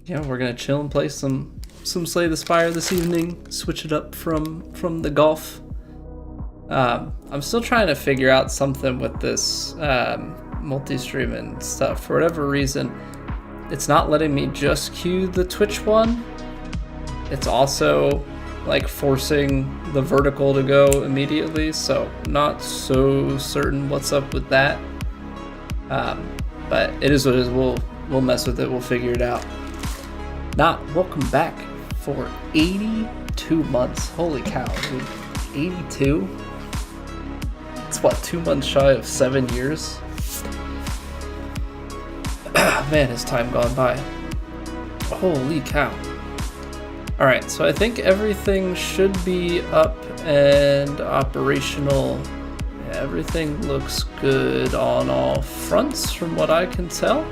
Yeah, we're gonna chill and play some Slay the Spire this evening. Switch it up from the golf. I'm still trying to figure out something with this multi-stream and stuff. For whatever reason, it's not letting me just queue the Twitch one. It's also like forcing the vertical to go immediately, so not so certain what's up with that. But it is what it is. We'll mess with it. We'll figure it out. Welcome back for 82 months. Holy cow, dude. 82? It's what, 2 months shy of 7 years? Man, has time gone by. Holy cow. Alright, so I think everything should be up and operational. Yeah, everything looks good on all fronts from what I can tell.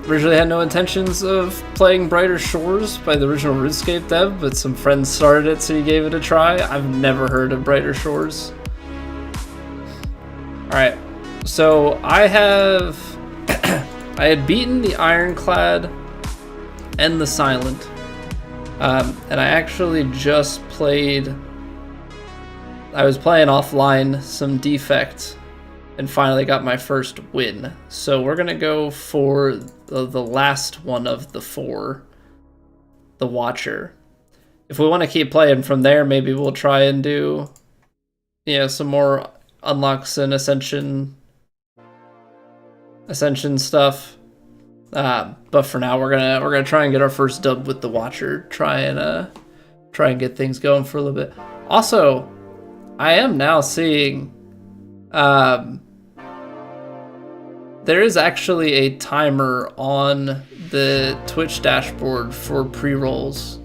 Originally had no intentions of playing Brighter Shores by the original RuneScape dev, but some friends started it, so he gave it a try. I've never heard of Brighter Shores. Alright, so I had beaten the Ironclad and the Silent, and I actually just played, I was playing offline some Defect, and finally got my first win. So we're gonna go for the last one of the 4, the Watcher. If we want to keep playing from there, maybe we'll try and do, some more unlocks and ascension stuff. But for now, we're gonna try and get our first dub with the Watcher. Try and get things going for a little bit. Also, I am now seeing. There is actually a timer on the Twitch dashboard for pre-rolls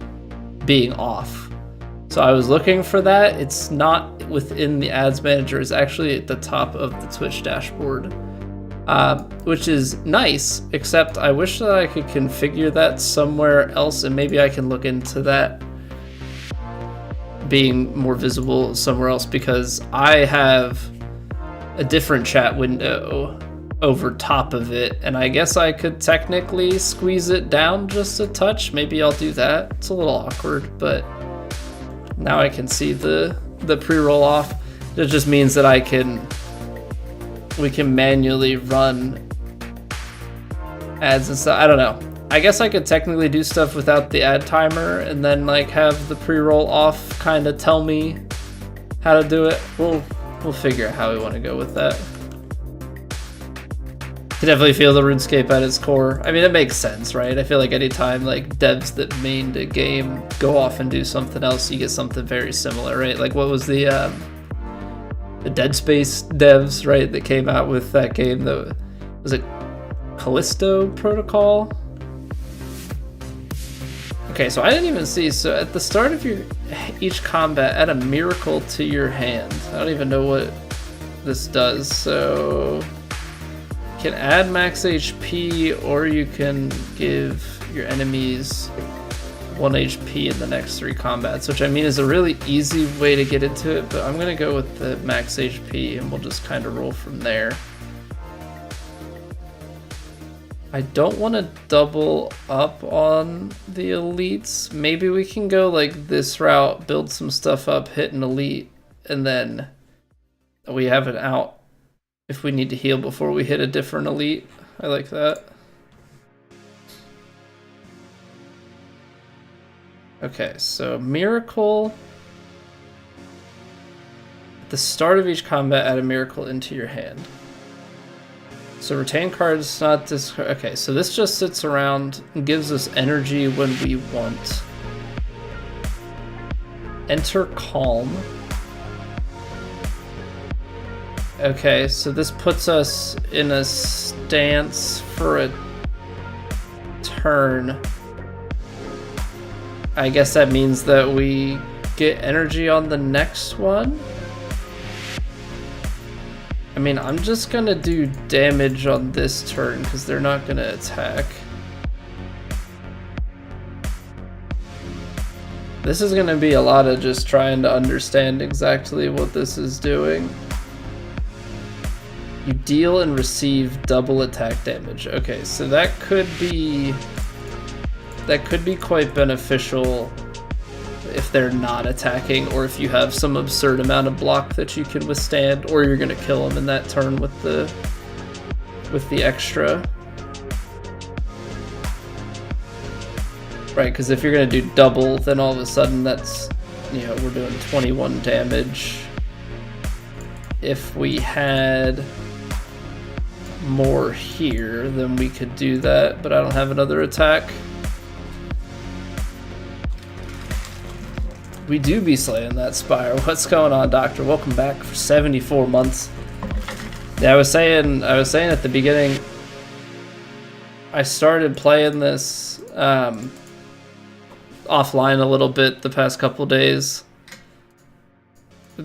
being off. So I was looking for that. It's not within the ads manager. It's actually at the top of the Twitch dashboard, which is nice, except I wish that I could configure that somewhere else, and maybe I can look into that being more visible somewhere else, because I have a different chat window over top of it, and I guess I could technically squeeze it down just a touch. Maybe I'll do that. It's a little awkward, but now I can see the pre-roll off. It just means that we can manually run ads and stuff. I don't know. I guess I could technically do stuff without the ad timer and then like have the pre-roll off kind of tell me how to do it. We'll figure out how we want to go with that. I definitely feel the RuneScape at its core. I mean, it makes sense, right? I feel like anytime like devs that mained a game go off and do something else, you get something very similar, right? Like what was the Dead Space devs, right, that came out with that game? That was it, Callisto Protocol? Okay, so I didn't even see. So at the start of each combat, add a miracle to your hand. I don't even know what this does. So you can add max HP, or you can give your enemies 1 HP in the next 3 combats, which I mean is a really easy way to get into it, but I'm gonna go with the max HP and we'll just kind of roll from there. I don't want to double up on the elites. Maybe we can go like this route, build some stuff up, hit an elite, and then we have it out if we need to heal before we hit a different elite. I like that. Okay, so Miracle. At the start of each combat, add a Miracle into your hand. So retain cards, not this. Okay, so this just sits around and gives us energy when we want. Enter Calm. Okay, so this puts us in a stance for a turn. I guess that means that we get energy on the next one. I mean, I'm just gonna do damage on this turn because they're not gonna attack. This is gonna be a lot of just trying to understand exactly what this is doing. You deal and receive double attack damage. Okay, so that could be quite beneficial if they're not attacking, or if you have some absurd amount of block that you can withstand, or you're gonna kill them in that turn with the extra. Right, because if you're gonna do double, then all of a sudden that's, you know, we're doing 21 damage. If we had more here, then we could do that, but I don't have another attack. We do be slaying that spire. What's going on, Doctor? Welcome back for 74 months. Yeah, I was saying at the beginning, I started playing this offline a little bit the past couple days,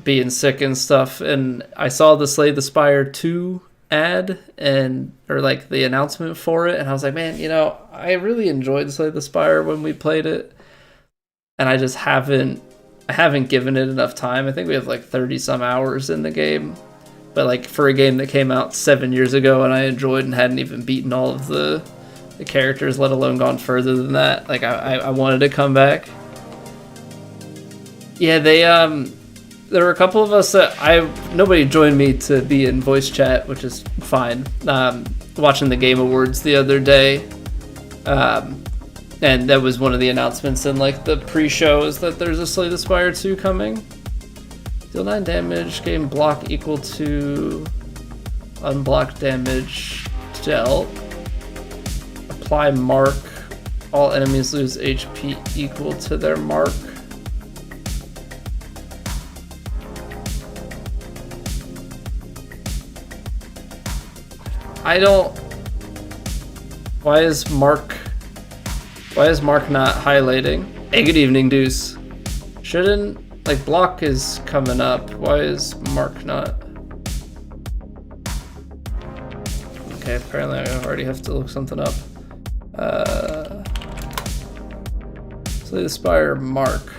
being sick and stuff, and I saw the Slay the Spire 2 ad, or like the announcement for it, and I was like, man, you know, I really enjoyed Slay the Spire when we played it, and I just haven't given it enough time. I think we have like 30 some hours in the game, but like for a game that came out 7 years ago and I enjoyed and hadn't even beaten all of the characters, let alone gone further than that, like I wanted to come back. Yeah, there were a couple of us that nobody joined me to be in voice chat, which is fine. Watching the Game Awards the other day, and that was one of the announcements in like the pre-shows that there's a Slay the Spire 2 coming. Deal 9 damage, gain block equal to unblocked damage dealt. Apply mark. All enemies lose HP equal to their mark. Why is Mark not highlighting? Hey, good evening, Deuce. Shouldn't, like, block is coming up. Why is Mark not? Okay, apparently I already have to look something up. Slay the Spire Mark.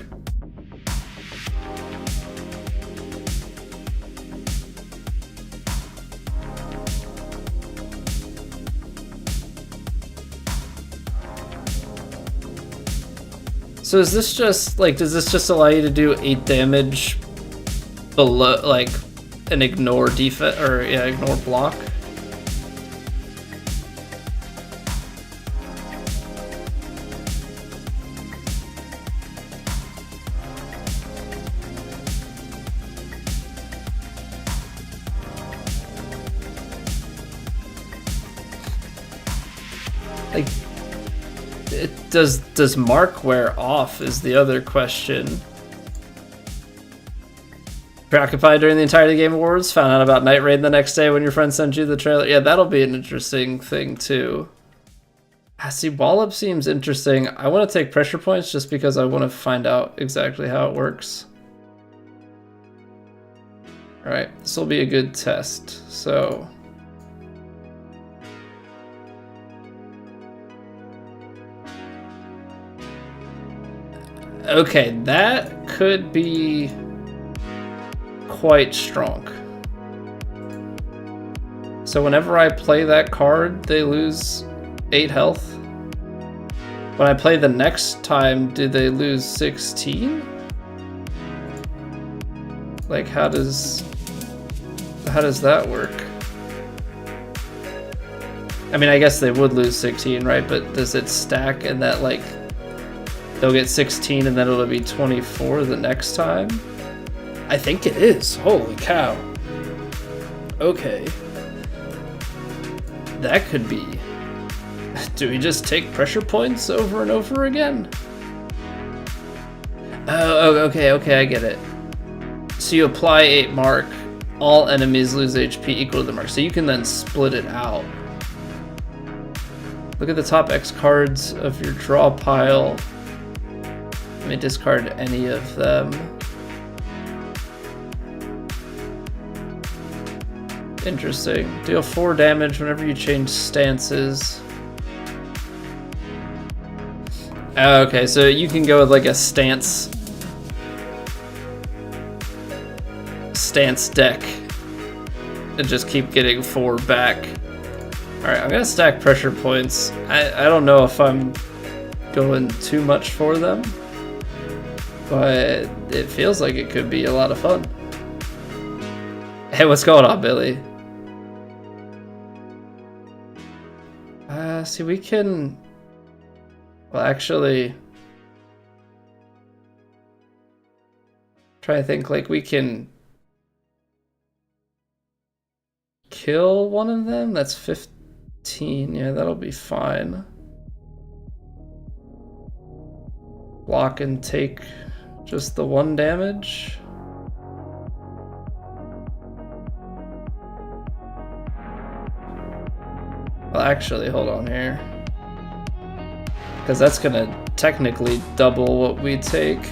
So is this just, like, does this just allow you to do 8 damage below, like, and ignore defense, or, yeah, ignore block? Like, does Mark wear off is the other question. Preoccupied during the entirety of the Game Awards, found out about Night Raid the next day when your friend sent you the trailer. Yeah, that'll be an interesting thing too. See, Wallop seems interesting. I want to take pressure points just because I want to find out exactly how it works. Alright, this will be a good test. So okay, that could be quite strong. So whenever I play that card, they lose 8 health. When I play the next time, do they lose 16? Like, how does that work? I mean, I guess they would lose 16, right? But does it stack and that, like, they'll get 16 and then it'll be 24 the next time? I think it is. Holy cow. Okay. That could be. Do we just take pressure points over and over again? Oh, okay, I get it. So you apply 8 mark, all enemies lose HP equal to the mark. So you can then split it out. Look at the top X cards of your draw pile. Let me discard any of them. Interesting. Deal 4 damage whenever you change stances. Okay, so you can go with like a stance deck and just keep getting 4 back. Alright, I'm gonna stack pressure points. I don't know if I'm going too much for them, but it feels like it could be a lot of fun. Hey, what's going on, Billy? See, we can... Well, actually... Try to think, like, we can... kill one of them? That's 15. Yeah, that'll be fine. Block and take just the 1 damage. Well, actually, hold on here. Because that's going to technically double what we take.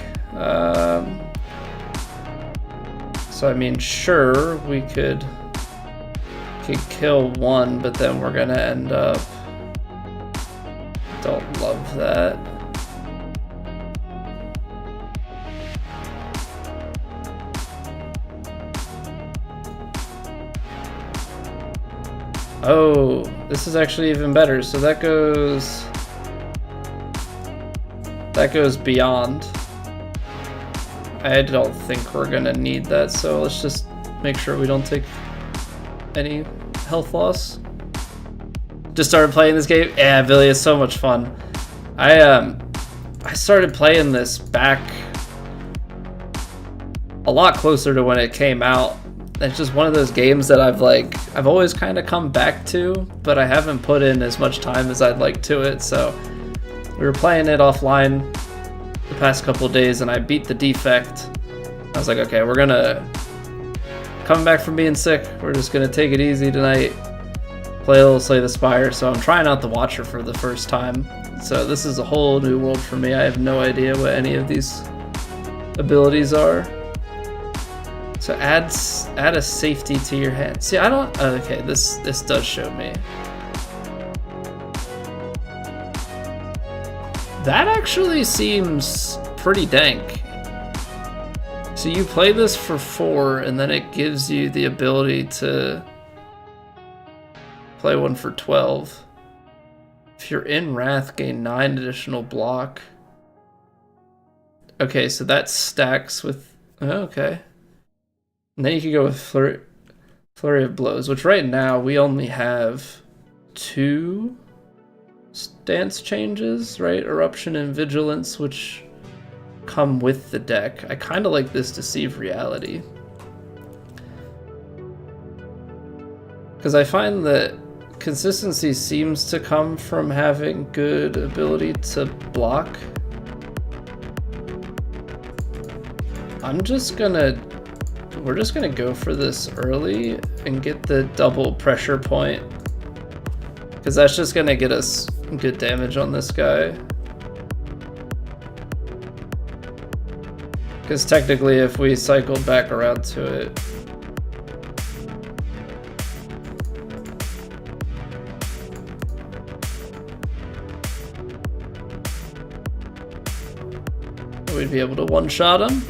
So, I mean, sure, we could kill 1, but then we're going to end up... Don't love that. Oh, this is actually even better. So that goes beyond. I don't think we're gonna need that, so let's just make sure we don't take any health loss. Just started playing this game. Yeah, Billy, it's so much fun. I started playing this back a lot closer to when it came out. It's just one of those games that I've always kind of come back to, but I haven't put in as much time as I'd like to it. So we were playing it offline the past couple days, and I beat the defect. I was like, okay, we're gonna come back from being sick. We're just gonna take it easy tonight. Play a little Slay the Spire. So I'm trying out the Watcher for the first time. So this is a whole new world for me. I have no idea what any of these abilities are. So add a safety to your hand. See, I don't... Okay, this does show me. That actually seems pretty dank. So you play this for 4, and then it gives you the ability to play one for 12. If you're in Wrath, gain 9 additional block. Okay, so that stacks with... Okay. And then you can go with Flurry of Blows, which right now we only have 2 stance changes, right? Eruption and Vigilance, which come with the deck. I kind of like this Deceive Reality. Because I find that consistency seems to come from having good ability to block. We're just gonna go for this early and get the double pressure point, because that's just gonna get us good damage on this guy. Because technically if we cycled back around to it, we'd be able to one-shot him.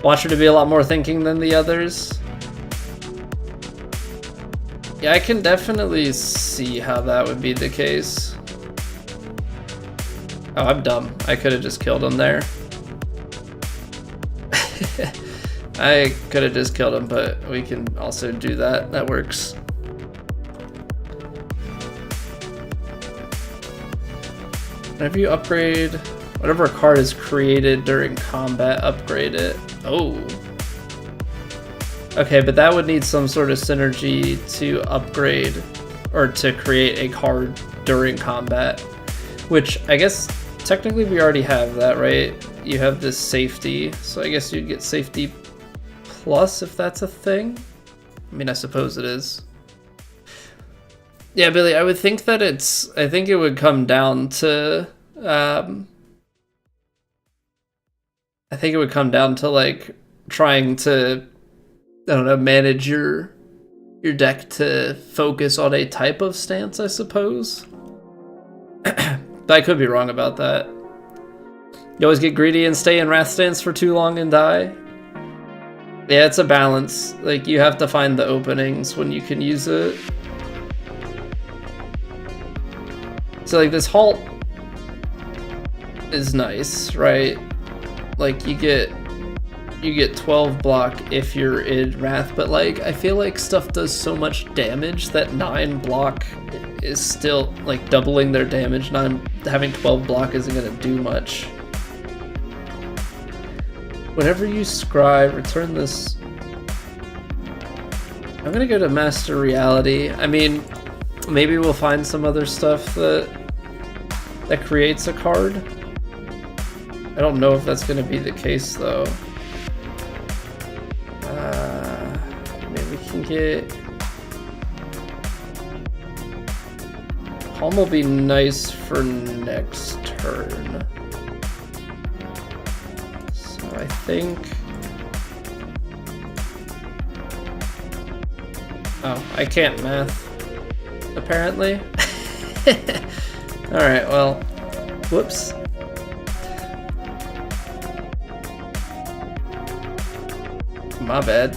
Watcher to be a lot more thinking than the others. Yeah, I can definitely see how that would be the case. Oh, I'm dumb. I could have just killed him there. I could have just killed him, but we can also do that. That works. Whenever you upgrade, whatever a card is created during combat, upgrade it. Oh. Okay, but that would need some sort of synergy to upgrade or to create a card during combat, which I guess technically we already have that, right? You have this safety, so I guess you'd get safety plus if that's a thing. I mean, I suppose it is. Yeah, Billy, I would think that I think it would come down to, I think it would come down to like trying to, I don't know, manage your deck to focus on a type of stance, I suppose. But I could be wrong about that. You always get greedy and stay in Wrath stance for too long and die. Yeah, it's a balance. Like, you have to find the openings when you can use it. So, like, this halt is nice, right? Like, you get 12 block if you're in Wrath, but like, I feel like stuff does so much damage that 9 block is still, like, doubling their damage. Having 12 block isn't gonna do much. Whenever you scry, return this. I'm gonna go to Master Reality. I mean, maybe we'll find some other stuff that creates a card. I don't know if that's gonna be the case though. Maybe we can get... Palm will be nice for next turn. So I think... Oh, I can't math, apparently. Alright, well, whoops. My bad.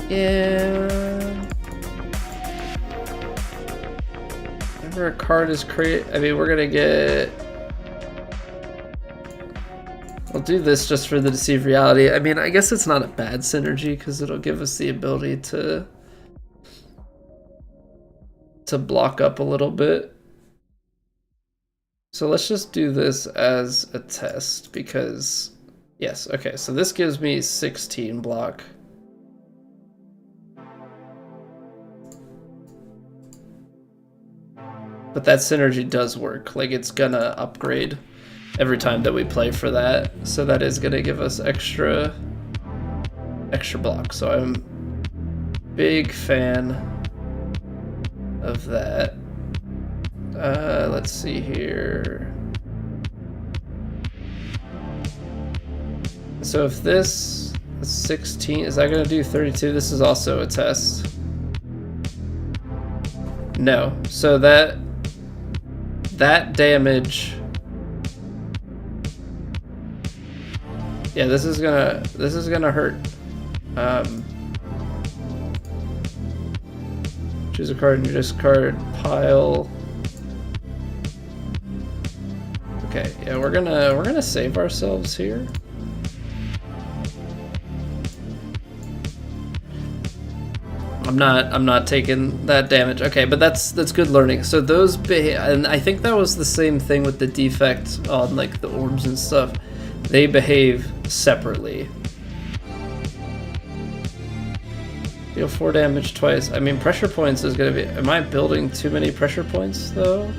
Yeah. Whenever a card is created, I mean, we're gonna get... I'll do this just for the Deceive Reality. I mean, I guess it's not a bad synergy because it'll give us the ability to block up a little bit. So let's just do this as a test because, yes, okay, so this gives me 16 block. But that synergy does work, like it's gonna upgrade every time that we play for that. So that is gonna give us extra block. So I'm a big fan of that. Let's see here. So if this is 16, is that gonna do 32? This is also a test. No, so that damage. Yeah, this is gonna hurt. Choose a card and discard pile. Okay, yeah, we're gonna save ourselves here. I'm not taking that damage. Okay, but that's good learning. So those and I think that was the same thing with the defect on like the orbs and stuff. They behave separately. Deal 4 damage twice. I mean, pressure points is gonna be... Am I building too many pressure points though?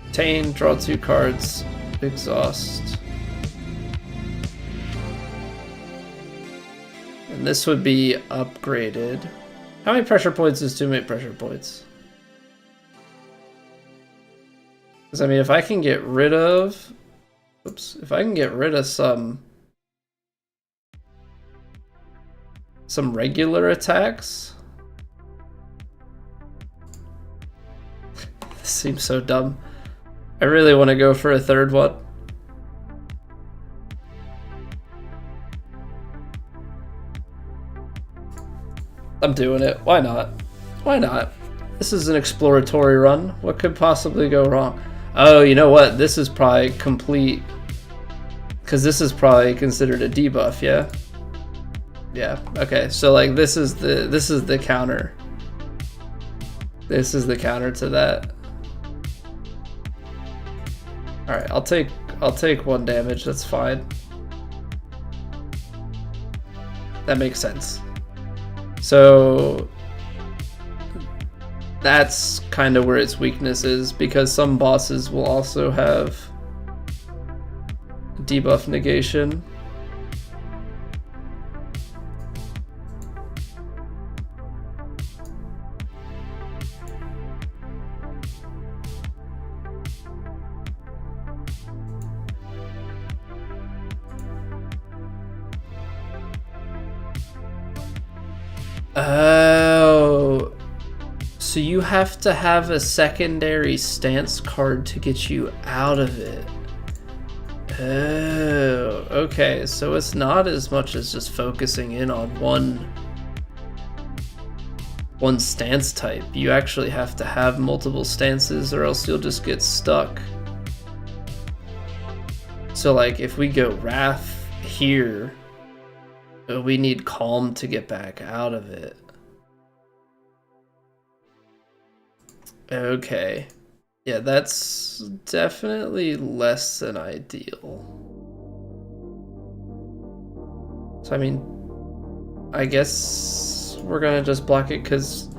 Obtain, draw 2 cards, exhaust. And this would be upgraded. How many pressure points is too many pressure points? Because I mean, if I can get rid of... Oops. If I can get rid of some regular attacks... This seems so dumb. I really want to go for a third one. I'm doing it. Why not? Why not? This is an exploratory run. What could possibly go wrong? Oh, you know what? This is probably complete... Because this is probably considered a debuff, yeah? Yeah, okay. So like this is the counter. This is the counter to that. Alright, I'll take 1 damage, that's fine. That makes sense. So that's kind of where its weakness is, because some bosses will also have debuff negation. Oh, So you have to have a secondary stance card to get you out of it. Oh, okay. So it's not as much as just focusing in on one stance type. You actually have to have multiple stances or else you'll just get stuck. So like if we go Wrath here, we need Calm to get back out of it. Okay. Yeah, that's definitely less than ideal. So I mean, I guess we're gonna just block it because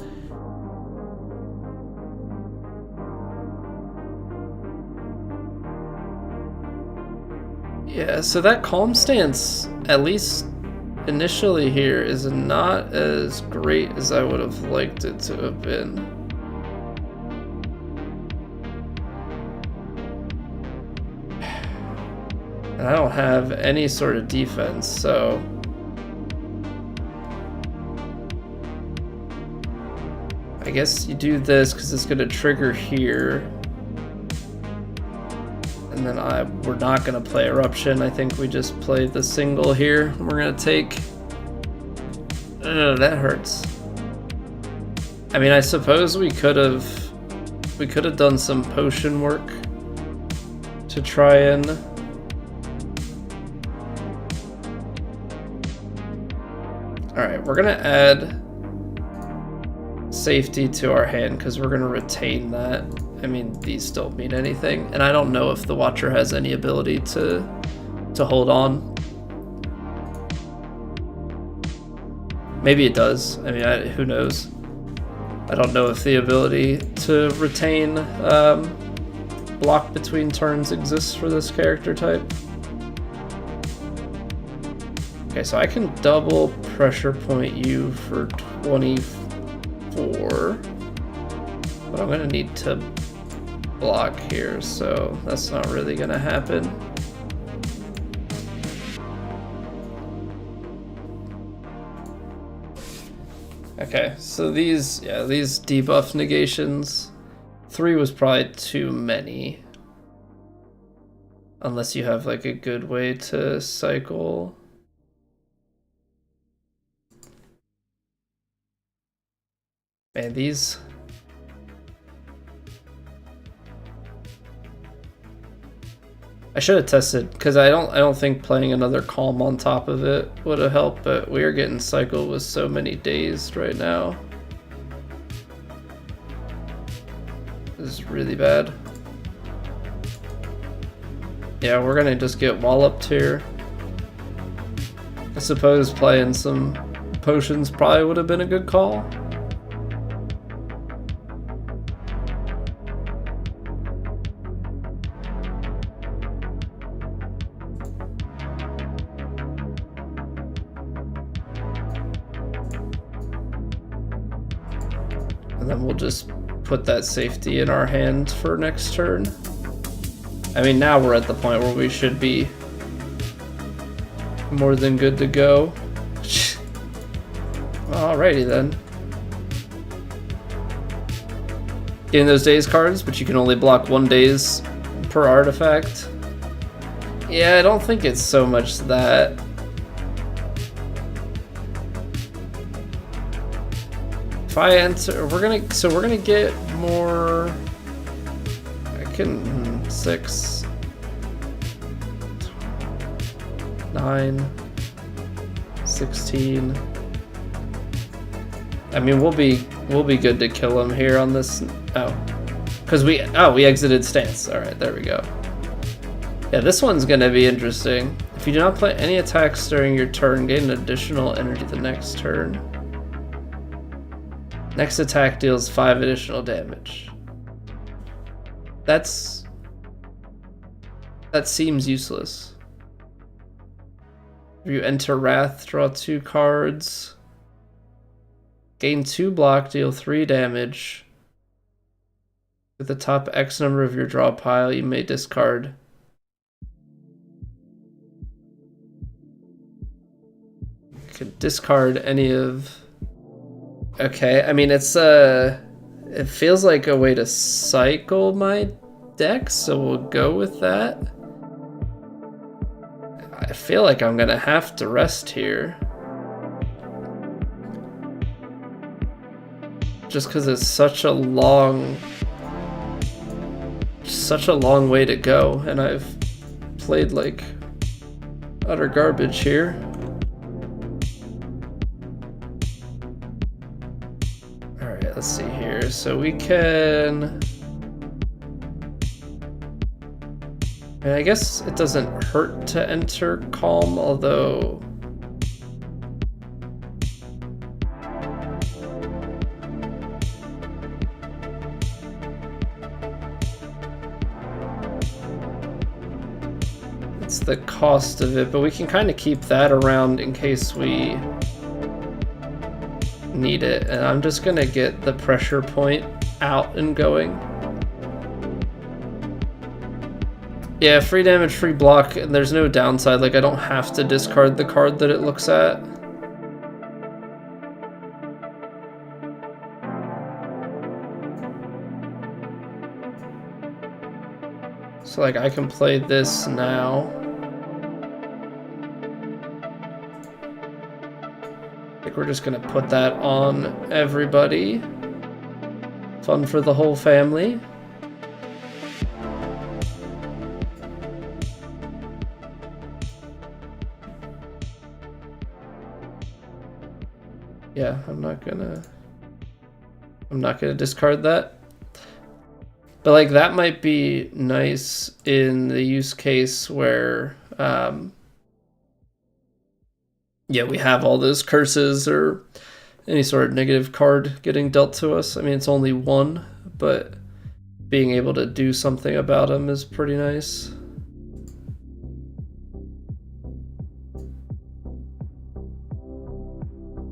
yeah, so that Calm stance, at least initially here, is not as great as I would have liked it to have been. And I don't have any sort of defense, so I guess you do this because it's going to trigger here. And then we're not going to play Eruption. I think we just play the single here. We're going to take... that hurts. I mean, I suppose we could have done some potion work to try and... Alright, we're going to add safety to our hand because we're going to retain that. I mean, these don't mean anything, and I don't know if the Watcher has any ability to hold on. Maybe it does. I mean, who knows? I don't know if the ability to retain block between turns exists for this character type. Okay, so I can double pressure point you for 24, but I'm gonna need to block here, so that's not really gonna happen. Okay, so these debuff negations, 3 was probably too many, unless you have like a good way to cycle. Man, these... I should have tested, because I don't think playing another Calm on top of it would have helped, but we are getting cycled with so many dazed right now. This is really bad. Yeah, we're gonna just get walloped here. I suppose playing some potions probably would have been a good call. And then we'll just put that safety in our hand for next turn. I mean, now we're at the point where we should be more than good to go. Alrighty then. Getting those daze cards, but you can only block 1 daze per artifact. Yeah, I don't think it's so much that. If I enter, we're gonna get more. I can 6, 9, 16. I mean, we'll be good to kill him here on this. Oh, because we exited stance. All right, there we go. Yeah, this one's gonna be interesting. If you do not play any attacks during your turn, gain an additional energy the next turn. Next attack deals 5 additional damage. That seems useless. If you enter Wrath, draw 2 cards. Gain 2 block, deal 3 damage. With the top X number of your draw pile, you may discard. You can discard any of... Okay, I mean, it's It feels like a way to cycle my deck, so we'll go with that. I feel like I'm gonna have to rest here. Just because it's such a long way to go, and I've played like utter garbage here. Alright, let's see here. So we can... And I guess it doesn't hurt to enter Calm, although... It's the cost of it, but we can kind of keep that around in case we need it. And I'm just gonna get the pressure point out and going. Yeah, free damage, free block, and there's no downside. Like, I don't have to discard the card that it looks at. So, like, I can play this now. Like, we're just gonna put that on everybody. Fun for the whole family. Yeah, I'm not gonna discard that. But like that might be nice in the use case where yeah, we have all those curses or any sort of negative card getting dealt to us. I mean, it's only one, but being able to do something about them is pretty nice.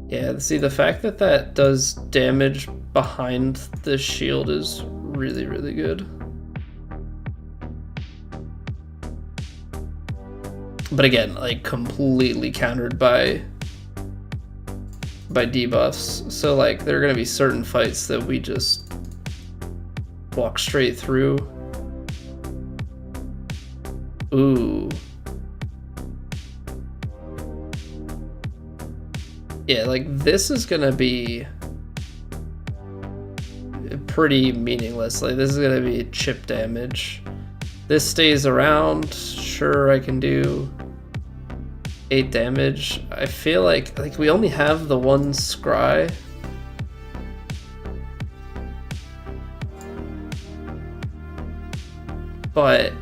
Yeah, see, the fact that that does damage behind the shield is really, really good. But again, like, completely countered by debuffs. So, like, there are going to be certain fights that we just walk straight through. Ooh. Yeah, like, this is gonna be pretty meaningless. Like, this is gonna be chip damage. This stays around. Sure, I can do 8 damage. I feel like we only have the one scry. But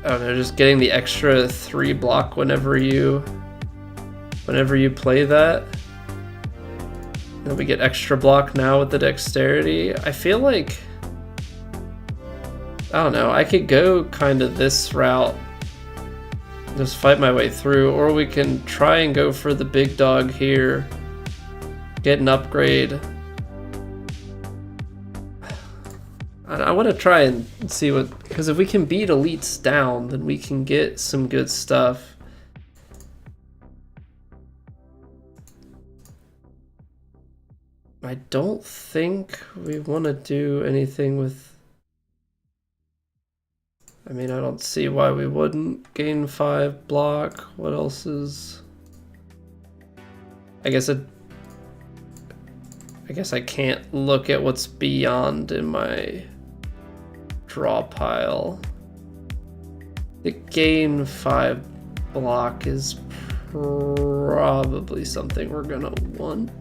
I don't know, just getting the extra 3 block whenever you play that. Then we get extra block now with the dexterity. I feel like, I don't know, I could go kind of this route, just fight my way through, or we can try and go for the big dog here, get an upgrade. I want to try and see what, because if we can beat elites down, then we can get some good stuff. I don't think we want to do anything with... I mean, I don't see why we wouldn't. Gain 5 block. What else is... I guess I can't look at what's beyond in my draw pile. The gain 5 block is probably something we're gonna want.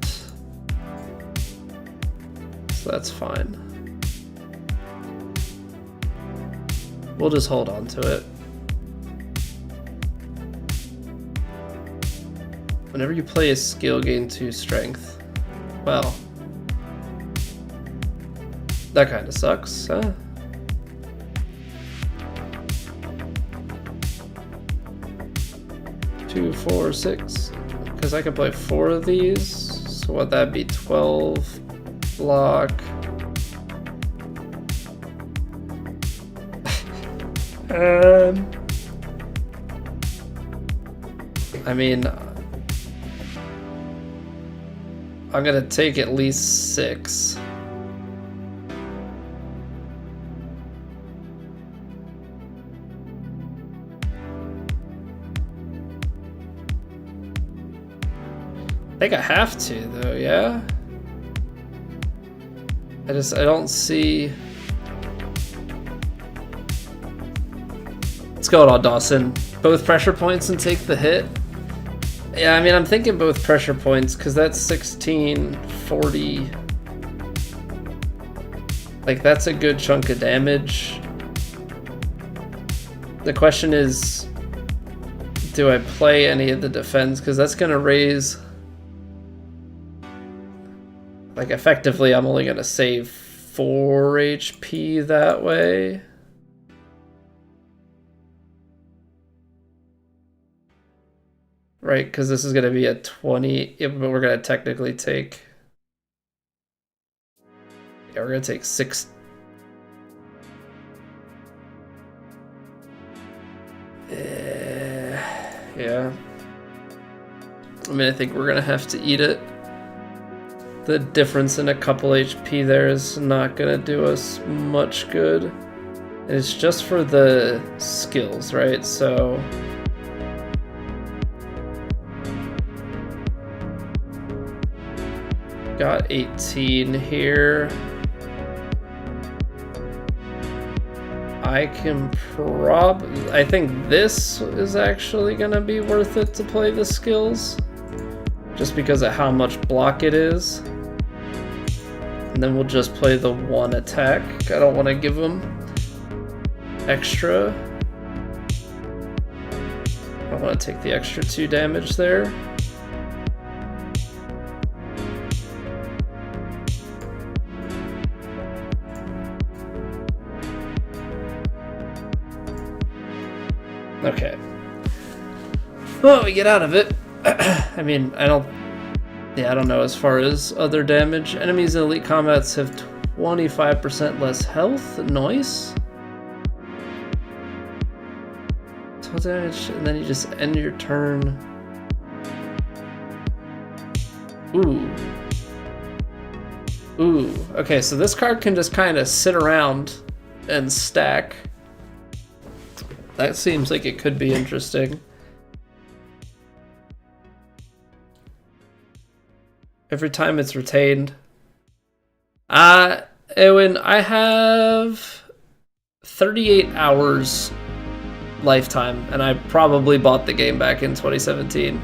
So that's fine. We'll just hold on to it. Whenever you play a skill, gain 2 strength. Well, that kind of sucks, huh? Two, 4, 6. Because I can play 4 of these. So what that'd be 12 block. I mean, I'm gonna take at least 6. I think I have to though, yeah? I don't see... What's going on, Dawson? Both pressure points and take the hit? Yeah, I mean, I'm thinking both pressure points, because that's 16, 40... Like, that's a good chunk of damage. The question is, do I play any of the defense? Because that's going to raise... Like, effectively, I'm only going to save 4 HP that way. Right, because this is going to be a 20... Yeah, but we're going to technically take... Yeah, we're going to take 6... Yeah. I mean, I think we're going to have to eat it. The difference in a couple HP there is not going to do us much good. It's just for the skills, right? So... Got 18 here. I can I think this is actually gonna be worth it to play the skills. Just because of how much block it is. And then we'll just play the 1 attack. I don't want to give them extra. I want to take the extra 2 damage there. Okay. Well, we get out of it. I mean, I don't know as far as other damage. Enemies in elite combats have 25% less health. Nice. Total damage, and then you just end your turn. Ooh. Ooh. Okay, so this card can just kind of sit around and stack. That seems like it could be interesting. Every time it's retained. Eowyn, I have 38 hours lifetime, and I probably bought the game back in 2017.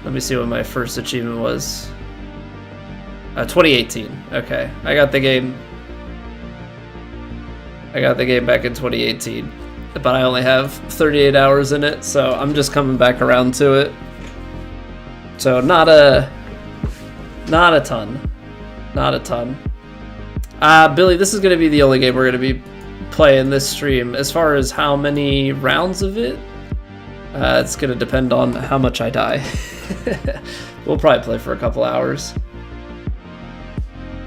Let me see what my first achievement was. 2018. Okay, I got the game back in 2018. But I only have 38 hours in it, so I'm just coming back around to it. So not a ton. Not a ton. Billy, this is going to be the only game we're going to be playing this stream. As far as how many rounds of it, it's going to depend on how much I die. We'll probably play for a couple hours.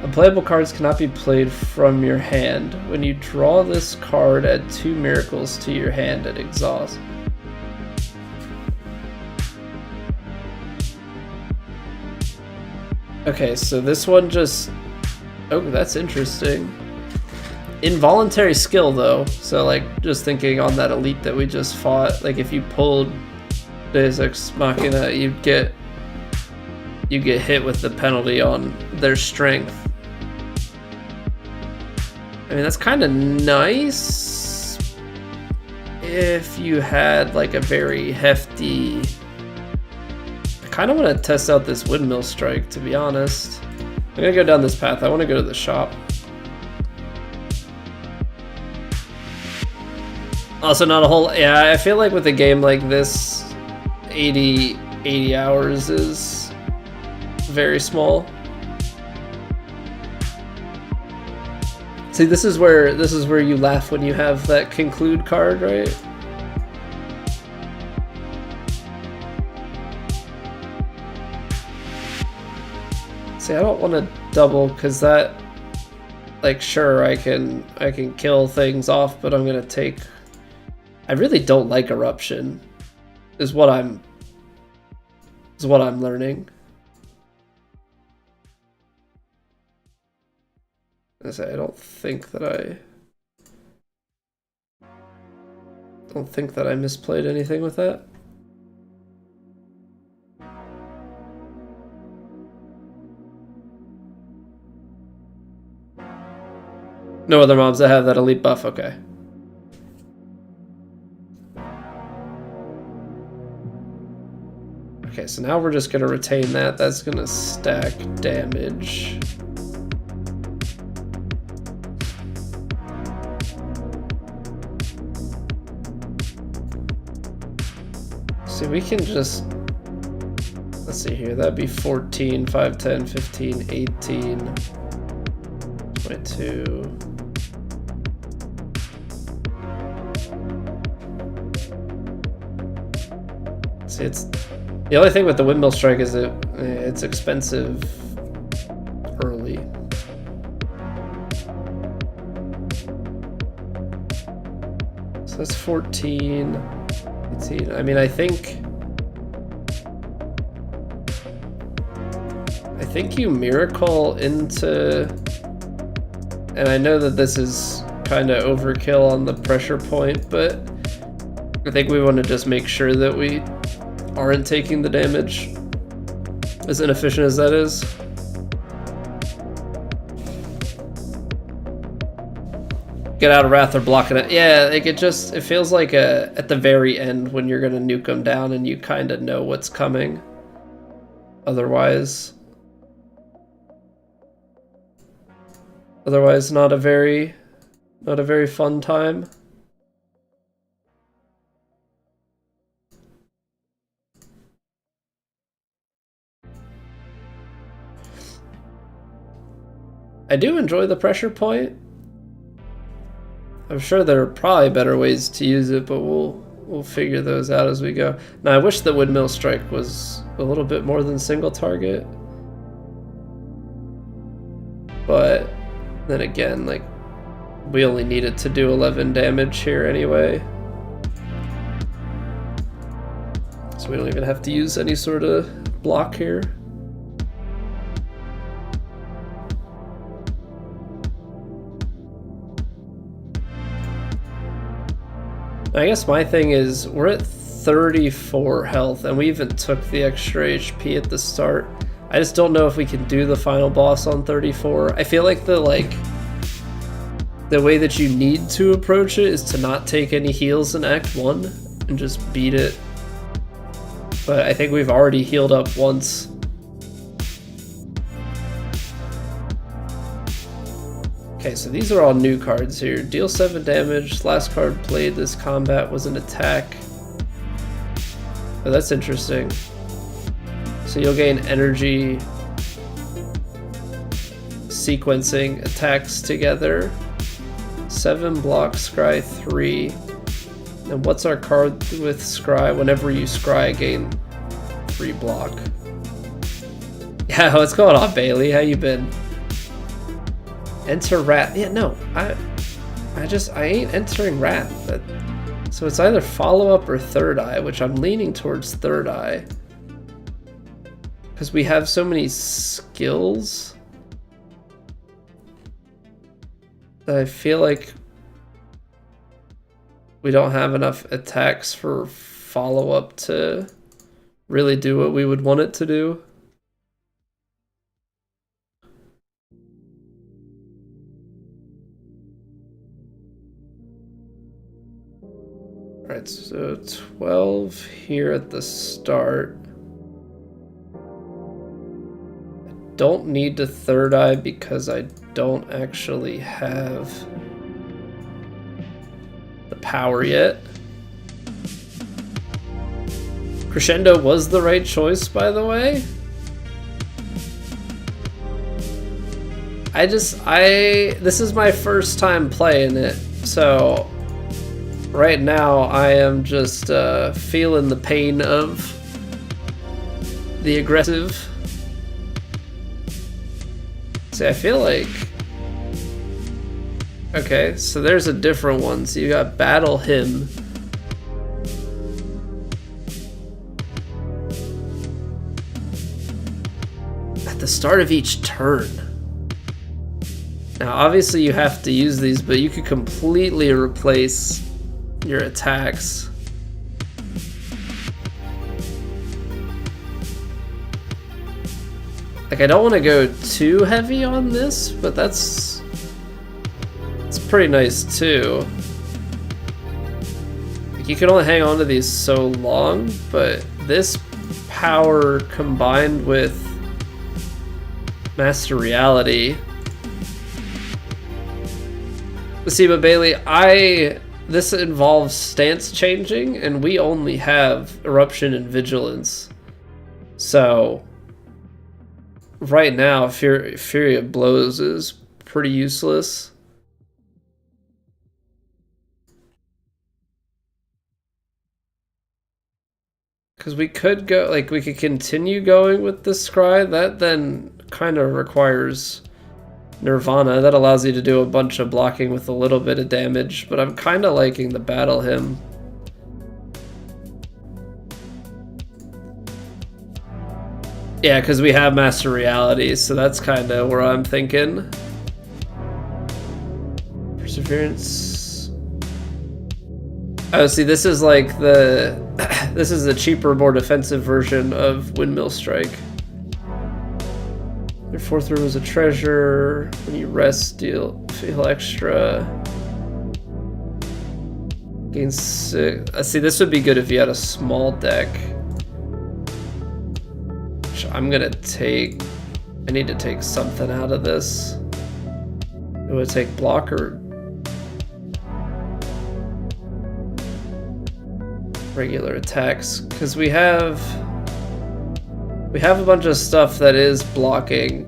Unplayable cards cannot be played from your hand. When you draw this card, add 2 miracles to your hand at exhaust. Okay, so this one just... Oh, that's interesting. Involuntary skill, though. So, like, just thinking on that elite that we just fought, like, if you pulled Deus Ex Machina, you get hit with the penalty on their strength. I mean, that's kind of nice if you had like a very hefty... I kind of want to test out this windmill strike, to be honest. I'm going to go down this path. I want to go to the shop. Also, not a whole... Yeah, I feel like with a game like this, 80 hours is very small. See, this is where you laugh when you have that conclude card, right? See, I don't want to double because that, like, sure, I can kill things off, but I'm gonna take. I really don't like eruption, is what I'm learning. I don't think that I misplayed anything with that. No other mobs that have that elite buff, okay. Okay, so now we're just gonna retain that. That's gonna stack damage. See, we can just, let's see here, that'd be 14, 5, 10, 15, 18, 22. See, it's, the only thing with the windmill strike is it's expensive early. So that's 14, 18. I mean, I think you miracle into, and I know that this is kind of overkill on the pressure point, but I think we want to just make sure that we aren't taking the damage, as inefficient as that is. Get out of Wrath or blocking it. Yeah, like it feels like at the very end when you're gonna nuke them down and you kind of know what's coming. Otherwise, not a very fun time. I do enjoy the pressure point. I'm sure there are probably better ways to use it, but we'll figure those out as we go. Now, I wish the windmill strike was a little bit more than single target. But then again, like, we only need it to do 11 damage here anyway. So we don't even have to use any sort of block here. I guess my thing is, we're at 34 health, and we even took the extra HP at the start. I just don't know if we can do the final boss on 34. I feel like the way that you need to approach it is to not take any heals in Act 1 and just beat it. But I think we've already healed up once. Okay, so these are all new cards here. Deal 7 damage. Last card played this combat was an attack. Oh, that's interesting. So you'll gain energy sequencing attacks together. 7 block, scry 3. And what's our card with scry? Whenever you scry, gain 3 block. Yeah, what's going on, Bailey? How you been? Enter Wrath. Yeah, no, I ain't entering Wrath. So it's either follow up or third eye, which I'm leaning towards third eye. Because we have so many skills that I feel like we don't have enough attacks for follow up to really do what we would want it to do. Alright, so 12 here at the start. I don't need to third eye because I don't actually have the power yet. Crescendo was the right choice, by the way. This is my first time playing it, so right now I am just feeling the pain of the aggressive. See, I feel like, okay, so there's a different one. So you got battle him. At the start of each turn. Now obviously you have to use these, but you could completely replace your attacks. Like, I don't want to go too heavy on this, but that's pretty nice too. You can only hang on to these so long, but this power combined with Master Reality. See, but Bailey, this involves stance changing, and we only have Eruption and Vigilance. So right now, Fury of Blows is pretty useless. Because we could go, like, we could continue going with the Scry. That then kind of requires Nirvana. That allows you to do a bunch of blocking with a little bit of damage. But I'm kind of liking the Battle Hymn. Yeah, because we have Master Reality, so that's kind of where I'm thinking. Perseverance. Oh, see, this is like the... this is a cheaper, more defensive version of Windmill Strike. Your fourth room is a treasure. When you rest, feel extra. Gain 6. See, this would be good if you had a small deck. Which I'm gonna take. I need to take something out of this. It would take blocker. Regular attacks, because we have a bunch of stuff that is blocking,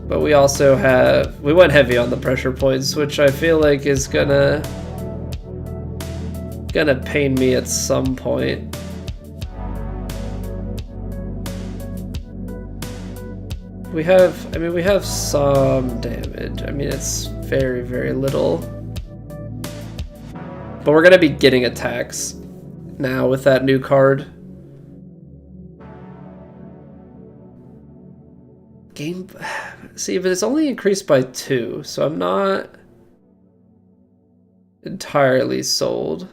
but we also we went heavy on the pressure points, which I feel like is gonna pain me at some point. We have some damage. I mean, it's very, very little. But we're going to be getting attacks now with that new card. See, but it's only increased by 2, so I'm not entirely sold.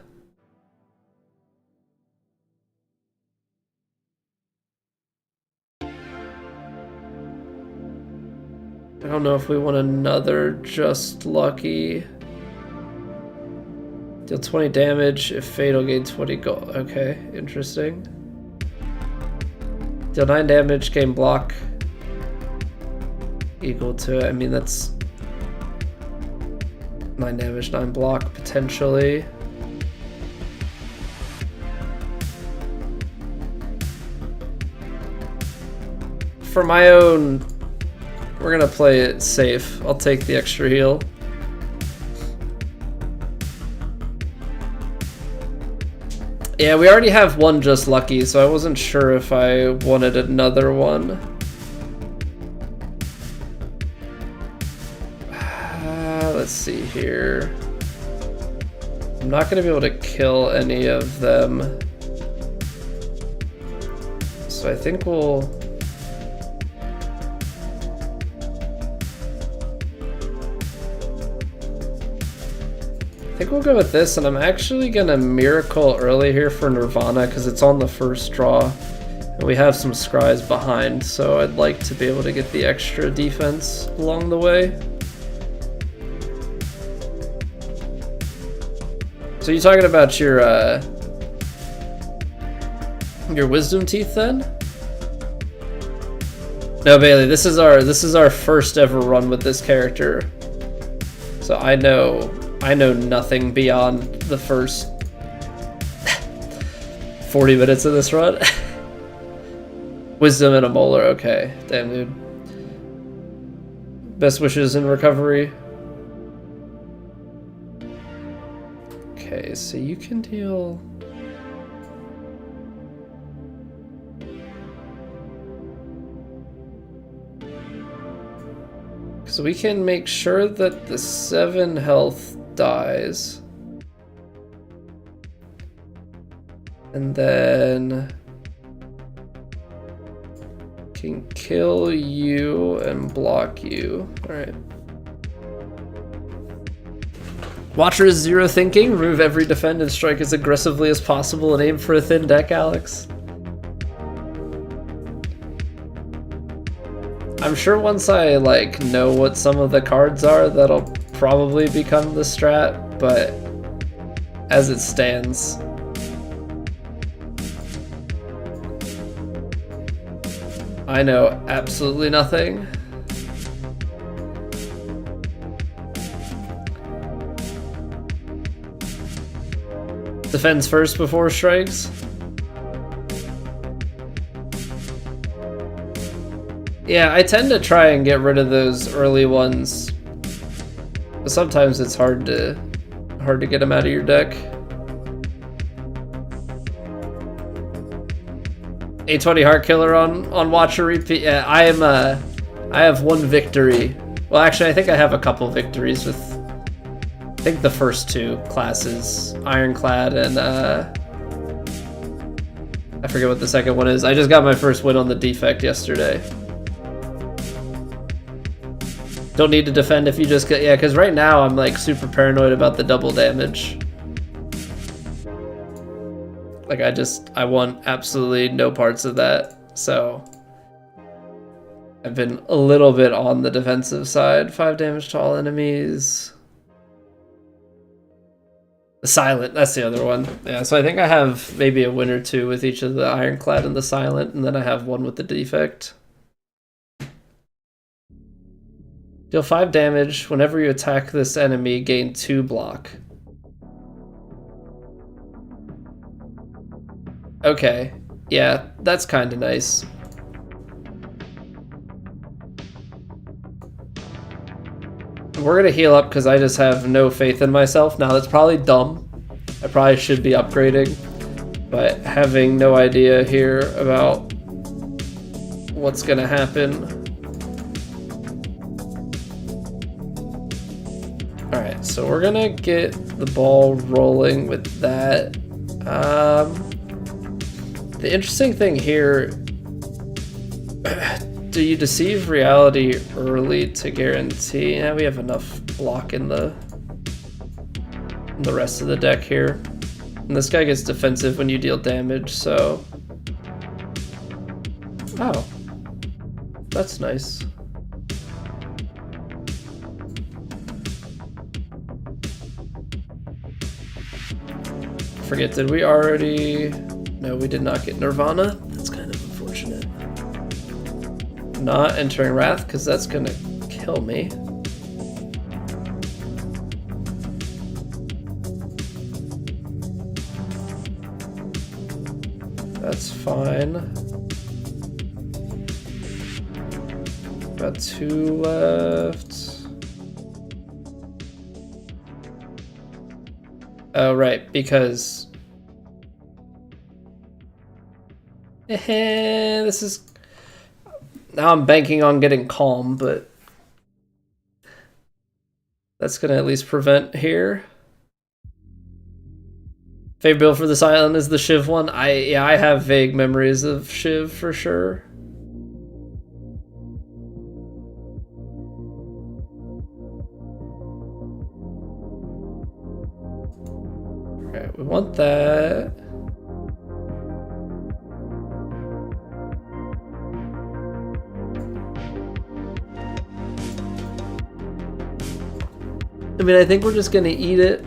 I don't know if we want another Just Lucky. Deal 20 damage, if fatal, gain 20 gold. Okay, interesting. Deal 9 damage, gain block. Equal to, I mean, that's 9 damage, 9 block, potentially. For my own, we're gonna play it safe. I'll take the extra heal. Yeah, we already have one Just Lucky, so I wasn't sure if I wanted another one. Let's see here. I'm not going to be able to kill any of them. So I think we'll... I think we'll go with this, and I'm actually gonna Miracle early here for Nirvana because it's on the first draw, and we have some Scries behind, so I'd like to be able to get the extra defense along the way. So you're talking about your Wisdom Teeth then? No, Bailey, this is our first ever run with this character, so I know nothing beyond the first 40 minutes of this run. Wisdom and a Molar, okay. Damn, dude. Best wishes in recovery. Okay, so you can deal... So we can make sure that the 7 health dies. And then can kill you and block you. Alright. Watcher is zero thinking. Remove every defend and strike as aggressively as possible and aim for a thin deck, Alex. I'm sure once I like know what some of the cards are, that'll probably become the strat, but as it stands, I know absolutely nothing. Defends first before strikes. Yeah, I tend to try and get rid of those early ones, but sometimes it's hard to get them out of your deck. A20 Heart Killer on Watcher Repeat. Yeah, I have one victory. Well, actually, I think I have a couple victories with, I think the first two classes, Ironclad and I forget what the second one is. I just got my first win on the Defect yesterday. Don't need to defend if you just get, yeah, because right now I'm like super paranoid about the double damage. Like I want absolutely no parts of that, so I've been a little bit on the defensive side. 5 damage to all enemies. The Silent, that's the other one. Yeah, so I think I have maybe a win or two with each of the Ironclad and the Silent, and then I have one with the Defect. Deal 5 damage. Whenever you attack this enemy, gain 2 block. Okay, yeah, that's kind of nice. We're gonna heal up because I just have no faith in myself. Now that's probably dumb. I probably should be upgrading, but having no idea here about what's gonna happen. Alright, so we're gonna get the ball rolling with that. The interesting thing here, do you deceive reality early to guarantee? Yeah, we have enough block in the rest of the deck here. And this guy gets defensive when you deal damage, so... Oh. That's nice. Forget, did we already... No, we did not get Nirvana. That's kind of unfortunate. Not entering Wrath, because that's gonna kill me. That's fine. Got 2 left. Oh, right, because... this is... Now I'm banking on getting Calm, but... That's gonna at least prevent here. Favorite build for this island is the Shiv one. I have vague memories of Shiv for sure. Alright, we want that. I mean, I think we're just gonna eat it.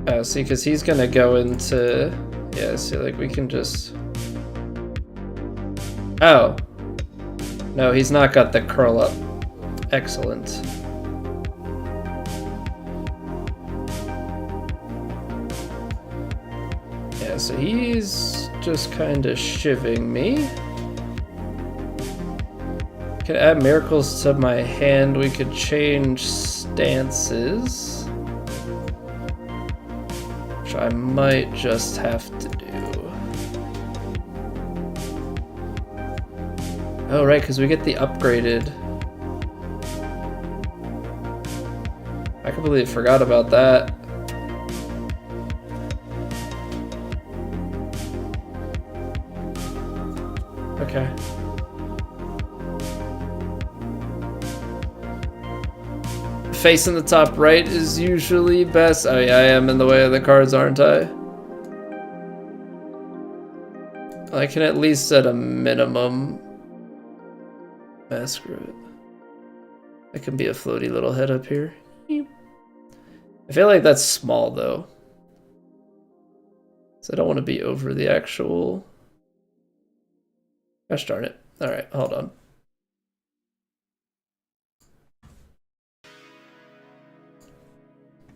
Oh, see, because he's gonna go into... Yeah, see, like, we can just... Oh. No, he's not got the curl up. Excellent. Yeah, so he's just kind of shivving me. Could add miracles to my hand. We could change stances, which I might just have to do. Oh, right, because we get the upgraded. I completely forgot about that. Okay. facing the top right is usually best. Oh yeah, I am in the way of the cards, aren't I? I can at least set a minimum. Screw it. It can be a floaty little head up here. I feel like that's small though. So I don't want to be over the actual... Gosh darn it. Alright, hold on.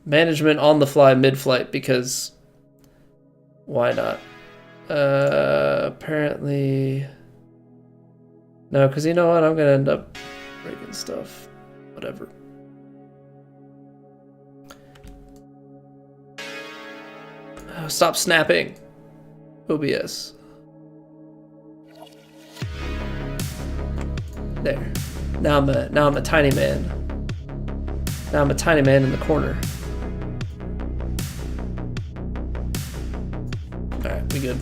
Management on the fly mid-flight because why not? Apparently no, because you know what? I'm gonna end up breaking stuff. Whatever. Oh, stop snapping. OBS. There. Now I'm a tiny man. Now I'm a tiny man in the corner. Alright, we good.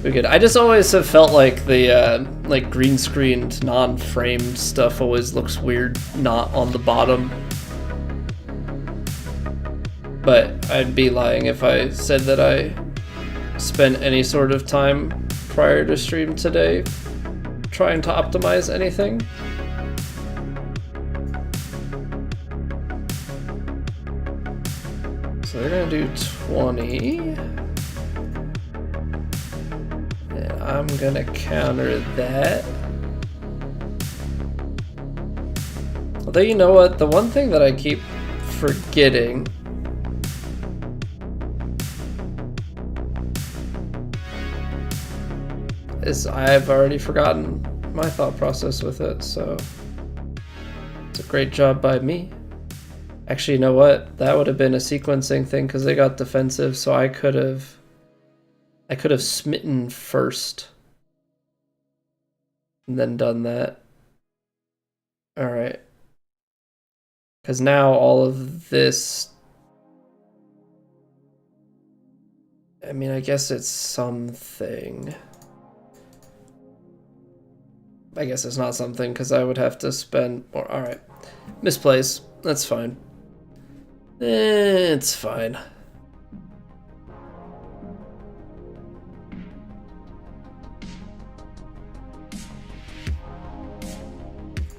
We good. I just always have felt like the like green screened, non-framed stuff always looks weird, not on the bottom. But I'd be lying if I said that I spent any sort of time prior to stream today trying to optimize anything. So they're gonna do 20. And I'm gonna counter that. Although you know what, the one thing that I keep forgetting is I've already forgotten my thought process with it, so it's a great job by me. Actually, you know what? That would have been a sequencing thing because they got defensive, so I could have smitten first and then done that. All right. Because now all of this, I mean, I guess it's something. I guess it's not something because I would have to spend more. All right. Misplace. That's fine. It's fine.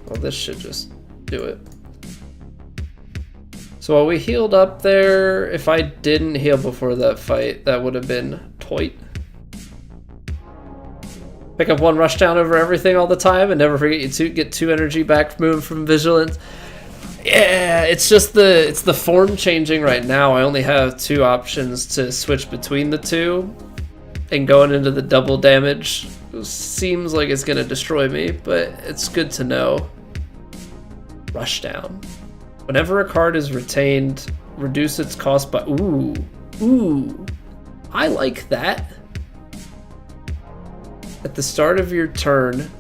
Well, this should just do it. So while we healed up there, if I didn't heal before that fight, that would have been toit. Pick up one rushdown over everything all the time and never forget you to get 2 energy back moving from vigilance. Yeah, it's just it's the form changing right now. I only have 2 options to switch between the 2, and going into the double damage seems like it's gonna destroy me, but it's good to know. Rushdown. Whenever a card is retained, reduce its cost by ooh. I like that. At the start of your turn,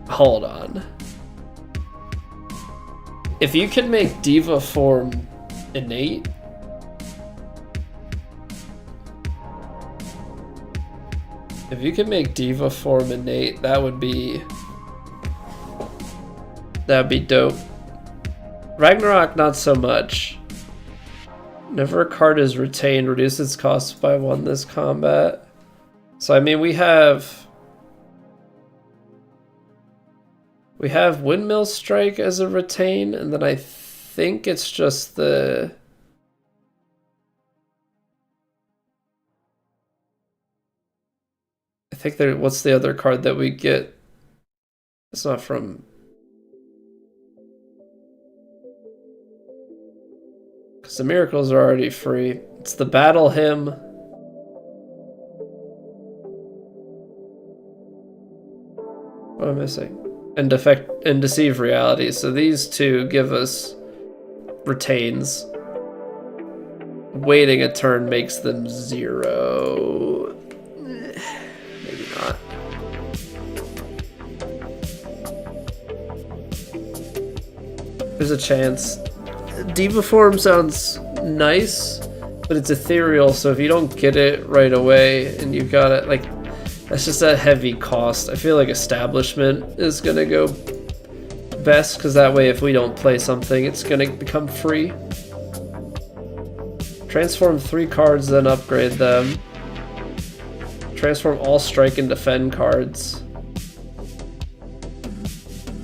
hold on. If you can make Diva form innate, that would be dope. Ragnarok, not so much. Whenever a card is retained, reduce its cost by 1 this combat. So I mean, we have Windmill Strike as a retain, and then I think it's just the... I think there. What's the other card that we get? It's not from... Because the miracles are already free. It's the Battle Hymn. What am I missing? And Deceive Reality. So these 2 give us retains. Waiting a turn makes them 0. Maybe not. There's a chance. Diva form sounds nice. But it's ethereal, so if you don't get it right away and you've got it, like, that's just a heavy cost. I feel like Establishment is gonna go best, because that way if we don't play something, it's gonna become free. Transform 3 cards, then upgrade them. Transform all strike and defend cards.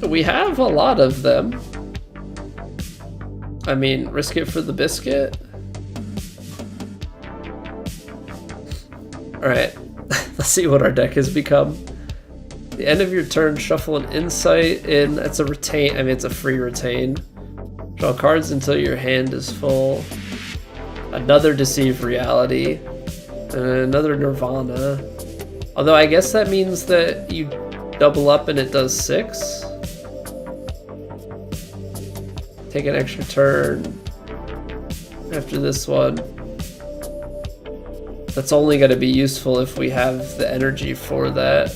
We have a lot of them. I mean, risk it for the biscuit. Alright, let's see what our deck has become. The end of your turn, shuffle an insight in. That's a retain. I mean, it's a free retain. Draw cards until your hand is full. Another Deceive Reality. And another Nirvana. Although I guess that means that you double up and it does 6. Take an extra turn after this one. That's only going to be useful if we have the energy for that.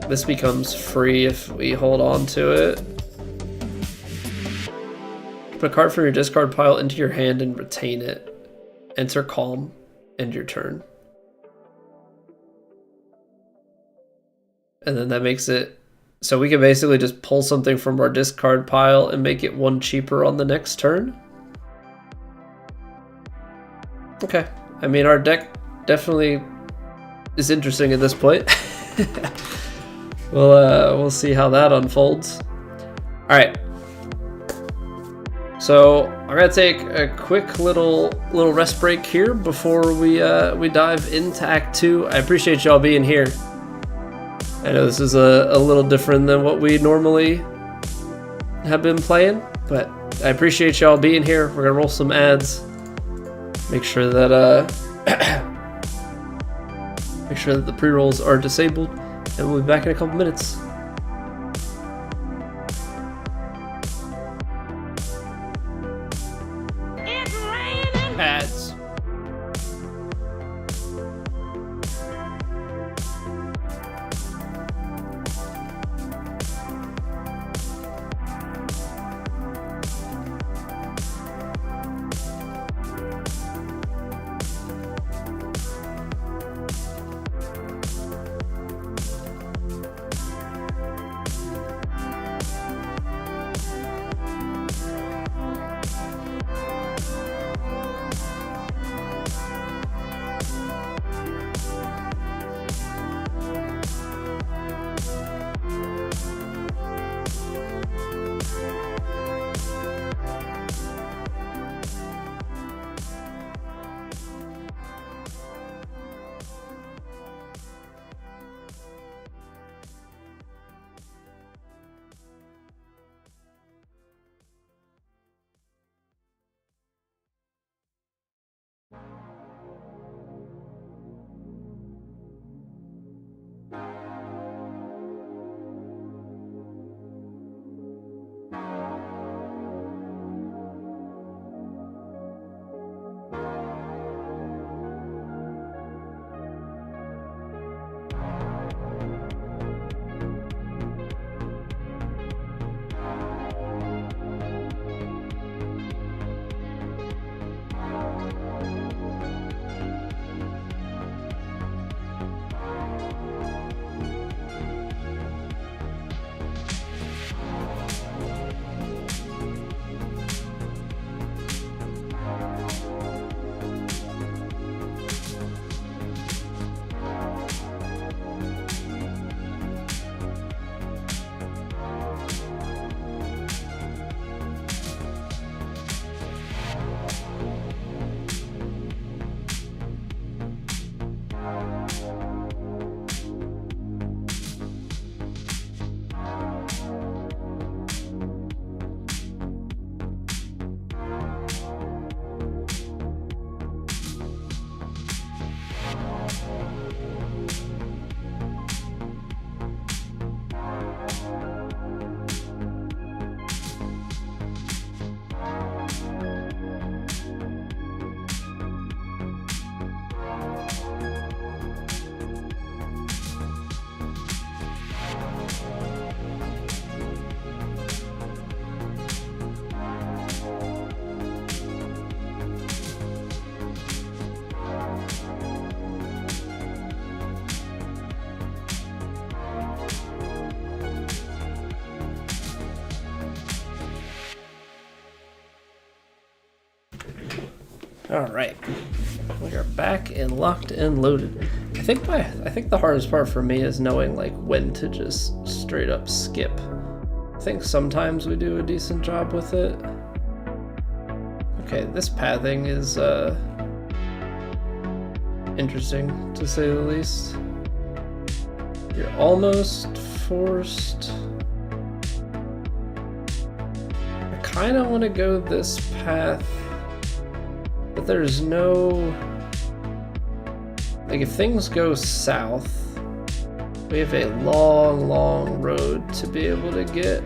This becomes free if we hold on to it. Put a card from your discard pile into your hand and retain it. Enter Calm. End your turn. And then that makes it so we can basically just pull something from our discard pile and make it 1 cheaper on the next turn. Okay. I mean, our deck definitely is interesting at this point. We'll see how that unfolds. All right. So I'm gonna take a quick little rest break here before we dive into Act 2. I appreciate y'all being here. I know this is a little different than what we normally have been playing, but I appreciate y'all being here. We're gonna roll some ads. Make sure that the pre-rolls are disabled, and we'll be back in a couple minutes. It's raining. Ads. All right, we are back and locked and loaded. I think the hardest part for me is knowing like when to just straight up skip. I think sometimes we do a decent job with it. Okay, this pathing is interesting to say the least. You're almost forced. I kind of want to go this path, but there's no, like, if things go south, we have a long road to be able to get.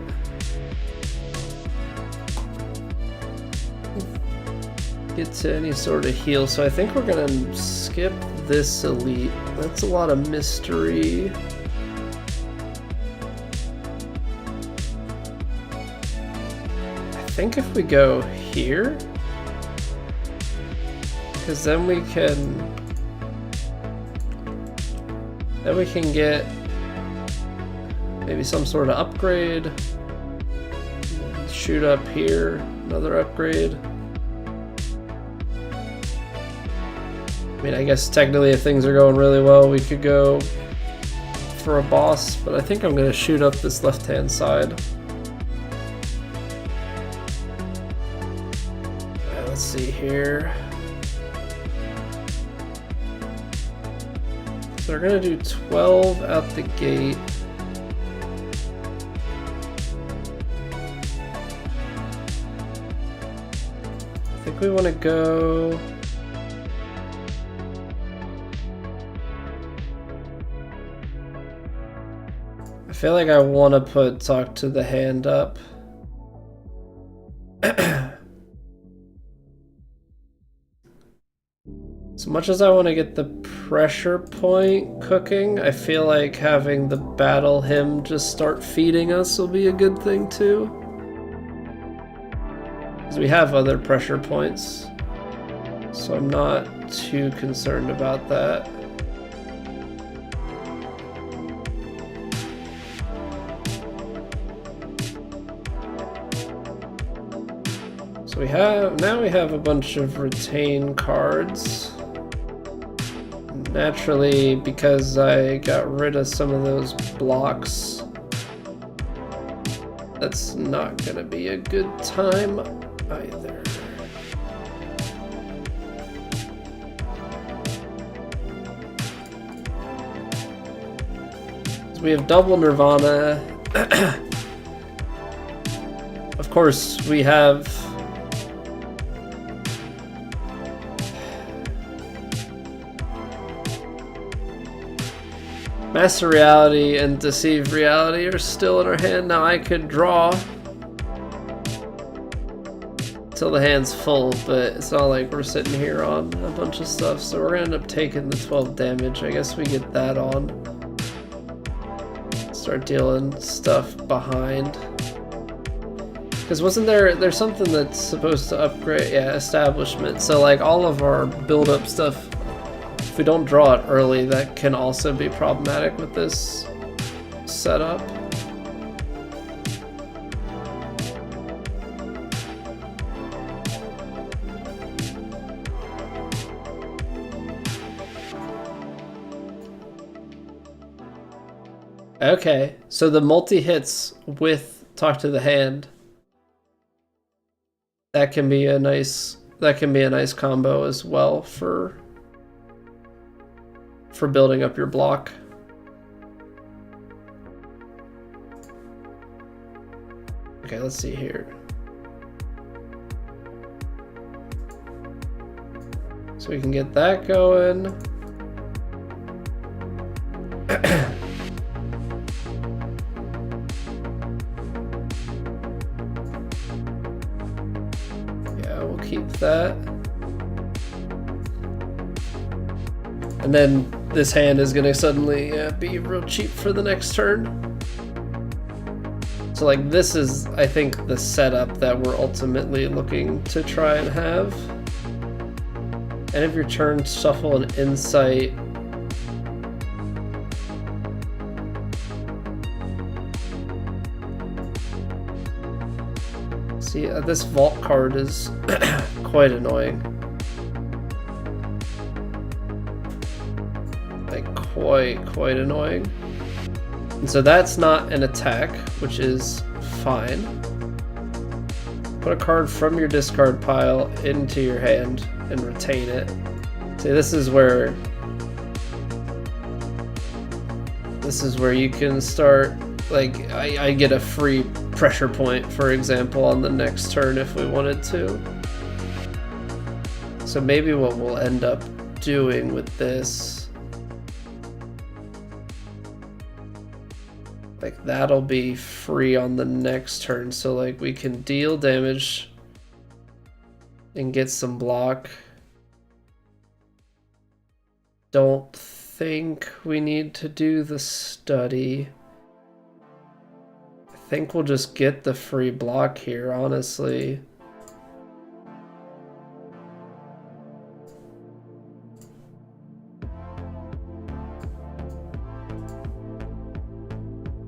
To any sort of heal, so I think we're gonna skip this elite. That's a lot of mystery. I think if we go here, because then we can get maybe some sort of upgrade. Shoot up here, another upgrade. I mean, I guess technically if things are going really well, we could go for a boss, but I think I'm going to shoot up this left-hand side. Let's see here. So we're going to do 12 out the gate. I think we want to go... I feel like I want to put Talk to the Hand up. As much as I want to get the pressure point cooking, I feel like having the battle hymn just start feeding us will be a good thing too. Because we have other pressure points, so I'm not too concerned about that. So we have a bunch of retain cards. Naturally, because I got rid of some of those blocks, that's not gonna be a good time either. So we have double Nirvana. Of course, we have Master Reality and Deceive Reality are still in our hand. Now I could draw till the hand's full, but it's not like we're sitting here on a bunch of stuff, so we're gonna end up taking the 12 damage. I guess we get that on. Start dealing stuff behind. Because wasn't there's something that's supposed to upgrade, yeah, establishment. So like all of our build-up stuff, if we don't draw it early, that can also be problematic with this setup. Okay, so the multi-hits with Talk to the Hand, that can be a nice combo as well for building up your block. Okay, let's see here. So we can get that going. Yeah, we'll keep that. And then this hand is gonna suddenly be real cheap for the next turn. So like this is, I think, the setup that we're ultimately looking to try and have. End of your turn, shuffle an insight. See, this vault card is quite annoying. quite annoying. And so that's not an attack, which is fine. Put a card from your discard pile into your hand and retain it. See, this is where you can start, like, I get a free pressure point, for example, on the next turn if we wanted to. So maybe what we'll end up doing with this, like, that'll be free on the next turn, so like we can deal damage and get some block. Don't think we need to do the study. I think we'll just get the free block here, honestly.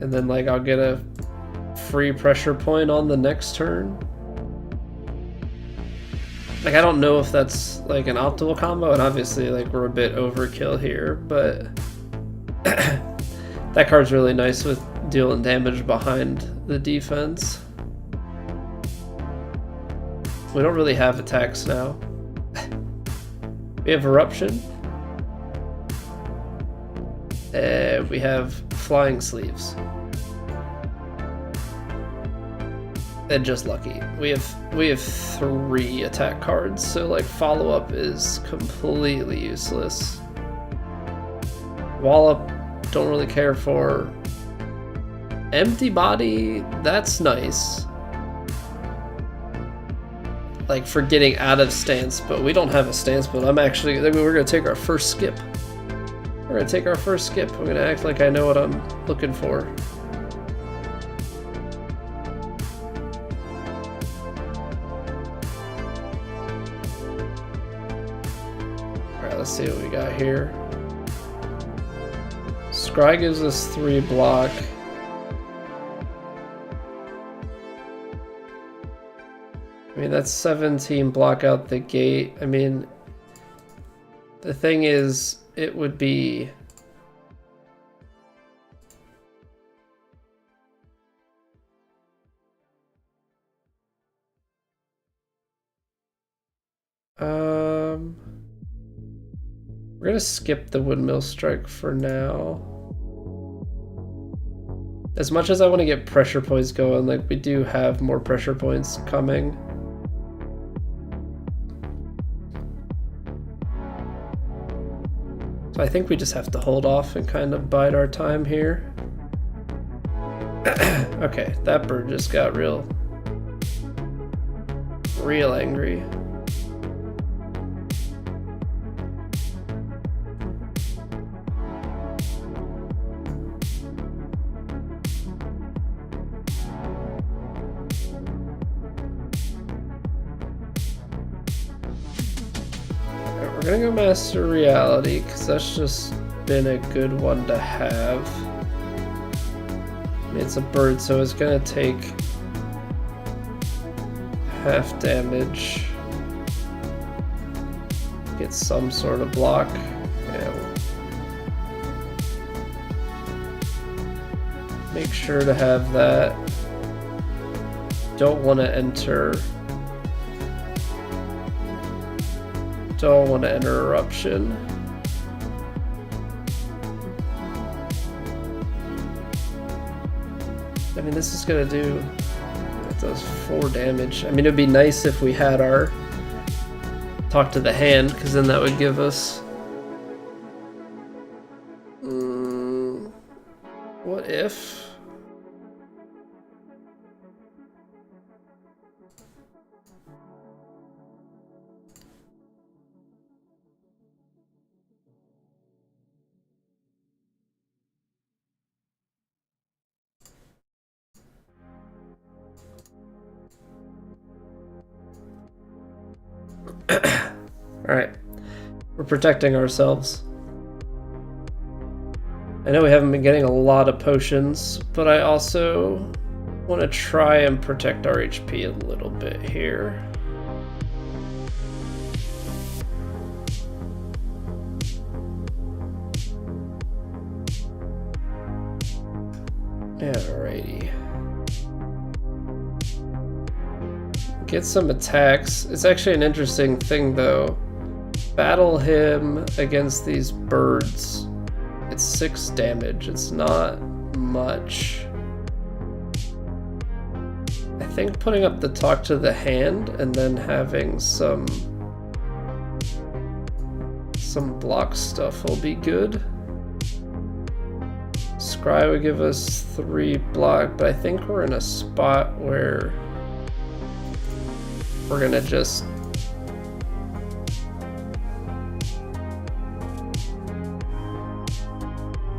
And then, like, I'll get a free pressure point on the next turn. Like, I don't know if that's, like, an optimal combo, and obviously, like, we're a bit overkill here, but that card's really nice with dealing damage behind the defense. We don't really have attacks now. We have Eruption. We have Flying Sleeves. And just lucky. We have 3 attack cards, so like follow-up is completely useless. Wallop, don't really care for. Empty Body, that's nice. Like for getting out of stance, but we don't have a stance build. We're gonna take our first skip. We're gonna take our first skip. I'm gonna act like I know what I'm looking for. Let's see what we got here. Scry gives us 3 block. I mean, that's 17 block out the gate. I mean, the thing is, it would be... We're gonna skip the Windmill Strike for now. As much as I want to get pressure points going, like we do have more pressure points coming. So I think we just have to hold off and kind of bide our time here. Okay, that bird just got real angry. We're gonna go Master Reality, because that's just been a good one to have. I mean, it's a bird, so it's gonna take half damage. Get some sort of block. Yeah. Make sure to have that. Don't want to enter. Don't want to enter Eruption. I mean, this is gonna do, it does 4 damage. I mean, it'd be nice if we had our Talk to the Hand, because then that would give us... what if? Alright, we're protecting ourselves. I know we haven't been getting a lot of potions, but I also want to try and protect our HP a little bit here. Alrighty. Get some attacks. It's actually an interesting thing though. Battle him against these birds. It's 6 damage. It's not much. I think putting up the talk to the hand and then having some block stuff will be good. Scry would give us 3 block, but I think we're in a spot where we're gonna just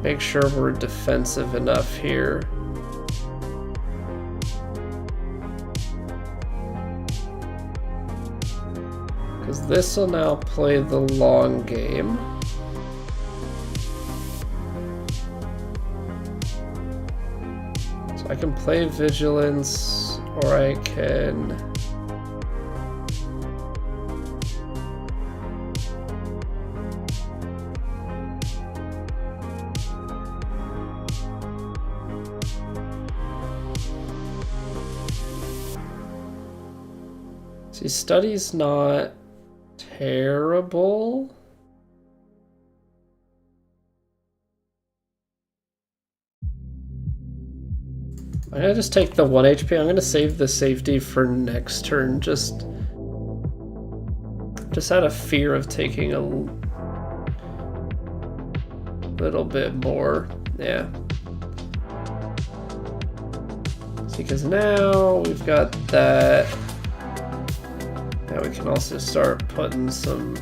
make sure we're defensive enough here. Because this will now play the long game. So I can play Vigilance, or I can... See, Study's not terrible. I'm gonna just take the 1 HP. I'm gonna save the safety for next turn. Just out of fear of taking a little bit more. Yeah. See, because now we've got that. Now we can also start putting some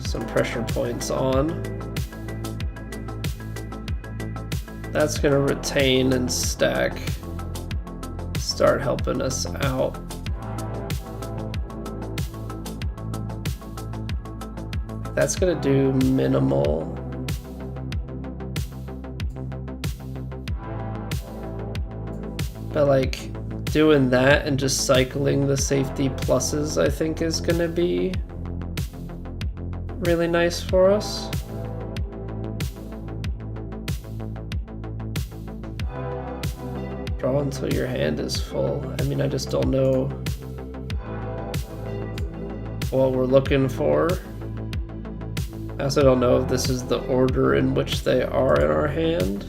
some pressure points on. That's gonna retain and stack. Start helping us out. That's gonna do minimal. But like doing that and just cycling the safety pluses, I think is gonna be really nice for us. Draw until your hand is full. I mean, I just don't know what we're looking for. I also don't know if this is the order in which they are in our hand.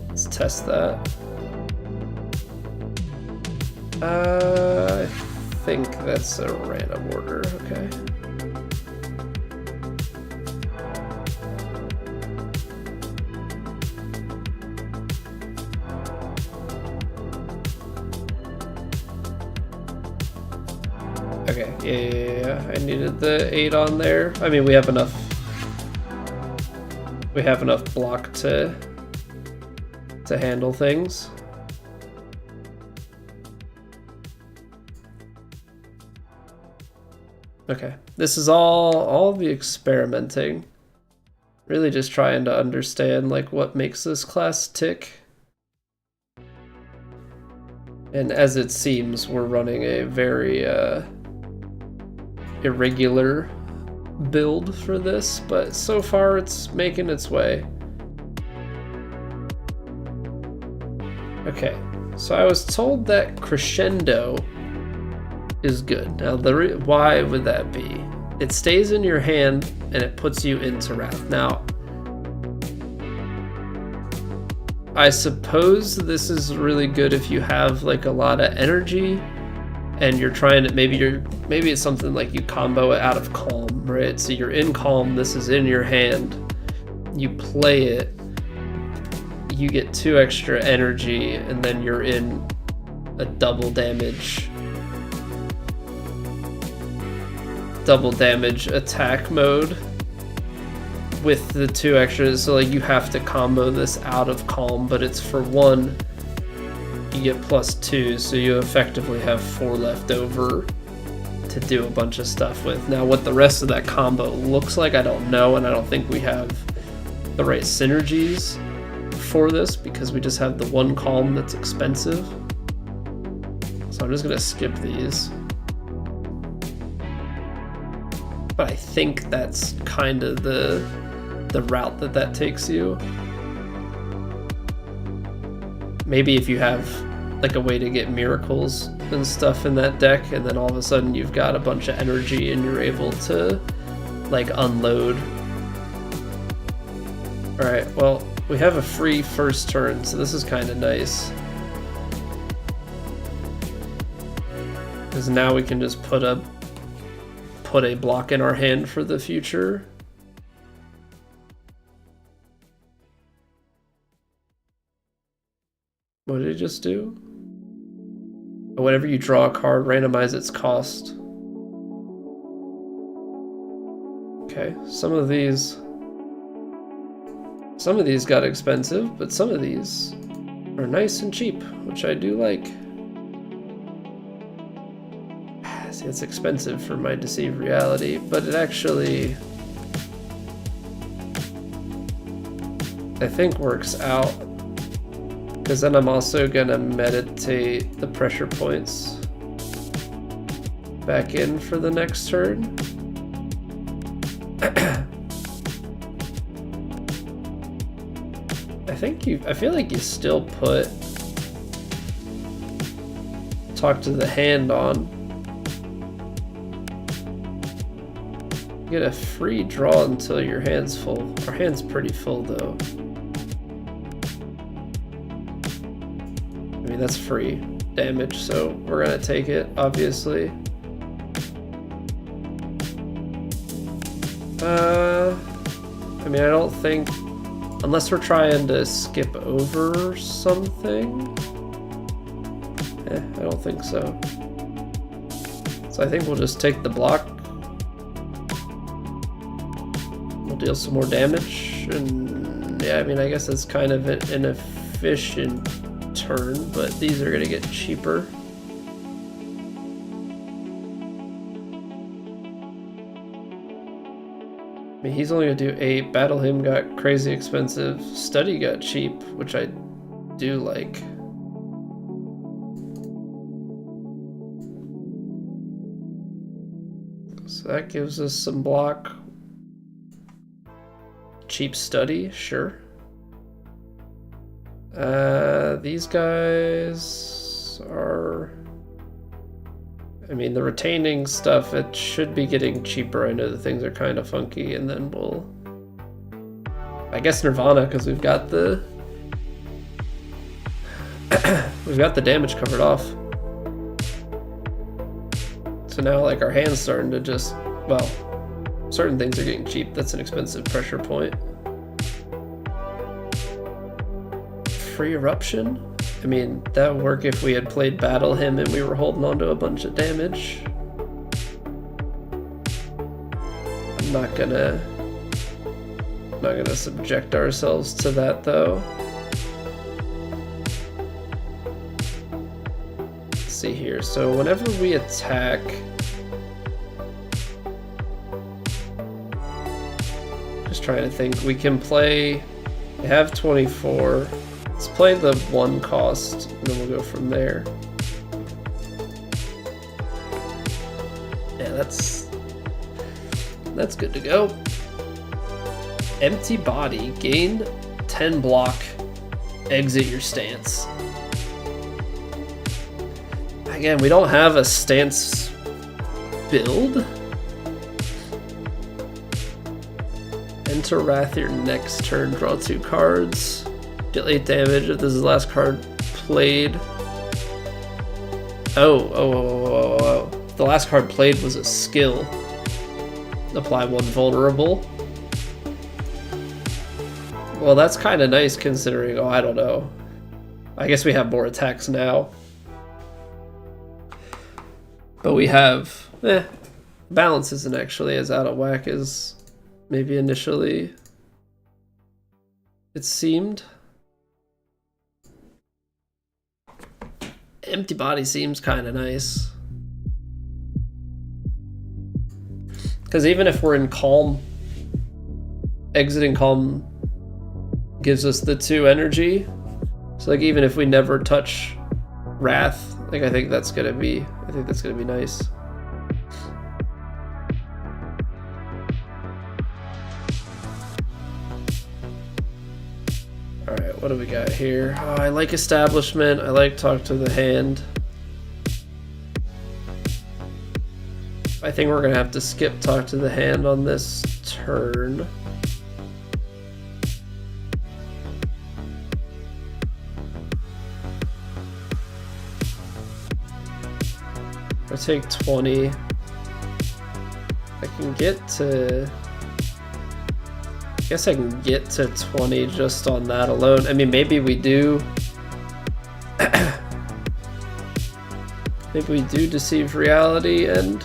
Let's test that. I think that's a random order, okay. Okay, yeah, I needed the 8 on there. I mean, we have enough block to handle things. Okay, this is all the experimenting. Really just trying to understand like what makes this class tick. And as it seems, we're running a very irregular build for this, but so far it's making its way. Okay, so I was told that Crescendo is good. Now, why would that be? It stays in your hand and it puts you into Wrath. Now, I suppose this is really good if you have like a lot of energy and you're trying to, maybe it's something like you combo it out of Calm, right? So you're in Calm, this is in your hand, you play it, you get 2 extra energy, and then you're in a double damage attack mode with the 2 extras. So like you have to combo this out of Calm, but it's for 1 you get +2, so you effectively have 4 left over to do a bunch of stuff with. Now what the rest of that combo looks like, I don't know, and I don't think we have the right synergies for this because we just have the 1 Calm that's expensive. So I'm just gonna skip these. But I think that's kind of the route that takes you. maybe if you have like a way to get miracles and stuff in that deck, and then all of a sudden you've got a bunch of energy and you're able to like unload. Alright, well, we have a free first turn, so this is kind of nice. Because now we can just put a block in our hand for the future. What did it just do? Whenever you draw a card, randomize its cost. Okay, some of these got expensive, but some of these are nice and cheap, which I do like. See, it's expensive for my Deceive Reality, but it actually, I think, works out. Because then I'm also gonna meditate the pressure points back in for the next turn. I feel like you still put Talk to the Hand on. You get a free draw until your hand's full. Our hand's pretty full though. I mean, that's free damage, so we're gonna take it, obviously. I mean, I don't think, unless we're trying to skip over something. I don't think so. So I think we'll just take the block. We'll deal some more damage, and yeah, I mean, I guess it's kind of an efficient turn, but these are gonna get cheaper. I mean, he's only gonna do 8. Battle Hymn got crazy expensive. Study got cheap, which I do like. So that gives us some block. Cheap Study, sure. These guys are... I mean, the retaining stuff, it should be getting cheaper. I know the things are kind of funky, and then we'll... I guess Nirvana, because we've got the... we've got the damage covered off. So now, like, our hand's starting to just... Well, certain things are getting cheap. That's an expensive pressure point. Free Eruption? I mean, that would work if we had played Battle Hymn and we were holding on to a bunch of damage. I'm not gonna subject ourselves to that, though. Let's see here. So whenever we attack... Just trying to think. We can play... We have 24... Let's play the 1 cost, and then we'll go from there. Yeah, that's good to go. Empty Body, gain 10 block, exit your stance. Again, we don't have a stance build. Enter Wrath your next turn, draw 2 cards. Deal 8 damage if this is the last card played. Oh. The last card played was a skill. Apply 1 vulnerable. Well, that's kind of nice considering, I don't know. I guess we have more attacks now. But we have, balance isn't actually as out of whack as maybe initially it seemed. Empty Body seems kind of nice. Because even if we're in Calm, exiting Calm gives us the 2 energy. So like even if we never touch Wrath, like I think that's gonna be nice. Alright, What do we got here? Oh, I like establishment. I like talk to the hand. I think we're gonna have to skip talk to the hand on this turn. I take 20. I can get to... I guess I can get to 20 just on that alone. I mean, maybe we do... maybe we do deceive reality and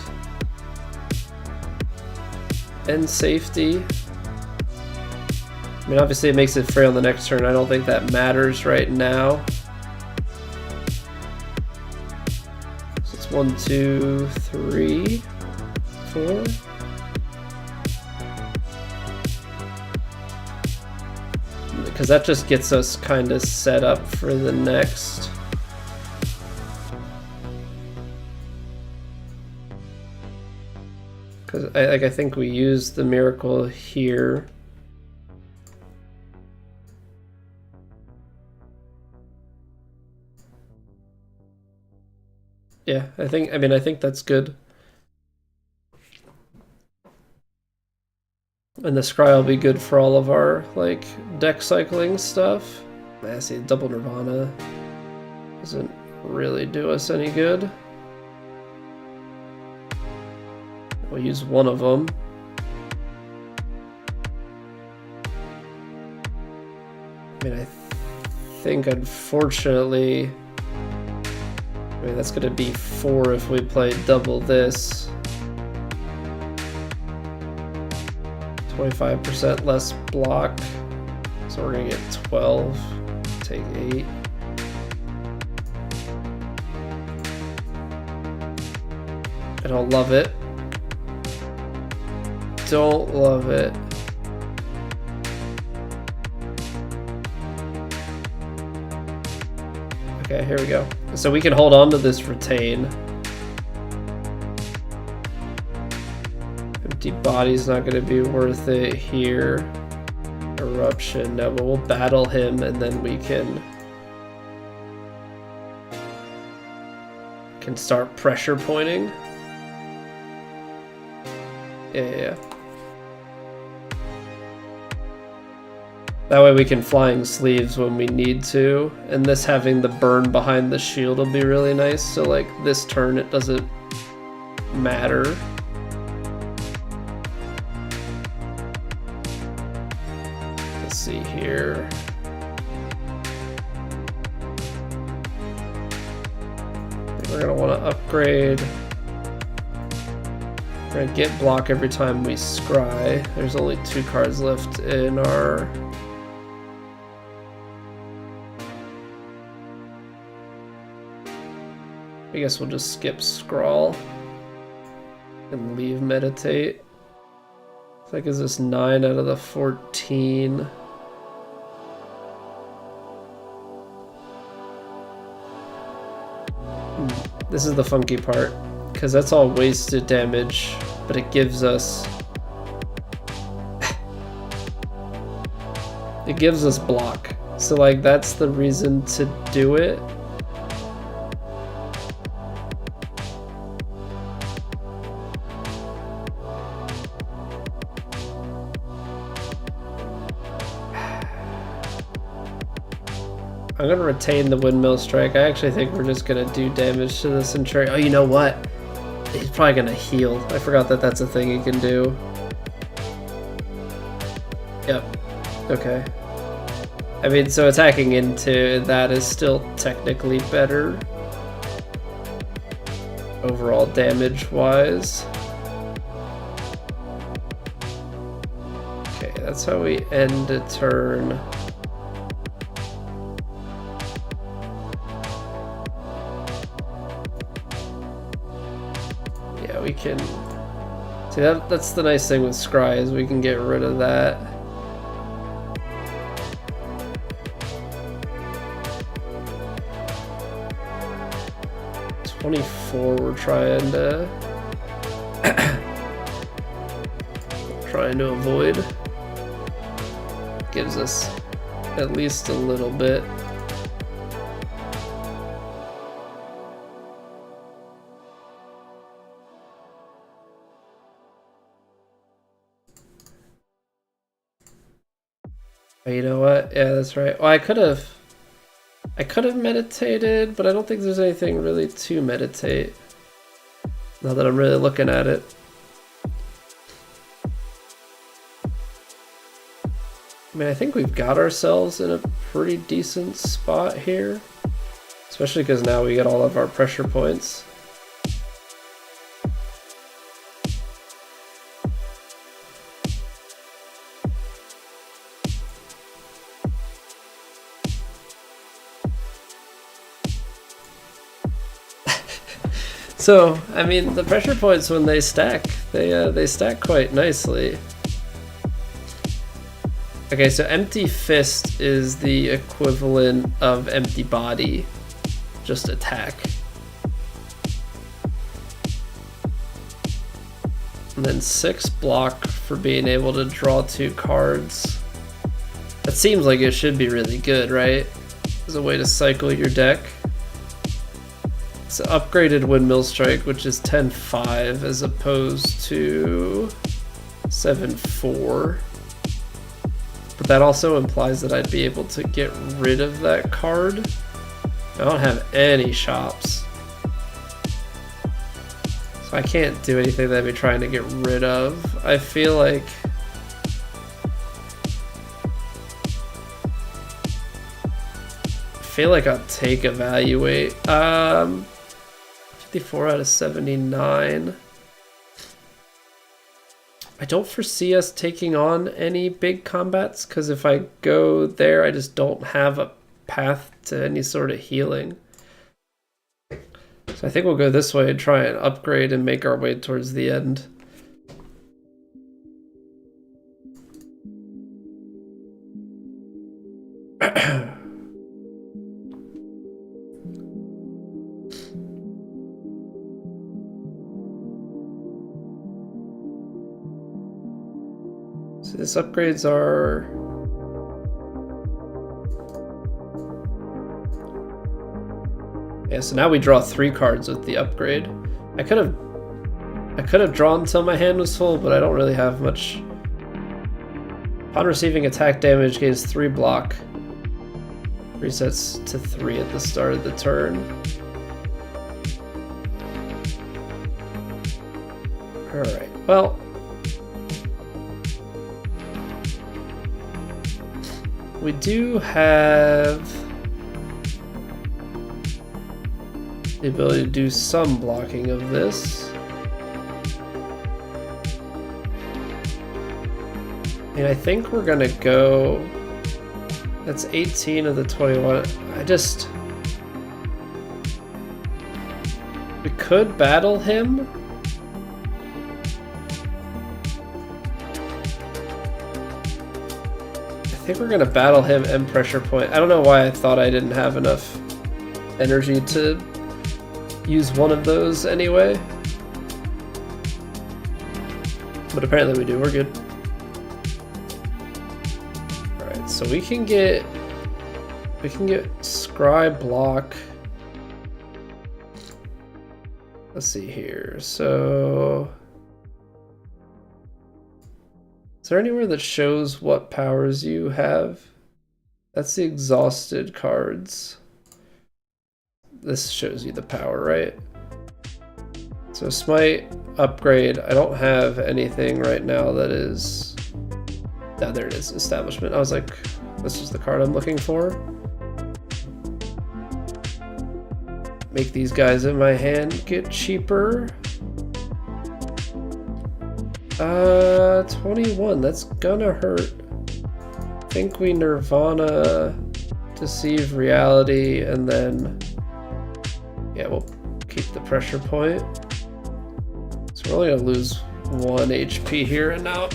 safety. I mean, obviously it makes it free on the next turn. I don't think that matters right now. So it's 1, 2, 3, 4. Because that just gets us kind of set up for the next. Because I think we use the miracle here. Yeah, I think that's good. And the scry will be good for all of our like deck cycling stuff. I see double Nirvana doesn't really do us any good. We'll use one of them. I mean, I think unfortunately, I mean that's gonna be 4 if we play double this. 25% less block, so we're gonna get 12, take 8. I don't love it. Don't love it. Okay, here we go. So we can hold on to this retain. Empty body's not going to be worth it here. Eruption, no, but we'll battle him and then we can start pressure pointing. Yeah. That way we can flying sleeves when we need to, and this having the burn behind the shield will be really nice, so like this turn it doesn't matter. Let's see here. I think we're gonna want to upgrade. We're gonna get block every time we scry. There's only 2 cards left in our... I guess we'll just skip scrawl and leave meditate. It's like, is this 9 out of the 14? This is the funky part, because that's all wasted damage, but it gives us... it gives us block. So like, that's the reason to do it. I'm gonna retain the windmill strike. I actually think we're just gonna do damage to the Centurion. Oh, you know what? He's probably gonna heal. I forgot that that's a thing he can do. Yep. Okay. I mean, so attacking into that is still technically better. Overall damage-wise. Okay, that's how we end a turn. We can see that's the nice thing with scry, is we can get rid of that. $24 we're trying to avoid. Gives us at least a little bit. Oh, you know what? Yeah, that's right. Well, I could have meditated, but I don't think there's anything really to meditate. Now that I'm really looking at it. I mean, I think we've got ourselves in a pretty decent spot here. Especially because now we get all of our pressure points. So, I mean, the pressure points when they stack, they stack quite nicely. Okay, so empty fist is the equivalent of empty body, just attack. And then 6 block for being able to draw 2 cards. That seems like it should be really good, right? As a way to cycle your deck. It's an upgraded Windmill Strike, which is 10-5 as opposed to 7-4. But that also implies that I'd be able to get rid of that card. I don't have any shops. So I can't do anything that I'd be trying to get rid of. I feel like... I'll take Evaluate. 54 out of 79. I don't foresee us taking on any big combats, because if I go there, I just don't have a path to any sort of healing. So I think we'll go this way and try and upgrade and make our way towards the end. So this upgrades our... Yeah, so now we draw 3 cards with the upgrade. I could have drawn until my hand was full, but I don't really have much. Upon receiving attack damage, gains 3 block. Resets to 3 at the start of the turn. Alright, well... We do have the ability to do some blocking of this. And I think we're gonna go... That's 18 of the 21. We could battle him. I think we're gonna battle him and pressure point. I don't know why I thought I didn't have enough energy to use one of those anyway. But apparently we do, we're good. Alright, so we can get Scry block. Let's see here. So is there anywhere that shows what powers you have? That's the exhausted cards. This shows you the power, right? So Smite, upgrade. I don't have anything right now that is... Oh, there it is, Establishment. I was like, this is the card I'm looking for. Make these guys in my hand get cheaper. 21, that's gonna hurt. I think we Nirvana, Deceive Reality, and then... Yeah, we'll keep the pressure point. So we're only gonna lose 1 HP here, and now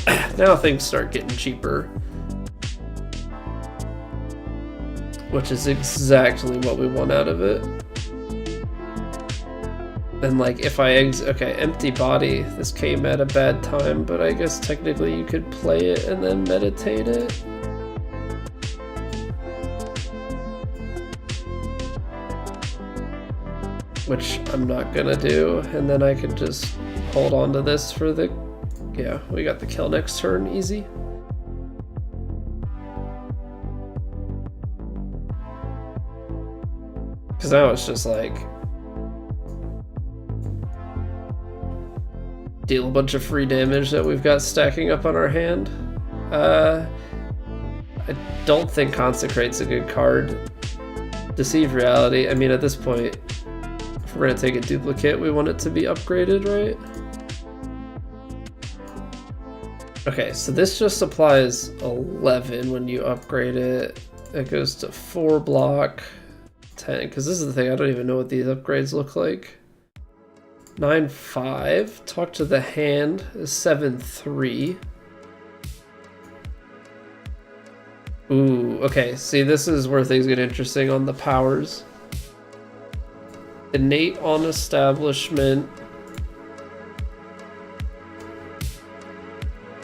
things start getting cheaper. Which is exactly what we want out of it. And like, if I okay, empty body, this came at a bad time, but I guess technically you could play it and then meditate it. which I'm not gonna do, and then I could just hold on to this for the... Yeah, we got the kill next turn, easy. Because now it's just like... deal a bunch of free damage that we've got stacking up on our hand. I don't think Consecrate's a good card. Deceive Reality, I mean at this point, if we're gonna take a duplicate, we want it to be upgraded, right? Okay, so this just applies 11 when you upgrade it. It goes to 4 block, 10, because this is the thing, I don't even know what these upgrades look like. 9-5, talk to the hand is 7-3. Ooh, okay, see this is where things get interesting on the powers. Innate on Establishment.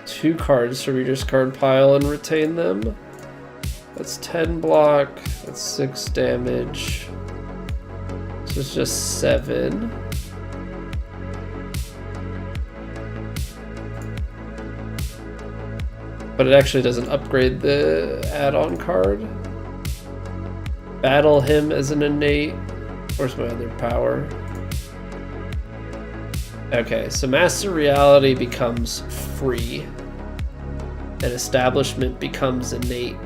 2 cards to read your card pile and retain them. That's 10 block, that's 6 damage. So it's just 7. But it actually doesn't upgrade the add-on card. Battle him as an innate. Where's my other power? Okay, so Master Reality becomes free. And Establishment becomes innate.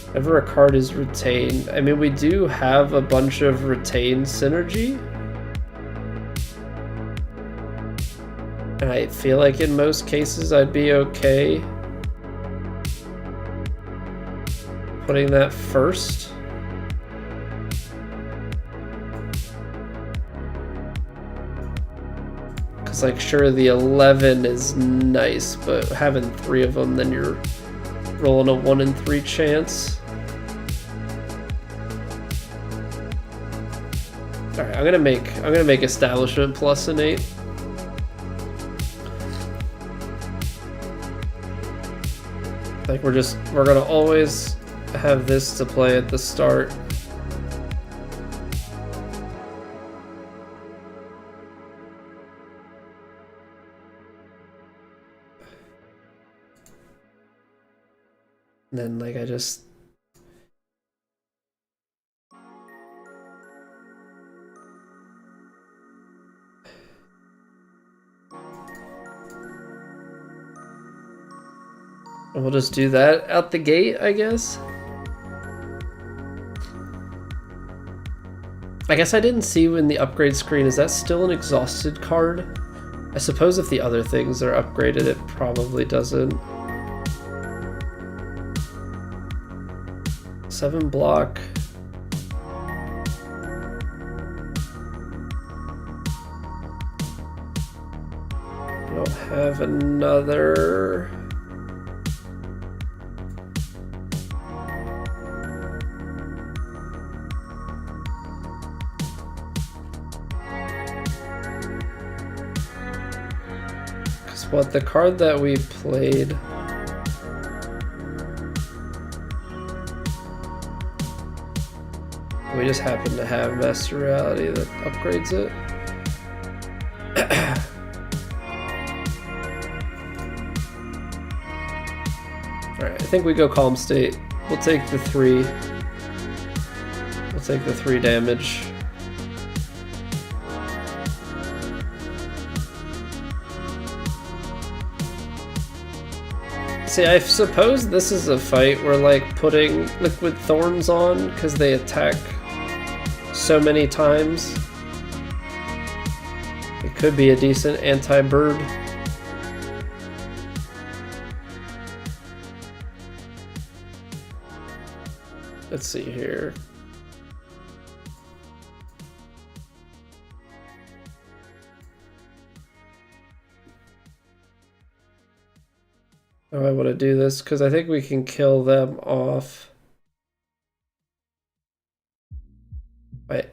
Whenever a card is retained, I mean, we do have a bunch of retained synergy. And I feel like in most cases I'd be okay putting that first. Because, like, sure, the 11 is nice, but having 3 of them, then you're rolling a 1 in 3 chance. Alright, I'm gonna make Establishment plus innate. Like we're gonna always have this to play at the start. And then like I just we'll just do that out the gate, I guess. I guess I didn't see when the upgrade screen, is that still an exhausted card? I suppose if the other things are upgraded, it probably doesn't. 7 block. I don't have another. What, the card that we played, we just happen to have Master Reality that upgrades it. Alright, I think we go Calm State. We'll take the 3. We'll take the 3 damage. See, I suppose this is a fight where, like, putting Liquid Thorns on, because they attack so many times, it could be a decent anti-bird. Let's see here. Oh, I want to do this because I think we can kill them off. I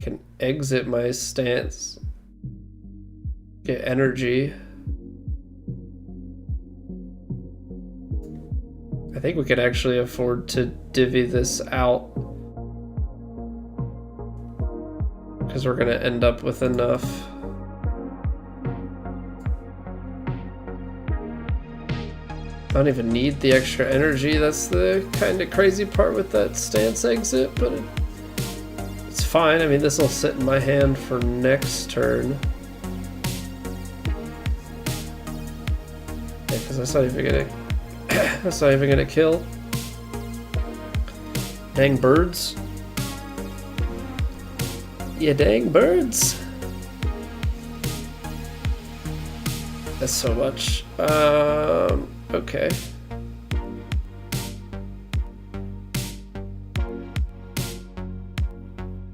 can exit my stance, get energy. I think we could actually afford to divvy this out. because we're gonna end up with enough. I don't even need the extra energy. That's the kind of crazy part with that stance exit, but it's fine. I mean, this will sit in my hand for next turn. Yeah, because that's not even gonna that's not even gonna kill. Dang birds. Yeah, dang birds. That's so much. Okay.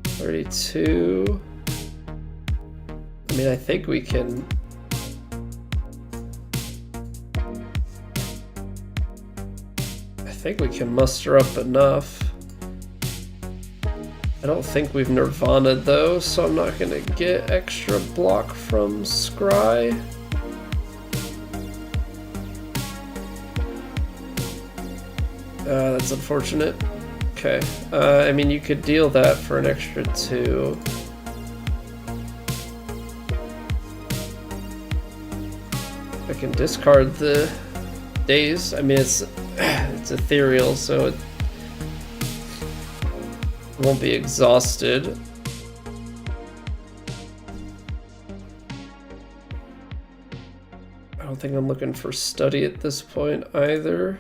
$32. I mean, I think we can. I think we can muster up enough. I don't think we've Nirvana'd though, so I'm not gonna get extra block from Scry. That's unfortunate. Okay. I mean, you could deal that for an extra 2. I can discard the daze. I mean, it's ethereal, so it won't be exhausted. I don't think I'm looking for study at this point either.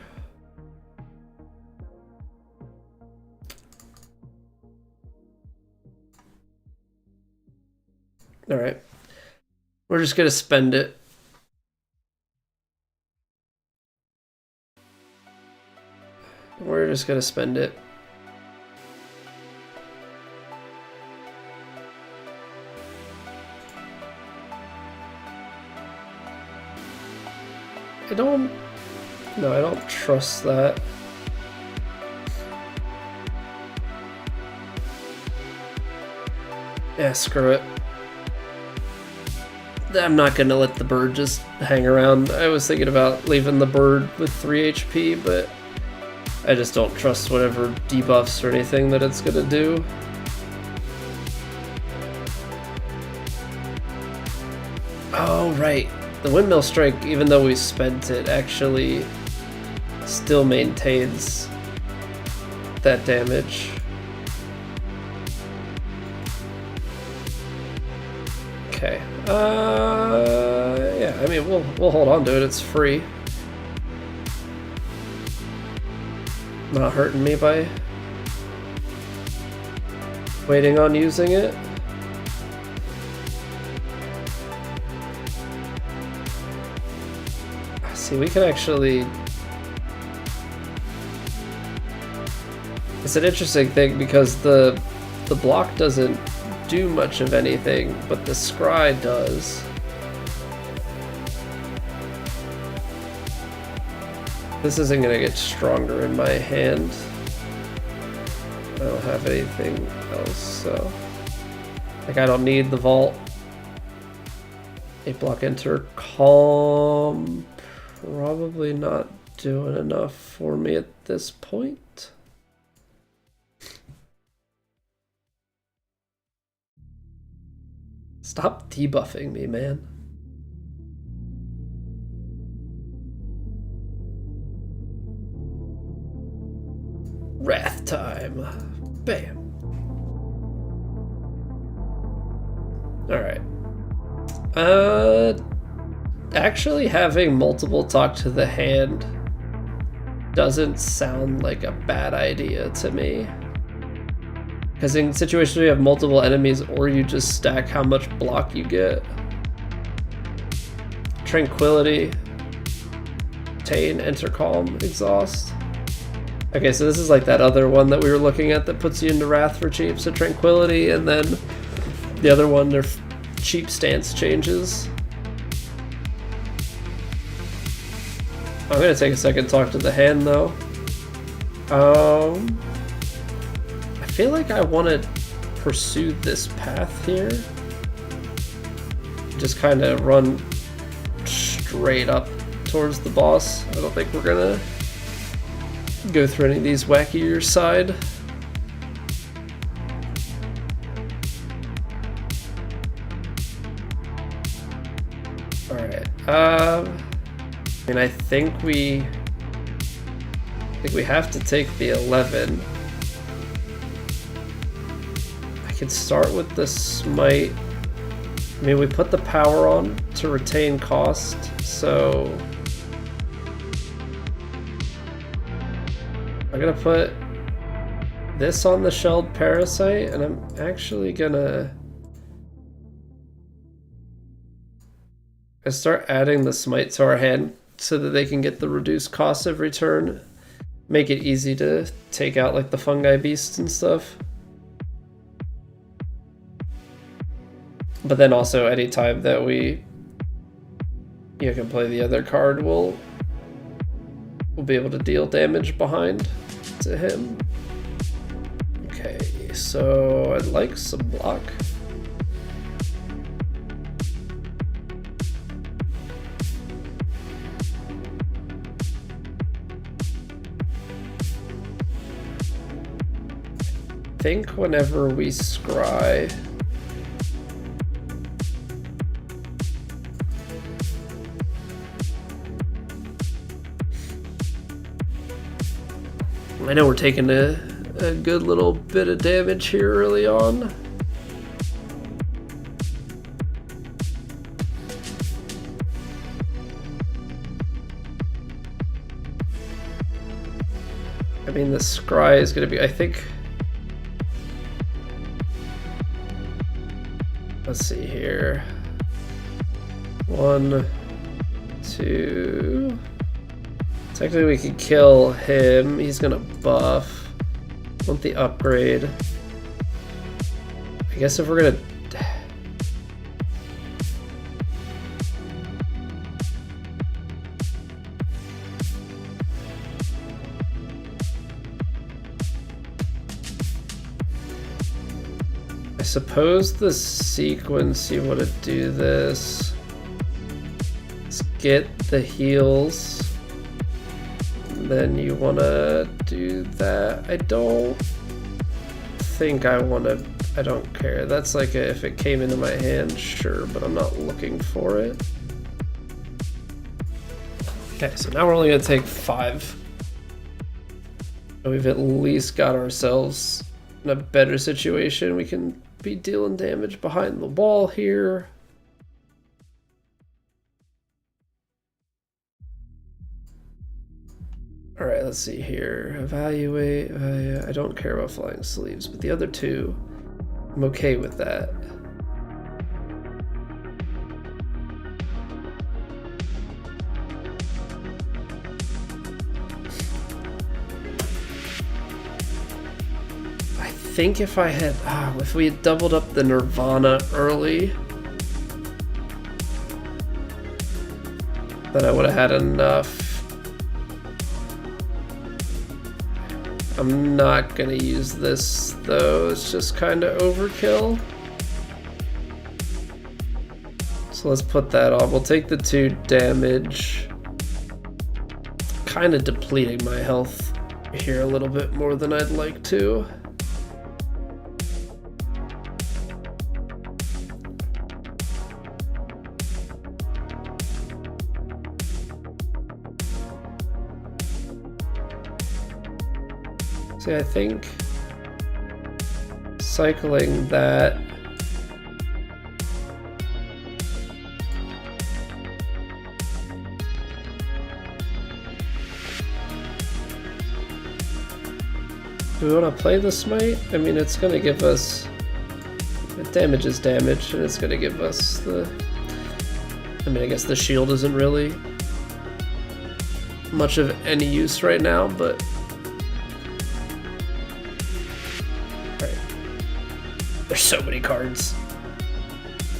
All right, we're just gonna spend it. We're just gonna spend it. I don't trust that. Yeah, screw it. I'm not gonna let the bird just hang around. I was thinking about leaving the bird with 3 HP, but I just don't trust whatever debuffs or anything that it's gonna do. Oh, right. The Windmill Strike, even though we spent it, actually still maintains that damage. Okay. Yeah, I mean, we'll hold on to it. It's free. Not hurting me by waiting on using it. See, we can actually... It's an interesting thing because the block doesn't do much of anything, but the scry does. This isn't gonna get stronger in my hand. I don't have anything else, so... Like, I don't need the vault. 8 block enter. Calm. Probably not doing enough for me at this point. Stop debuffing me, man. Wrath time. Bam. Alright. Actually having multiple talk to the hand doesn't sound like a bad idea to me. Because in situations where you have multiple enemies or you just stack how much block you get. Tranquility. Tane, enter calm, exhaust. Okay, so this is like that other one that we were looking at that puts you into Wrath for cheap. So Tranquility, and then the other one, they're cheap stance changes. I'm gonna take a second to talk to the hand though. I feel like I want to pursue this path here. Just kind of run straight up towards the boss. I don't think we're gonna go through any of these wackier side. Alright. I think we have to take the 11. I could start with the smite. I mean, we put the power on to retain cost, so I'm gonna put this on the shelled parasite, and I'm actually gonna start adding the smite to our hand so that they can get the reduced cost of return. Make it easy to take out like the fungi beasts and stuff. But then also anytime that we can play the other card, we'll be able to deal damage behind to him. Okay, so I'd like some block. I think whenever we scry, I know we're taking a good little bit of damage here early on. I mean, the scry is going to be, I think, let's see here. 1, 2. Technically we could kill him. He's gonna buff. Want the upgrade. I guess if we're gonna... I suppose the sequence you want to do this. Let's get the heals. Then you want to do that. I don't think I want to. I don't care. That's like if it came into my hand, sure, but I'm not looking for it. Okay, so now we're only going to take 5. We've at least got ourselves in a better situation. We can be dealing damage behind the wall here. Alright, let's see here. Evaluate. I don't care about flying sleeves, but the other two, I'm okay with that. I think if I had, if we had doubled up the Nirvana early, then I would have had enough. I'm not gonna use this though, it's just kind of overkill. So let's put that on. We'll take the 2 damage. Kind of depleting my health here a little bit more than I'd like to. See, I think cycling that do we want to play the smite? I mean, it's going to give us damage is damage, and it's going to give us the, I mean, I guess the shield isn't really much of any use right now, but there's so many cards.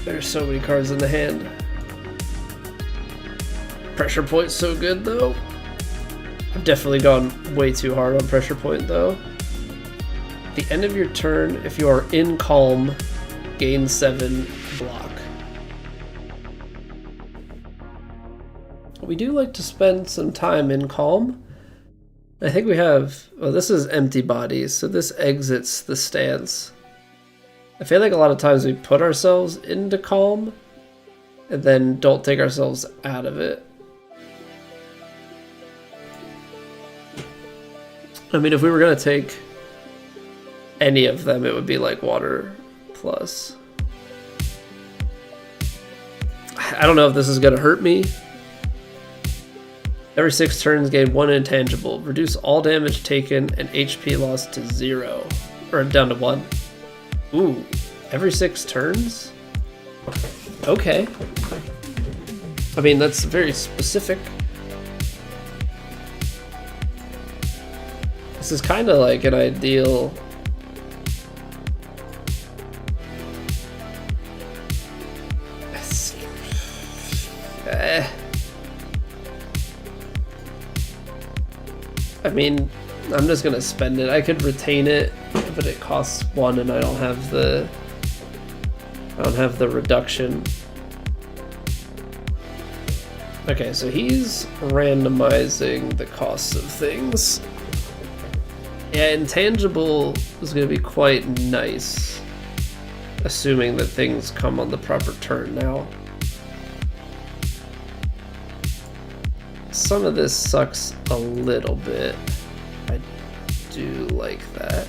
There's so many cards in the hand. Pressure point's so good though. I've definitely gone way too hard on pressure point though. At the end of your turn, if you are in calm, gain 7 block. We do like to spend some time in calm. I think we have, well, this is empty bodies, so this exits the stance. I feel like a lot of times we put ourselves into calm and then don't take ourselves out of it. I mean, if we were gonna take any of them, it would be like water plus. I don't know if this is gonna hurt me. Every 6 turns, gain 1 intangible. Reduce all damage taken and HP lost to 0. Or down to 1. Ooh, every 6 turns? Okay. I mean, that's very specific. This is kind of like an ideal... I mean, I'm just gonna spend it. I could retain it, but it costs 1 and I don't have the reduction. Okay, so he's randomizing the costs of things. Yeah, intangible is gonna be quite nice, assuming that things come on the proper turn now. Some of this sucks a little bit. I do like that.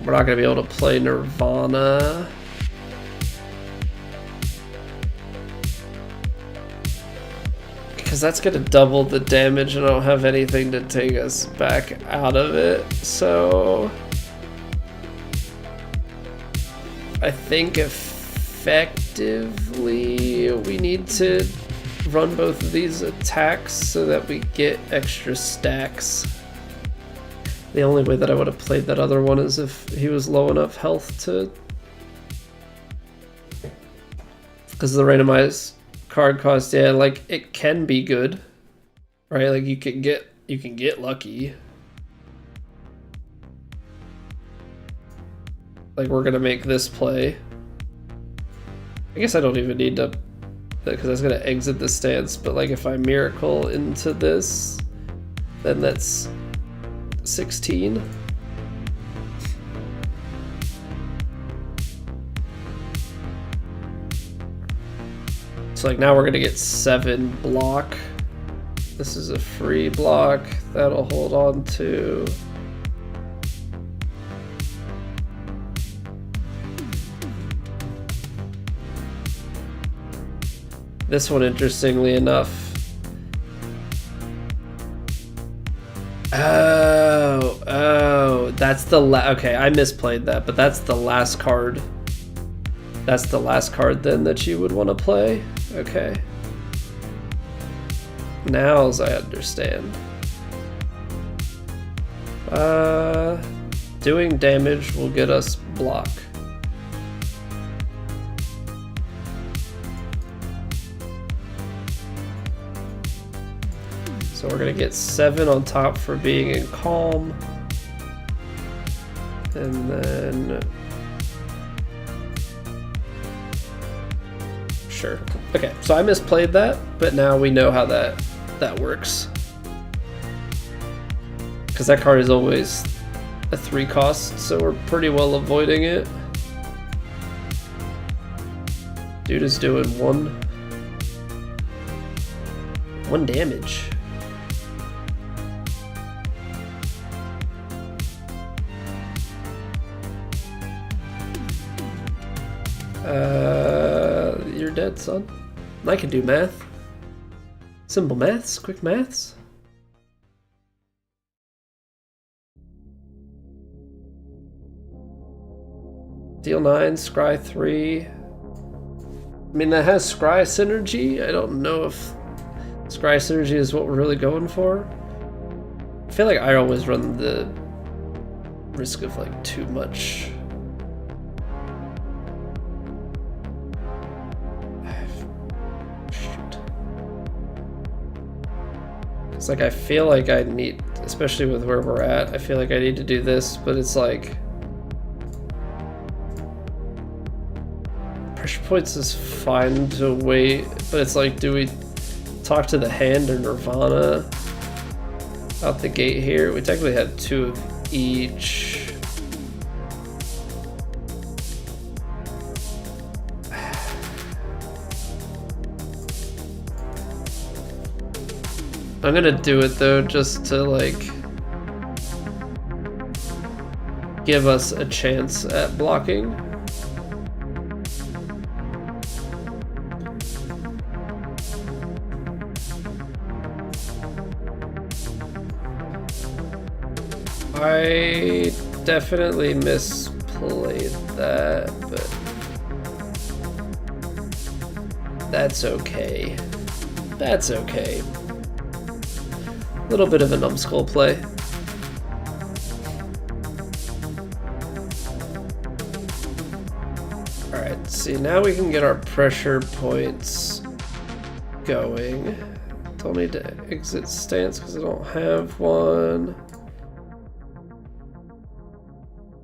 We're not gonna be able to play Nirvana. Because that's gonna double the damage and I don't have anything to take us back out of it. So I think effectively we need to run both of these attacks so that we get extra stacks. The only way that I would have played that other one is if he was low enough health to... Because the randomized card cost, yeah, like it can be good, right? Like you can get lucky. Like we're gonna make this play. I guess I don't even need to, because that's gonna exit the stance. But like if I miracle into this, then that's 16. So like now we're gonna get 7 block. This is a free block that'll hold on to. This one, interestingly enough. Oh, that's the okay, I misplayed that, but that's the last card. That's the last card then that you would want to play? Okay. Now as I understand. Doing damage will get us block. So we're gonna get 7 on top for being in calm. And then... Sure. Okay, so I misplayed that, but now we know how that works. Because that card is always a 3 cost, so we're pretty well avoiding it. Dude is doing 1 damage. You're dead, son. I can do math. Simple maths, quick maths. Deal 9, scry 3. I mean, that has scry synergy. I don't know if scry synergy is what we're really going for. I feel like I always run the risk of like too much. It's like I feel like I need, especially with where we're at, I feel like I need to do this, but it's like pressure points is fine to wait, but it's like, do we talk to the hand or Nirvana out the gate here? We technically had 2 of each. I'm gonna do it though, just to like give us a chance at blocking. I definitely misplayed that, but that's okay. That's okay. A little bit of a numbskull play. Alright, see, now we can get our pressure points going. Don't need to exit stance because I don't have one.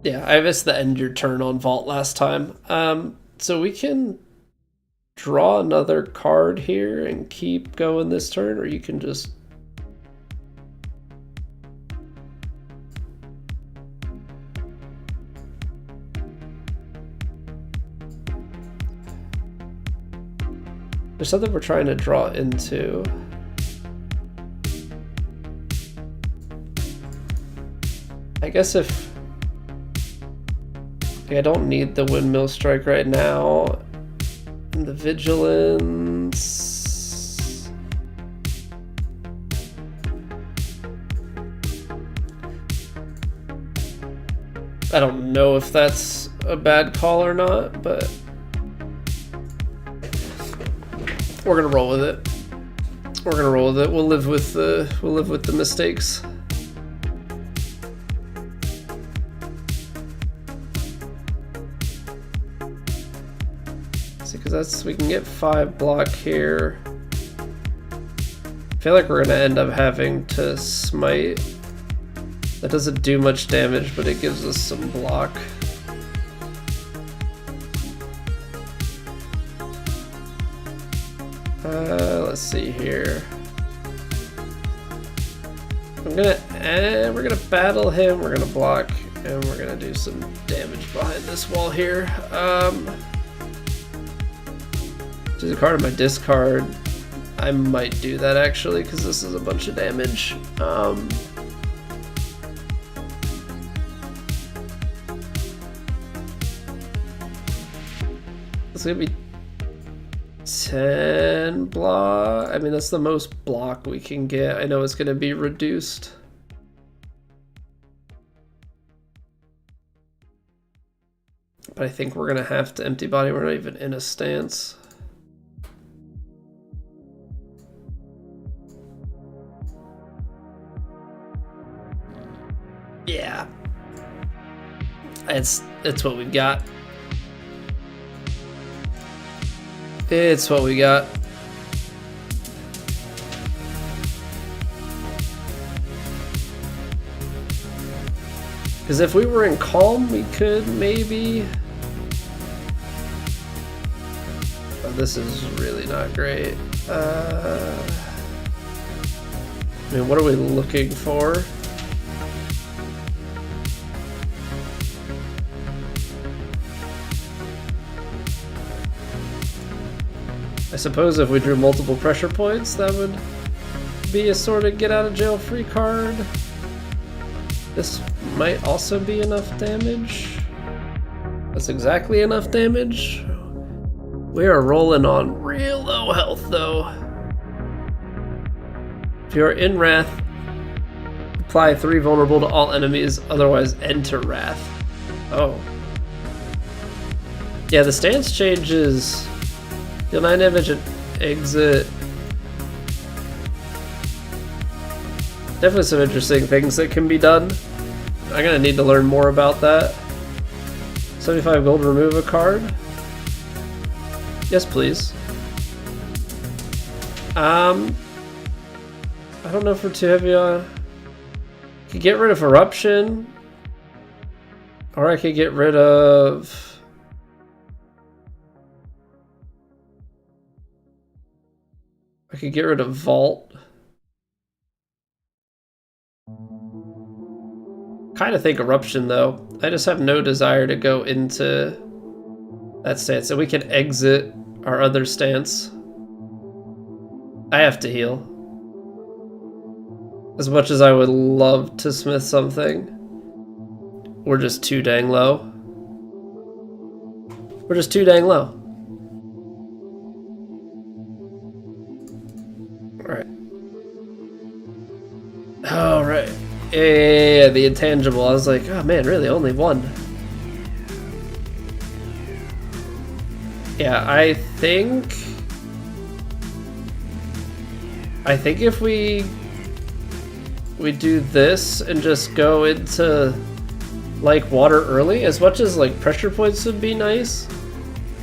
Yeah, I missed the end your turn on Vault last time. So we can draw another card here and keep going this turn, or you can just... There's something we're trying to draw into. I guess if... I don't need the windmill strike right now. And the vigilance... I don't know if that's a bad call or not, but we're gonna roll with it. We're gonna roll with it. We'll live with the mistakes. See, because that's, we can get 5 block here. I feel like we're gonna end up having to smite. That doesn't do much damage, but it gives us some block. Let's see here. We're gonna battle him. We're gonna block, and we're gonna do some damage behind this wall here. Choose a card of my discard. I might do that actually, because this is a bunch of damage. It's gonna be 10 block. I mean, that's the most block we can get. I know it's gonna be reduced. But I think we're gonna have to empty body. We're not even in a stance. Yeah. It's what we've got. It's what we got. Because if we were in calm, we could maybe... Oh, this is really not great. I mean, what are we looking for? I suppose if we drew multiple pressure points, that would be a sort of get out of jail free card. This might also be enough damage. That's exactly enough damage. We are rolling on real low health though. If you're in Wrath, apply 3 vulnerable to all enemies, otherwise enter Wrath. Oh. Yeah, the stance changes. Deal 9 damage and exit. Definitely some interesting things that can be done. I'm gonna need to learn more about that. 75 gold, remove a card. Yes, please. I don't know if we're too heavy on. I could get rid of Eruption. Or I could get rid of... I could get rid of Vault. Kind of think Eruption though. I just have no desire to go into that stance. So we can exit our other stance. I have to heal. As much as I would love to smith something, we're just too dang low. We're just too dang low. Alright. Oh, right. Yeah, the intangible. I was like, oh man, really, only one. Yeah, I think if we do this and just go into like water early, as much as like pressure points would be nice,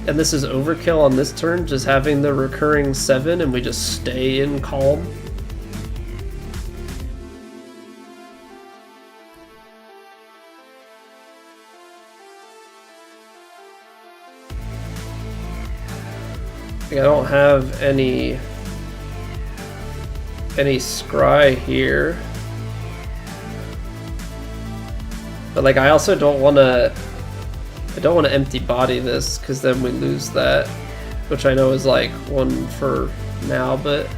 and this is overkill on this turn, just having the recurring 7 and we just stay in calm. I don't have any scry here. But like I also don't want to empty body this, because then we lose that, which I know is like 1 for now, but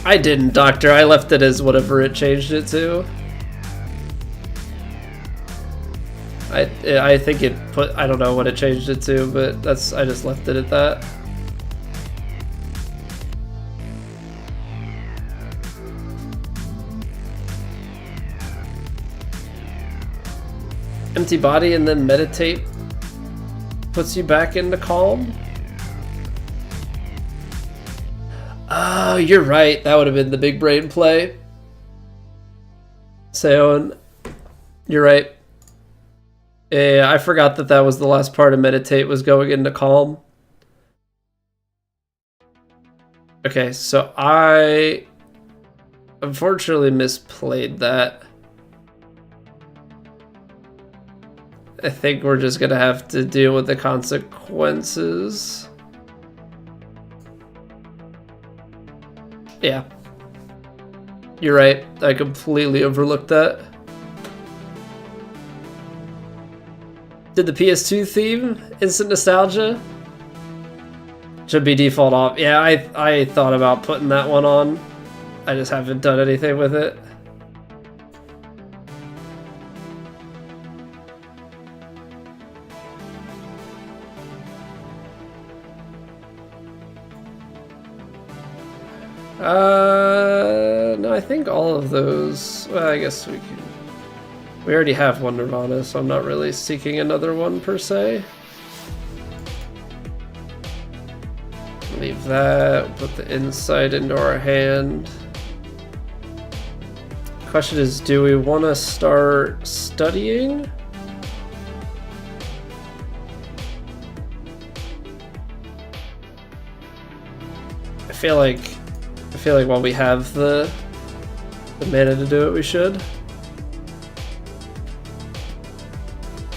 I didn't, Doctor. I left it as whatever it changed it to. I think it put, I don't know what it changed it to, but I just left it at that. Empty body and then meditate puts you back into calm. Oh, you're right. That would have been the big brain play. Seon, you're right. Yeah, I forgot that was the last part of meditate, was going into calm. Okay, so I unfortunately misplayed that. I think we're just gonna have to deal with the consequences. Yeah. You're right. I completely overlooked that. Did the PS2 theme instant nostalgia? Should be default off. Yeah, I thought about putting that one on. I just haven't done anything with it. No, I think all of those, well, I guess we can. We already have one Nirvana, so I'm not really seeking another one per se. Leave that, put the insight into our hand. Question is, do we want to start studying? I feel like while we have the mana to do it, we should.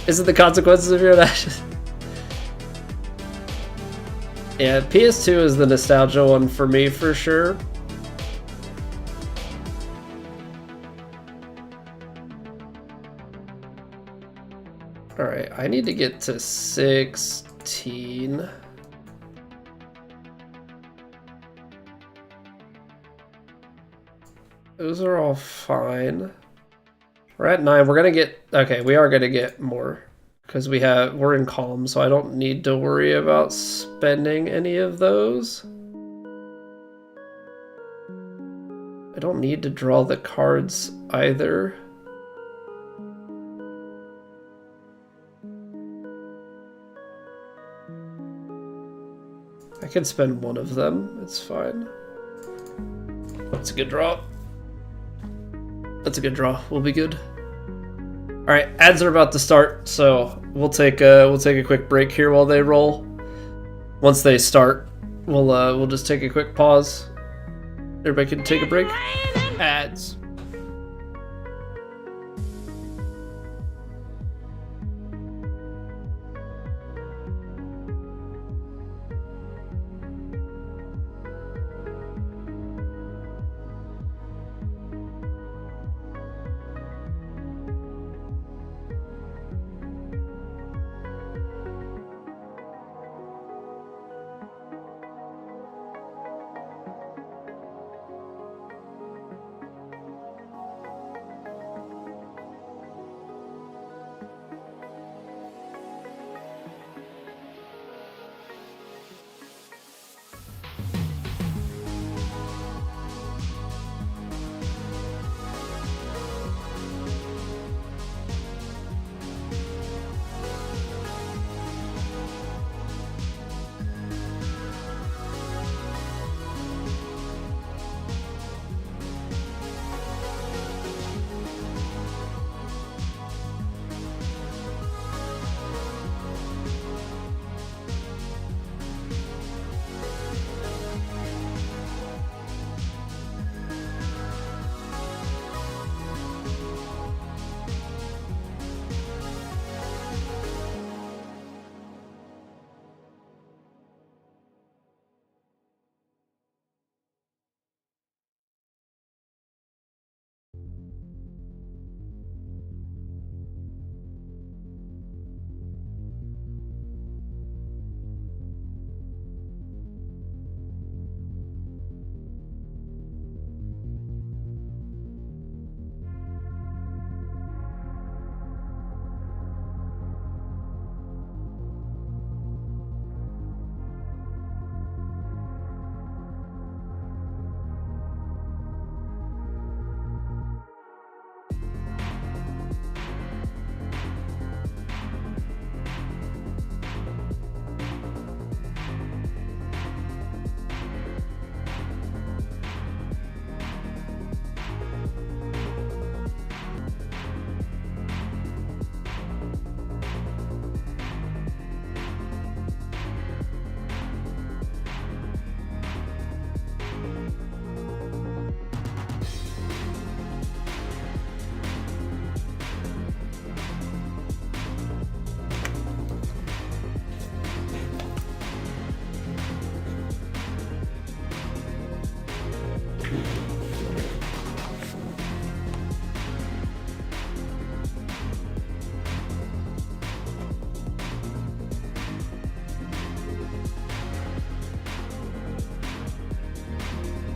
Is it the consequences of your actions? Yeah, PS2 is the nostalgia one for me for sure. Alright, I need to get to 16. Those are all fine. We're at 9. We're gonna get, okay, we are gonna get more because we're in calm, so I don't need to worry about spending any of those. I don't need to draw the cards either. I can spend one of them, it's fine. That's a good draw. That's a good draw. We'll be good. All right, ads are about to start, so we'll take a quick break here while they roll. Once they start, we'll just take a quick pause. Everybody can take a break. Ads.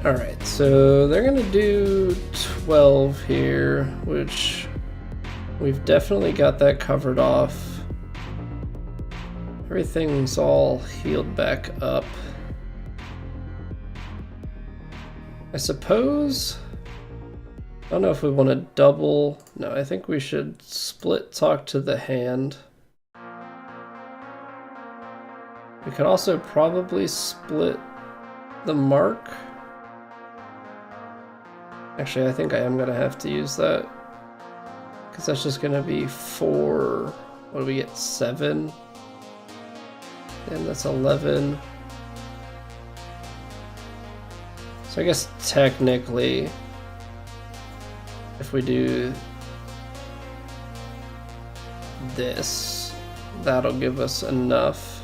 Alright, so they're gonna do 12 here, which we've definitely got that covered off. Everything's all healed back up. I suppose... I don't know if we want to double... No, I think we should split talk to the hand. We could also probably split the mark. Actually, I think I am going to have to use that. Because that's just going to be 4... What do we get? 7? And that's 11. So I guess technically, if we do this, that'll give us enough.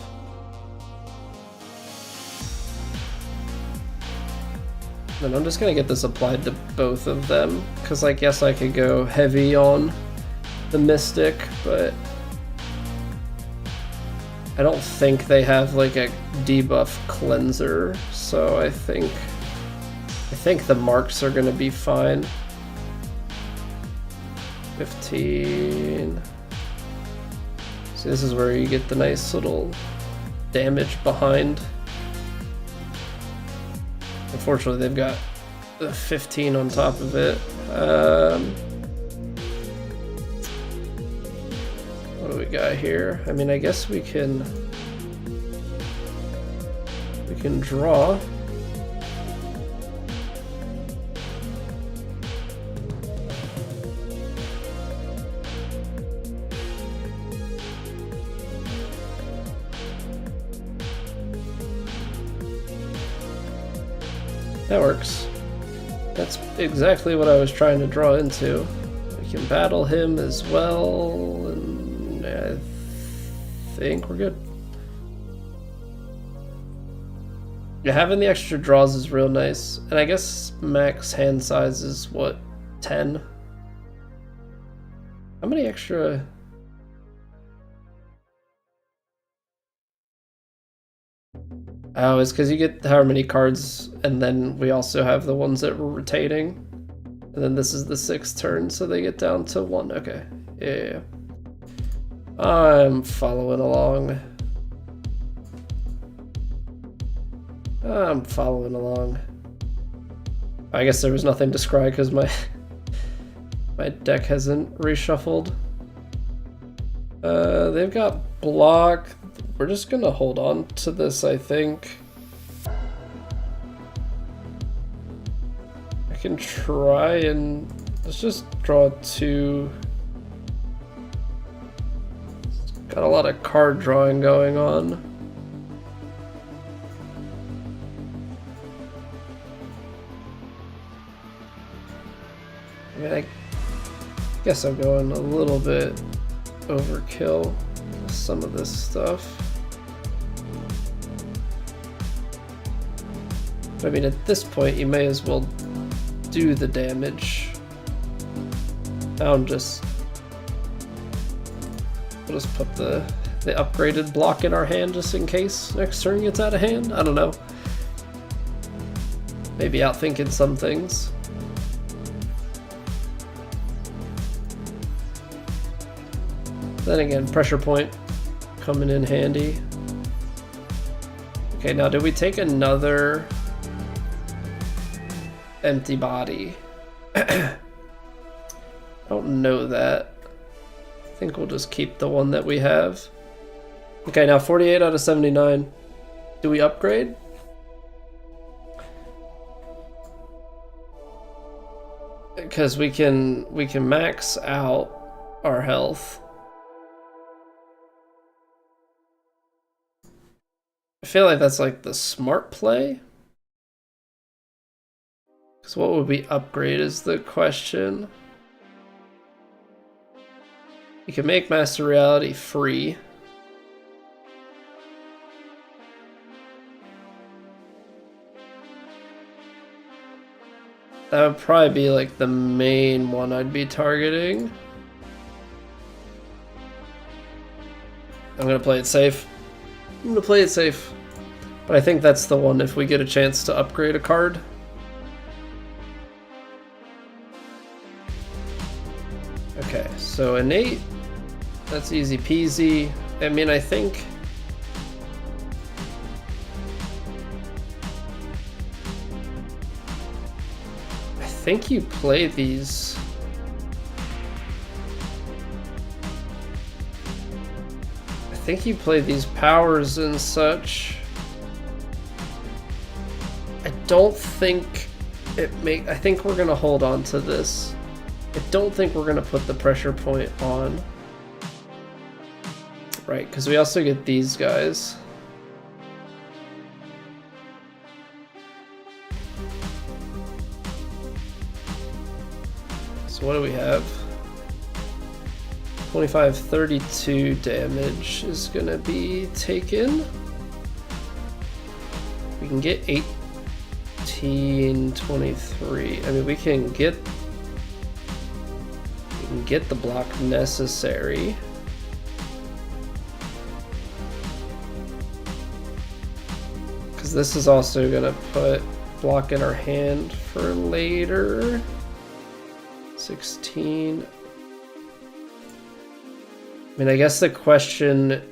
And I'm just gonna get this applied to both of them, because I guess I could go heavy on the Mystic, but I don't think they have like a debuff cleanser, so I think the marks are gonna be fine. 15. See, this is where you get the nice little damage behind. Unfortunately, they've got the 15 on top of it. What do we got here? I mean, I guess we can draw. That works. That's exactly what I was trying to draw into. We can battle him as well, and I think we're good. Yeah, having the extra draws is real nice, and I guess max hand size is what, 10? How many extra? Oh, it's because you get however many cards, and then we also have the ones that we're retaining. And then this is the 6th turn, so they get down to 1. Okay. Yeah. I'm following along. I guess there was nothing to scry because my deck hasn't reshuffled. They've got block. We're just gonna hold on to this, I think. I can try and... let's just draw 2. Got a lot of card drawing going on. I mean, I guess I'm going a little bit overkill with some of this stuff. I mean, at this point, you may as well do the damage. We'll just put the upgraded block in our hand just in case next turn gets out of hand. I don't know. Maybe outthinking some things. Then again, pressure point coming in handy. Okay, now do we take another empty body? I don't know that. I think we'll just keep the one that we have. Okay, now 48 out of 79. Do we upgrade? Because we can max out our health. I feel like that's like the smart play. Because what would we upgrade is the question. You can make Master Reality free. That would probably be like the main one I'd be targeting. I'm gonna play it safe. But I think that's the one if we get a chance to upgrade a card. So innate, that's easy peasy. I mean, I think you play these. I think you play these powers and such. I don't think I think we're gonna hold on to this. I don't think we're gonna put the pressure point on. Right, because we also get these guys. So what do we have? 25, 32 damage is gonna be taken. We can get 18, 23. I mean, we can get the block necessary. Because this is also gonna put block in our hand for later. 16. I mean, I guess the question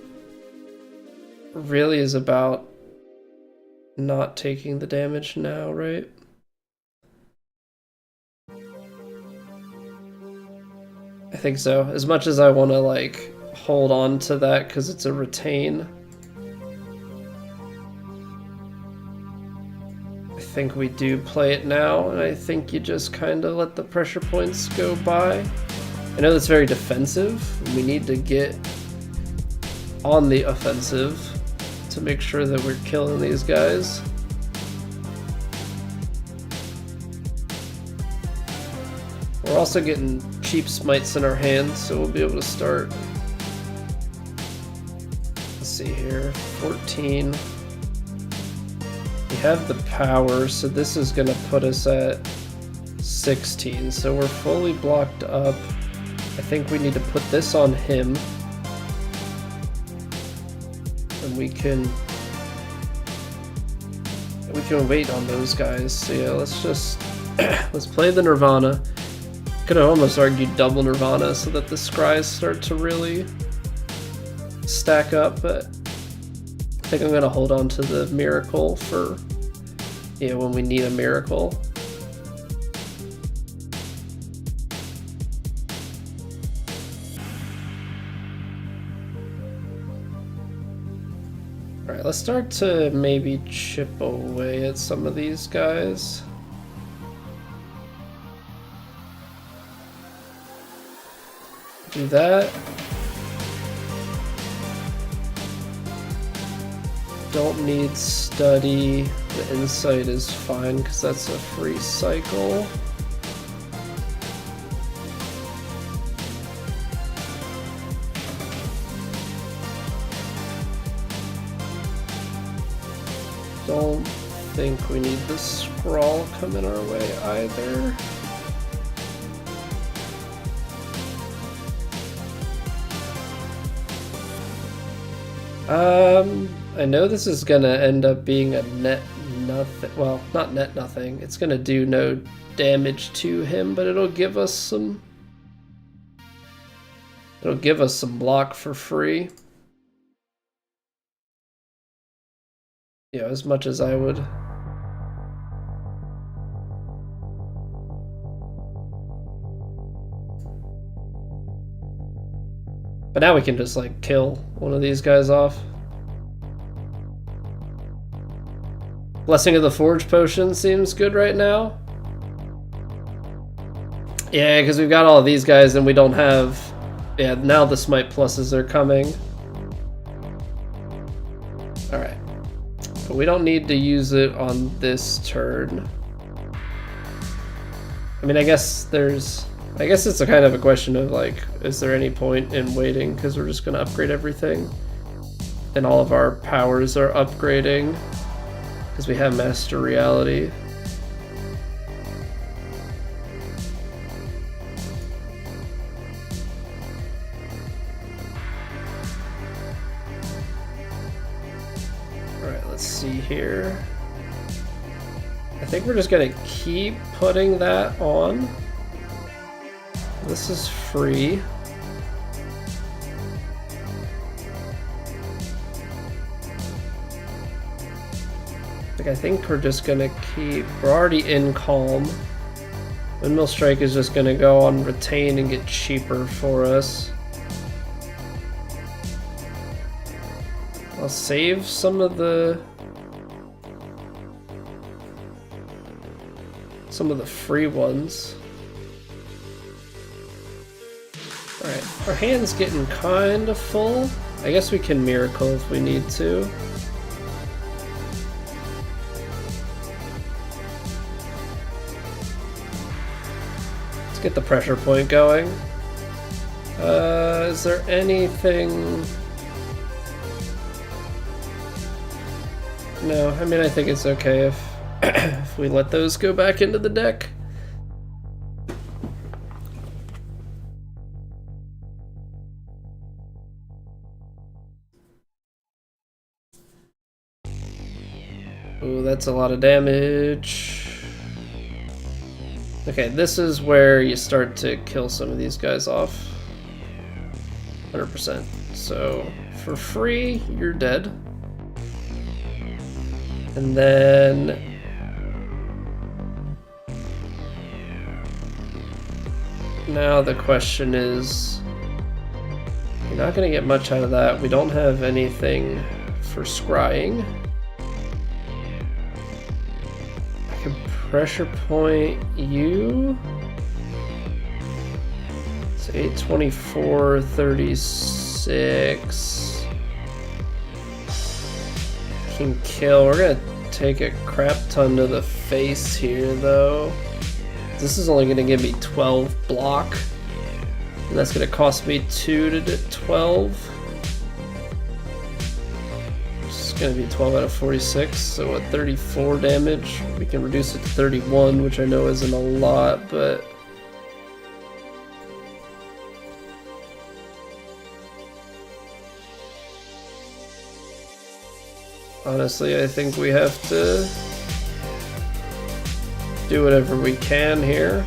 really is about not taking the damage now, right? I think so. As much as I want to like hold on to that because it's a retain, I think we do play it now, and I think you just kind of let the pressure points go by. I know that's very defensive. We need to get on the offensive to make sure that we're killing these guys. We're also getting cheap smites in our hands, so we'll be able to start. Let's see here, 14. We have the power, so this is gonna put us at 16. So we're fully blocked up. I think we need to put this on him. And we can wait on those guys. So yeah, let's just let's play the Nirvana. Could have almost argued double Nirvana so that the scries start to really stack up, but I think I'm gonna hold on to the miracle for when we need a miracle. Alright, let's start to maybe chip away at some of these guys. Do that. Don't need study. The insight is fine because that's a free cycle. Don't think we need the scrawl coming our way either. I know this is gonna end up being a net nothing. Well, not net nothing. It's gonna do no damage to him, but it'll give us some. It'll give us some block for free. Yeah, as much as I would. But now we can just like kill one of these guys off. Blessing of the Forge potion seems good right now. Yeah, because we've got all of these guys and we don't have... Yeah, now the smite pluses are coming. Alright. But we don't need to use it on this turn. I mean, I guess it's a kind of a question of like, is there any point in waiting? Because we're just going to upgrade everything. And all of our powers are upgrading. Because we have Master Reality. Alright, let's see here. I think we're just going to keep putting that on. This is free. Like, I think we're just gonna keep... We're already in calm. Windmill Strike is just gonna go on retain and get cheaper for us. I'll save some of the free ones. Alright, our hand's getting kind of full. I guess we can Miracle if we need to. Let's get the pressure point going. Is there anything... No, I mean, I think it's okay if if we let those go back into the deck. Ooh, that's a lot of damage. Okay, this is where you start to kill some of these guys off. 100%. So, for free, you're dead. And then... Now the question is... You're not going to get much out of that. We don't have anything for scrying. I can pressure point you. It's 824, 36. Can kill. We're going to take a crap ton to the face here, though. This is only going to give me 12 block. And that's going to cost me 2 to 12. It's going to be 12 out of 46, so at 34 damage. We can reduce it to 31, which I know isn't a lot, but... Honestly, I think we have to do whatever we can here.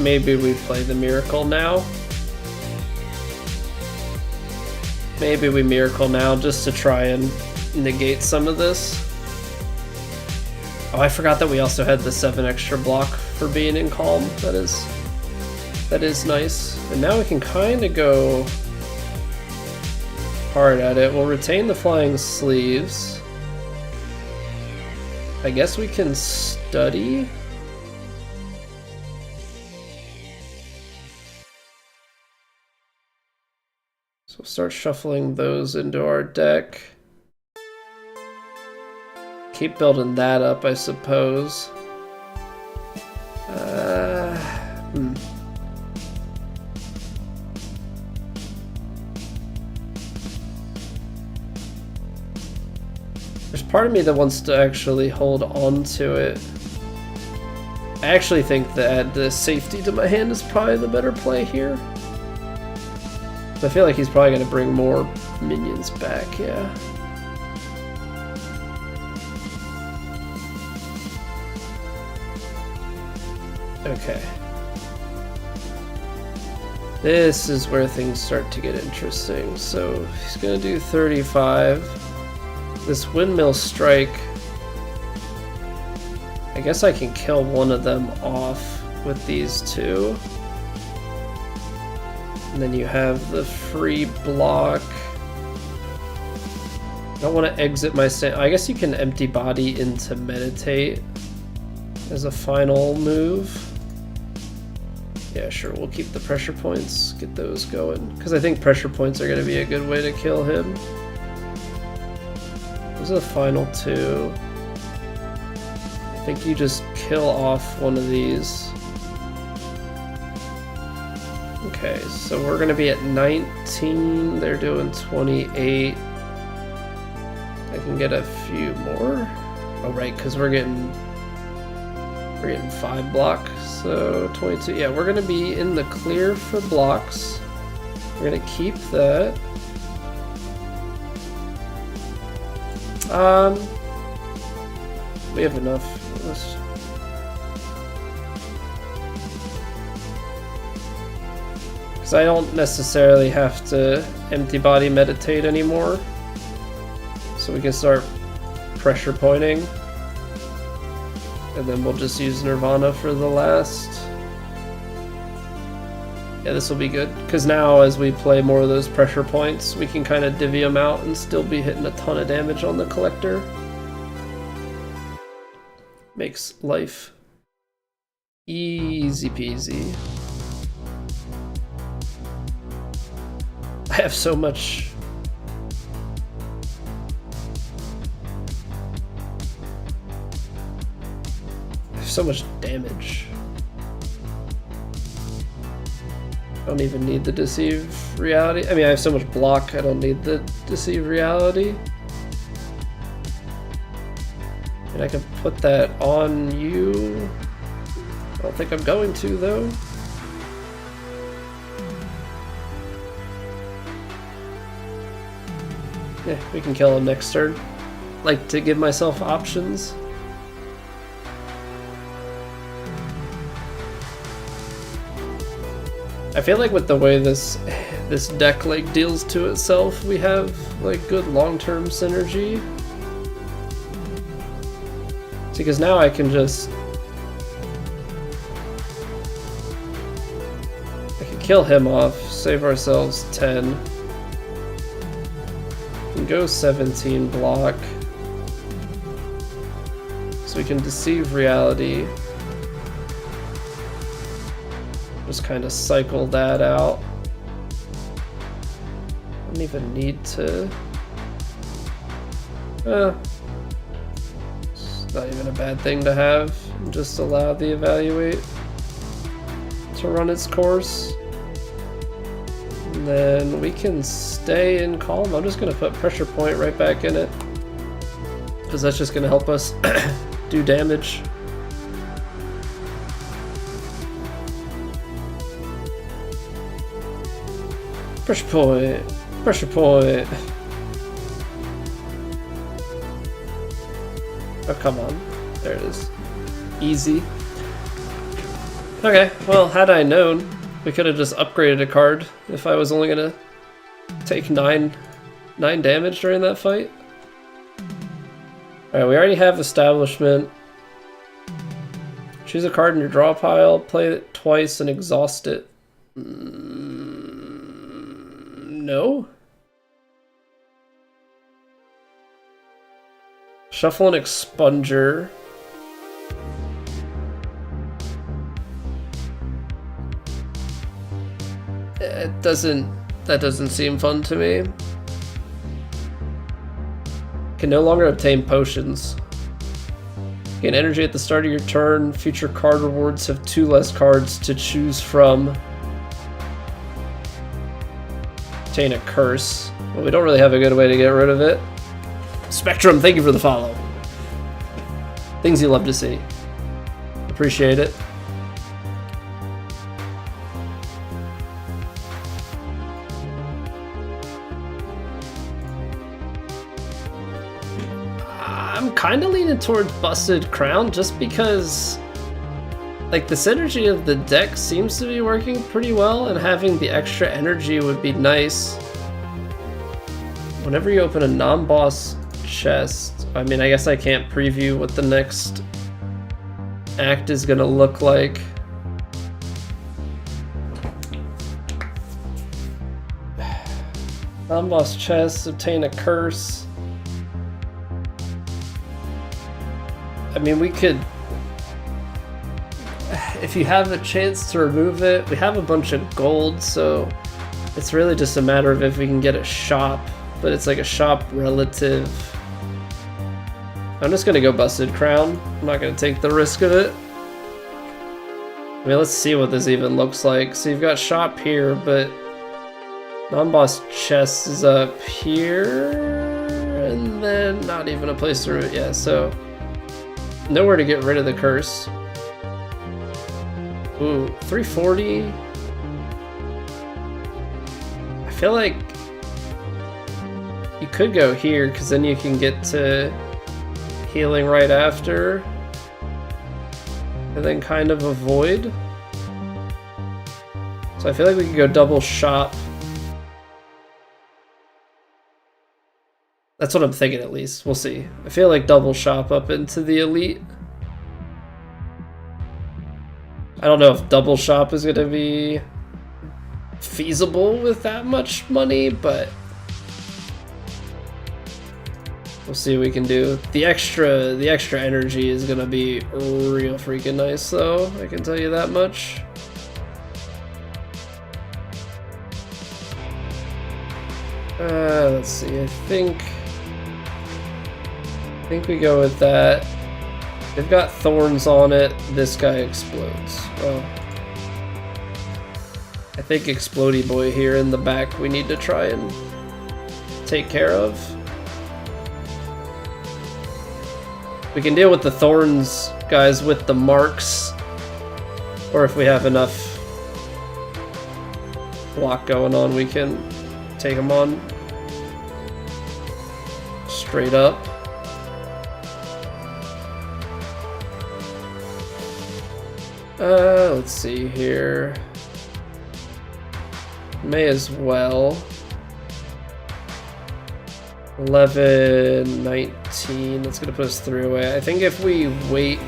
Maybe we play the Miracle now. Maybe we Miracle now just to try and negate some of this. Oh, I forgot that we also had the 7 extra block for being in calm. That is nice. And now we can kind of go hard at it. We'll retain the flying sleeves. I guess we can study. So we'll start shuffling those into our deck. Keep building that up, I suppose. There's part of me that wants to actually hold on to it. I actually think that the safety to my hand is probably the better play here. I feel like he's probably going to bring more minions back, yeah. Okay. This is where things start to get interesting. So he's going to do 35. This Windmill Strike, I guess I can kill one of them off with these two. And then you have the free block. I don't want to exit my stand. I guess you can empty body into meditate as a final move. Yeah, sure, we'll keep the pressure points, get those going. Because I think pressure points are going to be a good way to kill him. Those are the final two. I think you just kill off one of these. Okay, so we're going to be at 19. They're doing 28. I can get a few more. Oh, right, because we're getting 5 block. So 22. Yeah, we're going to be in the clear for blocks. We're going to keep that. We have enough. Because I don't necessarily have to empty body meditate anymore. So we can start pressure pointing. And then we'll just use Nirvana for the last. Yeah, this will be good. Because now as we play more of those pressure points, we can kind of divvy them out and still be hitting a ton of damage on the collector. Makes life easy peasy. I have so much. I have so much damage. I don't even need the Deceive Reality. I mean, I have so much block, I don't need the Deceive Reality. And I can put that on you. I don't think I'm going to, though. Yeah, we can kill him next turn. Like to give myself options. I feel like with the way this deck like deals to itself, we have like good long-term synergy. Because now I can just... I can kill him off, save ourselves 10. And go 17 block. So we can Deceive Reality. Just kind of cycle that out. I don't even need to... Not even a bad thing to have. Just allow the Evaluate to run its course. And then we can stay in Calm. I'm just going to put Pressure Point right back in it. Because that's just going to help us do damage. Pressure Point. Pressure Point. Oh, come on. There it is. Easy. Okay, well, had I known, we could have just upgraded a card if I was only gonna take 9 damage during that fight. Alright, we already have Establishment. Choose a card in your draw pile, play it twice, and exhaust it. No? Shuffle an Expunger. That doesn't seem fun to me. Can no longer obtain potions. Gain energy at the start of your turn. Future card rewards have 2 less cards to choose from. Obtain a curse. Well, we don't really have a good way to get rid of it. Spectrum, thank you for the follow. Things you love to see. Appreciate it. I'm kind of leaning towards Busted Crown just because like the synergy of the deck seems to be working pretty well, and having the extra energy would be nice. Whenever you open a non-boss chest, I mean, I guess I can't preview what the next act is gonna look like. Non-boss chest, obtain a curse. I mean, we could, if you have a chance to remove it, we have a bunch of gold, so it's really just a matter of if we can get a shop, but it's like a shop relative. I'm just gonna go Busted Crown. I'm not gonna take the risk of it. I mean, let's see what this even looks like. So you've got shop here, but non-boss chest is up here, and then not even a place to root. Yeah, so nowhere to get rid of the curse. Ooh, 340. I feel like you could go here, because then you can get to healing right after. And then kind of avoid. So I feel like we could go double shop. That's what I'm thinking, at least. We'll see. I feel like double shop up into the elite. I don't know if double shop is going to be feasible with that much money, but we'll see what we can do. The extra energy is going to be real freaking nice, though. I can tell you that much. Let's see. I think we go with that. They've got thorns on it. This guy explodes. Well, I think Explodey Boy here in the back we need to try and take care of. We can deal with the thorns guys with the marks, or if we have enough block going on, we can take them on straight up. Let's see here. May as well. 11, 19. That's gonna put us 3 away. I think if we wait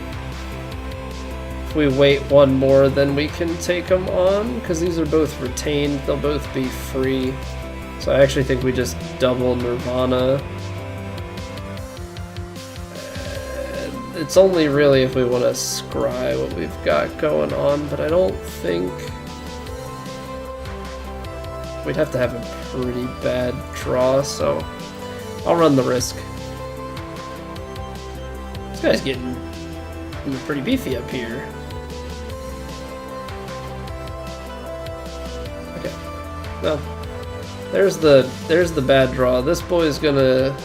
one more, then we can take them on, because these are both retained. They'll both be free. So I actually think we just double Nirvana. It's only really if we want to scry what we've got going on, but I don't think we'd have to have a pretty bad draw, so I'll run the risk. This guy's getting pretty beefy up here. Okay, well, there's the bad draw. This boy's gonna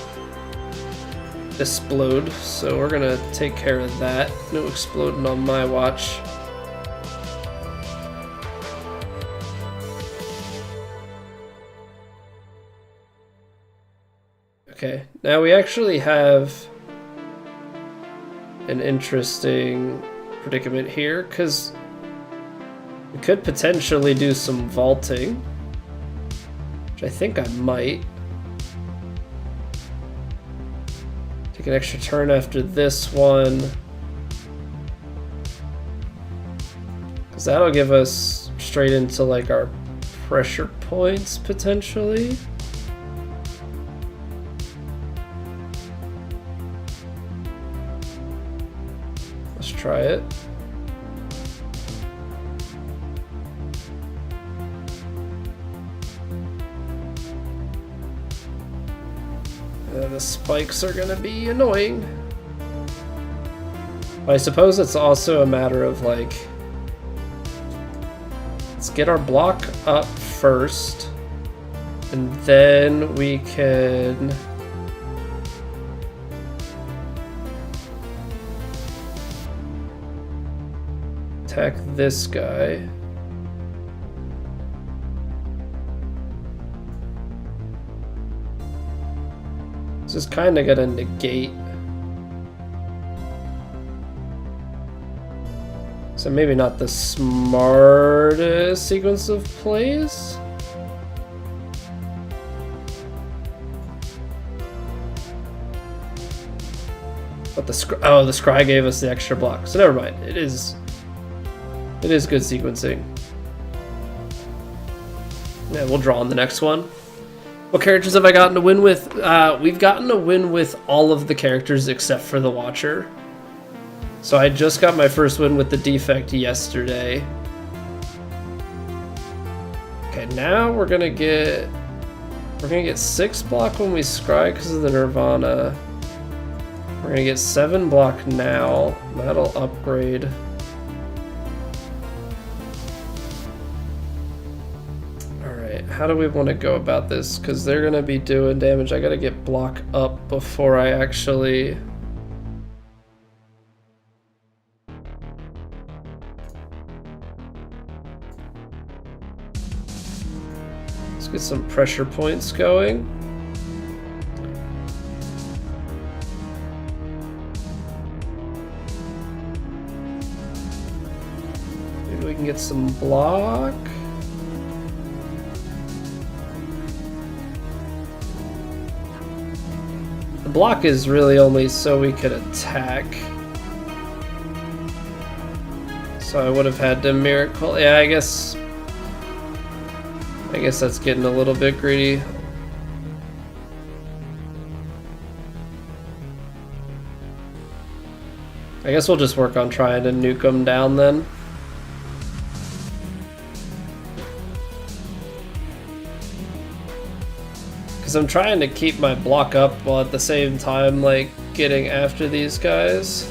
explode, so we're gonna take care of that. No exploding on my watch. Okay, now we actually have an interesting predicament here, because we could potentially do some vaulting, which I think I might. Take an extra turn after this one, because that'll give us straight into like our pressure points potentially. Let's try it. The spikes are gonna be annoying. But I suppose it's also a matter of like, let's get our block up first, and then we can attack this guy. This is kind of gonna negate. So maybe not the smartest sequence of plays. But the scry gave us the extra block, so never mind. It is good sequencing. Yeah, we'll draw on the next one. What characters have I gotten to win with? We've gotten to win with all of the characters except for the Watcher. So I just got my first win with the Defect yesterday. Okay, now we're gonna get 6 block when we scry because of the Nirvana. We're gonna get 7 block now. That'll upgrade. How do we want to go about this? Because they're going to be doing damage. I got to get block up before I actually... Let's get some pressure points going. can get some block. The block is really only so we could attack. So I would have had to miracle. Yeah, I guess that's getting a little bit greedy. I guess we'll just work on trying to nuke them down then. Because I'm trying to keep my block up while at the same time, like, getting after these guys.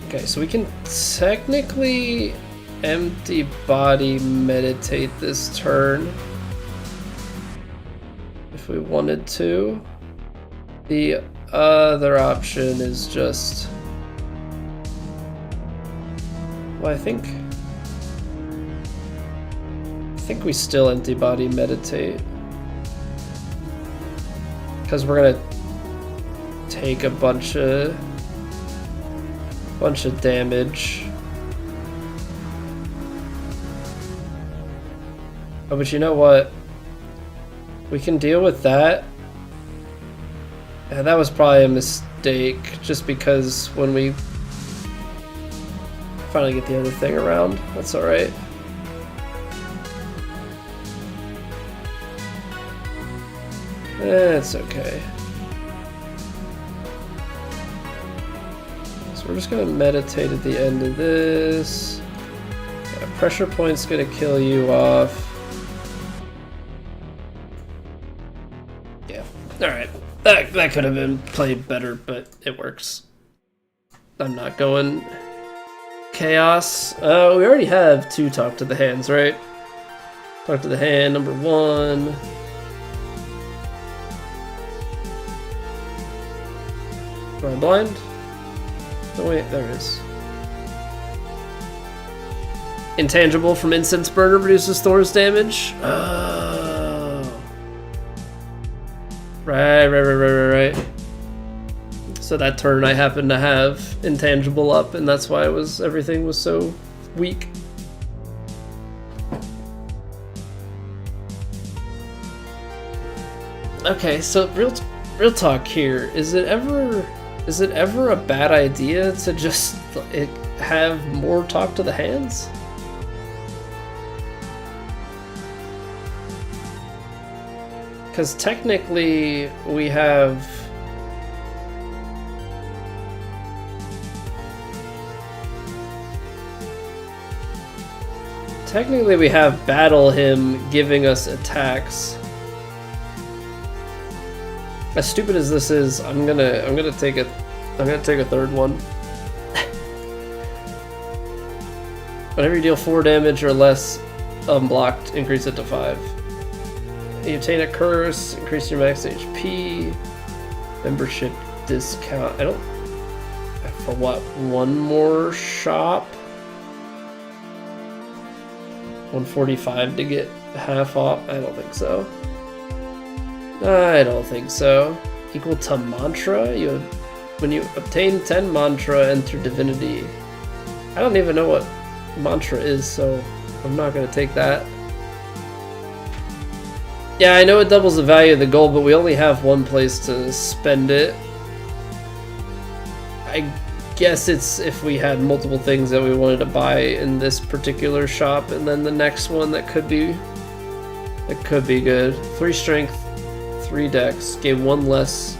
Okay, so we can technically empty body meditate this turn if we wanted to. The other option is just, well, I think we still empty body meditate because we're gonna take a bunch of damage. Oh, but you know what? We can deal with that. Yeah, that was probably a mistake, just because when we finally get the other thing around, that's alright. It's okay. So we're just gonna meditate at the end of this. Yeah, pressure point's gonna kill you off. Yeah, alright. That could have been played better, but it works. I'm not going chaos. We already have 2 talk to the hands, right? Talk to the hand, number 1. Am I blind? Oh wait, there it is. Intangible from Incense Burner reduces Thor's damage. Oh. Right. So that turn I happened to have Intangible up, and that's why everything was so weak. Okay, so real talk here. Is it ever a bad idea to just have more talk to the hands? Because technically we have Battle Him giving us attacks. As stupid as this is, I'm gonna take a third one. Whenever you deal 4 damage or less unblocked, increase it to 5. You obtain a curse, increase your max HP, membership discount. For what? 1 more shop? 145 to get half off? I don't think so. Equal to mantra? When you obtain 10 mantra, enter divinity. I don't even know what mantra is, so I'm not gonna take that. Yeah, I know it doubles the value of the gold, but we only have one place to spend it. I guess it's if we had multiple things that we wanted to buy in this particular shop, and then the next one that could be good. 3 strength, 3 dex, gain 1 less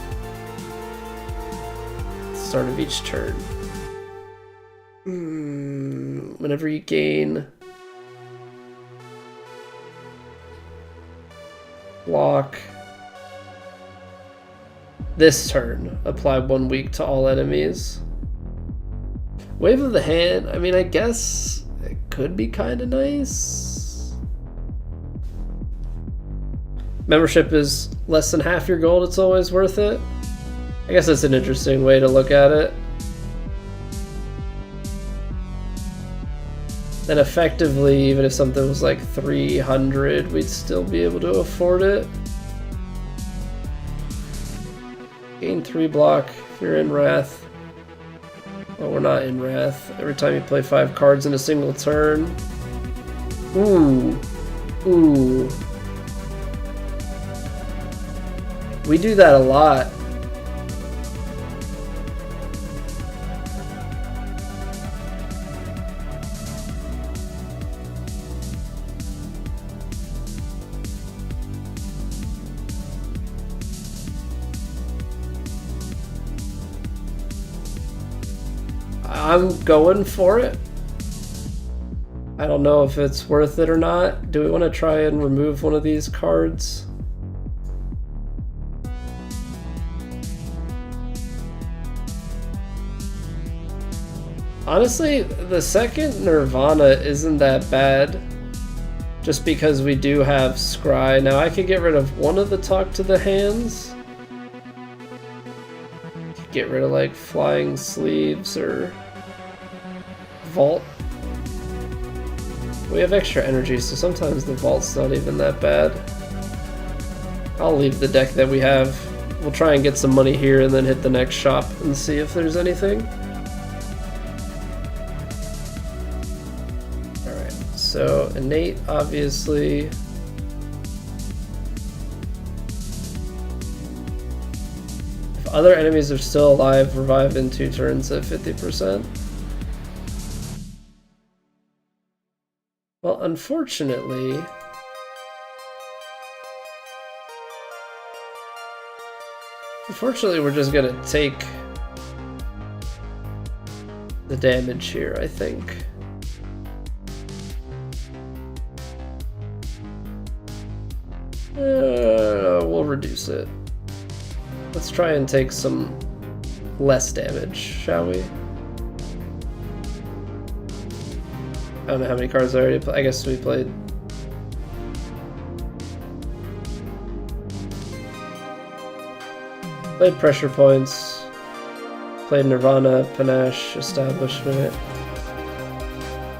at the start of each turn. Whenever you gain block this turn, apply 1 week to all enemies. Wave of the Hand, I mean, I guess it could be kind of nice. Membership is less than half your gold, it's always worth it. I guess that's an interesting way to look at it. Then effectively, even if something was like 300, we'd still be able to afford it. Gain 3 block if you're in Wrath. Oh, we're not in Wrath. Every time you play 5 cards in a single turn. Ooh. Ooh. We do that a lot. I'm going for it. I don't know if it's worth it or not. Do we want to try and remove one of these cards? Honestly, the second Nirvana isn't that bad. Just because we do have Scry. Now I could get rid of one of the Talk to the Hands. Get rid of like Flying Sleeves or Vault. We have extra energy, so sometimes the Vault's not even that bad. I'll leave the deck that we have. We'll try and get some money here and then hit the next shop and see if there's anything. Alright, so Innate, obviously. If other enemies are still alive, revive in 2 turns at 50%. Well, unfortunately, we're just gonna take the damage here, I think. We'll reduce it. Let's try and take some less damage, shall we? I don't know how many cards I already played. I guess we played. Played Pressure Points. Played Nirvana, Panache, Establishment.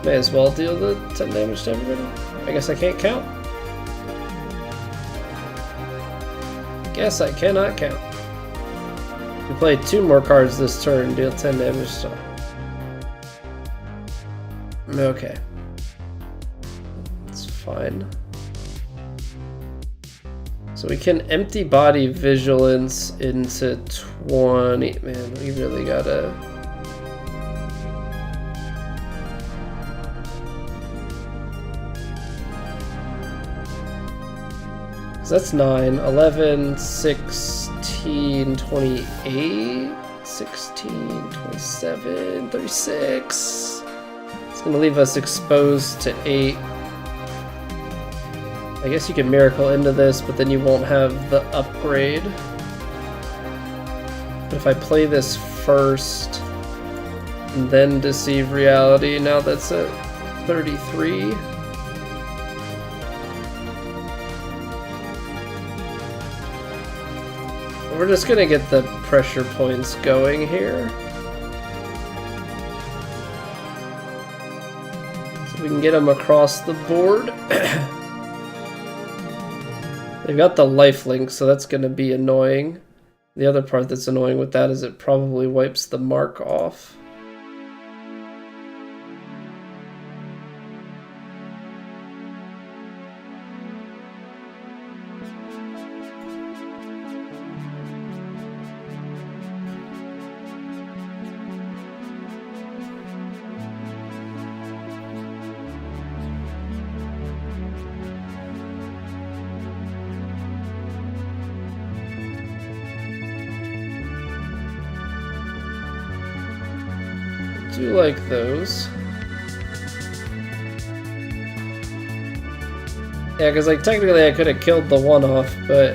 May as well deal the 10 damage to everybody. I guess I can't count. Guess I cannot count. We played 2 more cards this turn, deal 10 damage to. Okay. It's fine. So we can empty body vigilance into 20. Man, we really gotta. So that's 9, 11, 16, 28, 16, 27, 36. It's gonna leave us exposed to 8. I guess you can miracle into this, but then you won't have the upgrade. But if I play this first and then deceive reality, now that's at 33. We're just gonna get the pressure points going here. So we can get them across the board. They've got the lifelink, so that's gonna be annoying. The other part that's annoying with that is it probably wipes the mark off. Do like those. Yeah, because like technically I could have killed the one off, but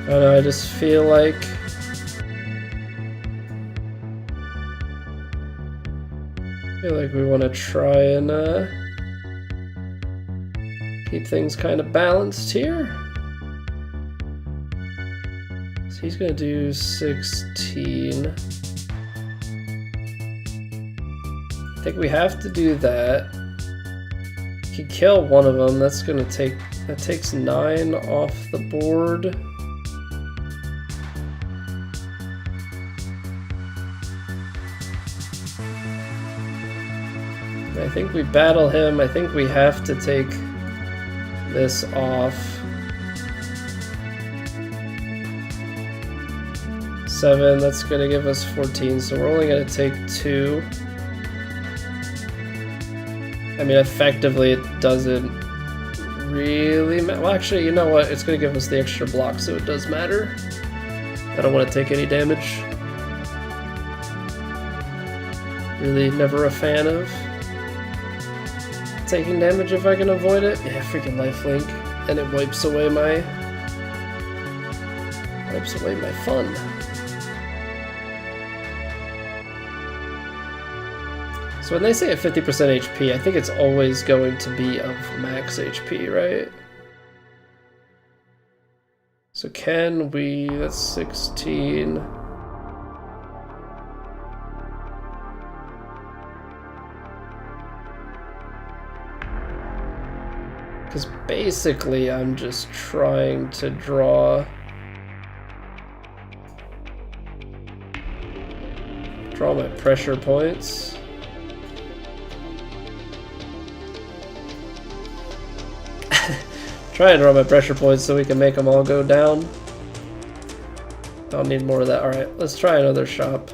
I don't know, I just feel like we want to try and keep things kind of balanced here. So he's gonna do 16. I think we have to do that. If you kill one of them, that's gonna take That takes 9 off the board. I think we battle him. I think we have to take this off. 7, that's gonna give us 14, so we're only gonna take 2. I mean, effectively it doesn't really matter. Well, actually, you know what? It's gonna give us the extra block, so it does matter. I don't want to take any damage. Really never a fan of taking damage if I can avoid it. Yeah, freaking lifelink. And it wipes away my fun. So when they say at 50% HP, I think it's always going to be of max HP, right? So can we, that's 16. Because basically I'm just trying to draw my pressure points. Try and draw my pressure points so we can make them all go down. I'll need more of that. Alright, let's try another shop.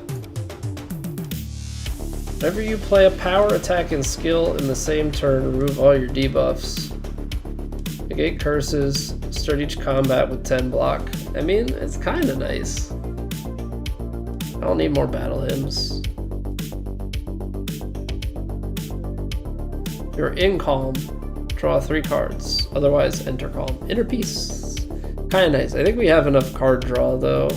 Whenever you play a power attack and skill in the same turn, remove all your debuffs. Negate curses, start each combat with 10 block. I mean, it's kind of nice. I'll need more battle hymns. You're in calm. Draw 3 cards. Otherwise, enter calm. Inner peace. Kind of nice. I think we have enough card draw, though.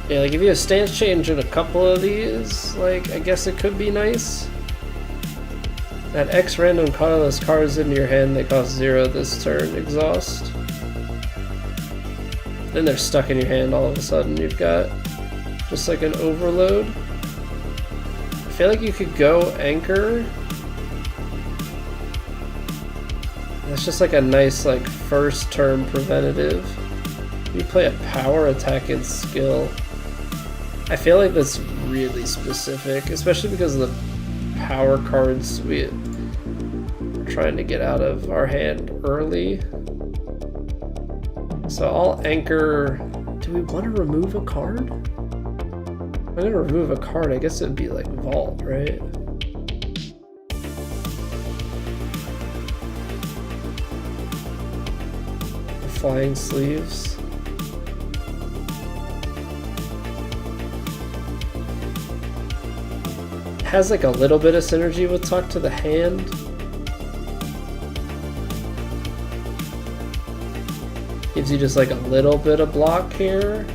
Yeah, like if you have stance change in a couple of these, like, I guess it could be nice. Add X random colorless cards into your hand, they cost 0 this turn. Exhaust. Then they're stuck in your hand all of a sudden. You've got just like an overload. I feel like you could go anchor. That's just like a nice like first turn preventative. You play a power attack and skill. I feel like that's really specific, especially because of the power cards we're trying to get out of our hand early. So I'll anchor. Do we want to remove a card? I'm gonna remove a card. I guess it'd be like Vault, right? Flying Sleeves. Has like a little bit of synergy with Talk to the Hand. Gives you just like a little bit of block here.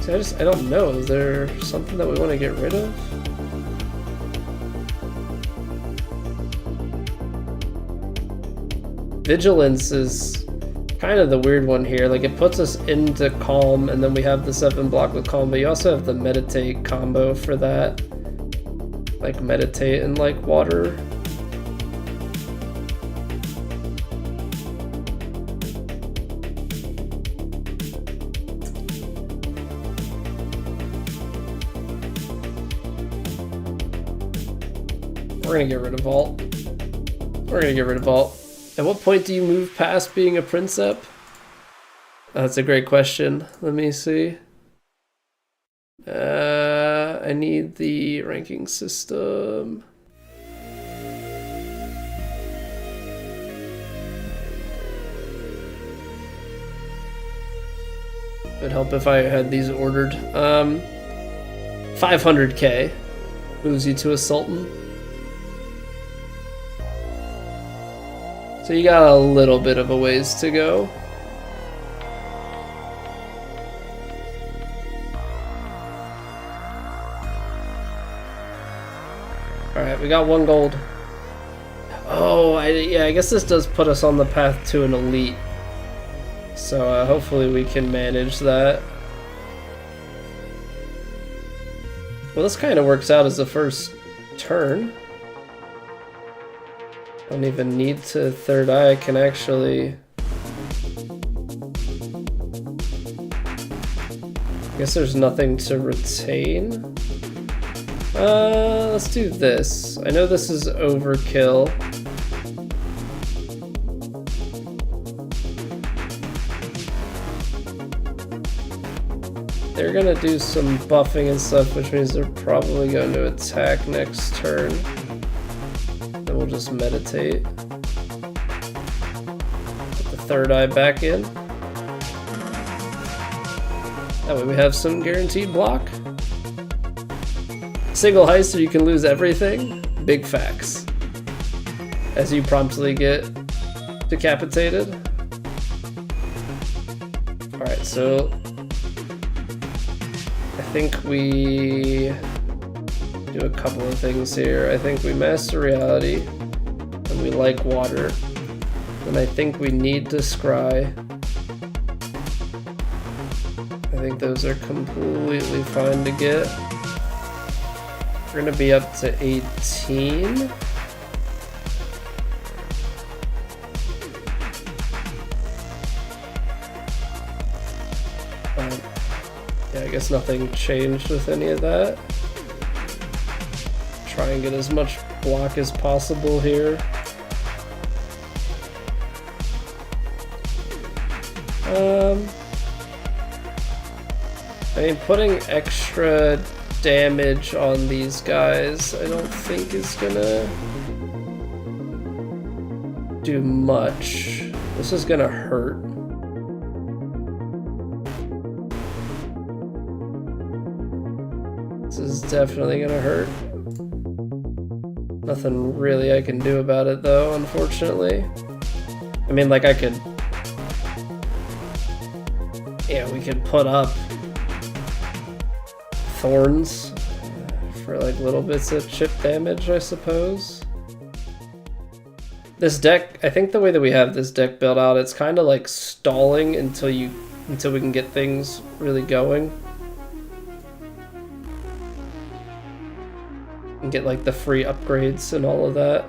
So I don't know. Is there something that we want to get rid of? Vigilance is kind of the weird one here. Like it puts us into Calm, and then we have the 7 block with Calm, but you also have the Meditate combo for that. Like meditate and like water. We're gonna get rid of Vault. We're gonna get rid of Vault. At what point do you move past being a Princep? That's a great question. Let me see. I need the ranking system. It'd help if I had these ordered. 500k moves you to a Sultan. So you got a little bit of a ways to go. Alright, we got 1 gold. Oh, yeah, I guess this does put us on the path to an elite. So hopefully we can manage that. Well, this kind of works out as the first turn. I don't even need to third eye, I can actually... I guess there's nothing to retain. Let's do this. I know this is overkill. They're gonna do some buffing and stuff, which means they're probably going to attack next turn. Then we'll just meditate. Put the third eye back in. That way we have some guaranteed block. Single heist so you can lose everything. Big facts. As you promptly get decapitated. Alright, so I think we do a couple of things here. I think we master reality and we like water. And I think we need to scry. I think those are completely fine to get. We're gonna be up to 18. Yeah, I guess nothing changed with any of that. Try and get as much block as possible here. I mean, putting extra damage on these guys, I don't think is gonna do much. This is gonna hurt. This is definitely gonna hurt. Nothing really I can do about it though, unfortunately. I mean, like I could... Yeah, we could put up thorns for like little bits of chip damage, I suppose. This deck, I think the way that we have this deck built out, it's kind of like stalling until we can get things really going. And get like the free upgrades and all of that.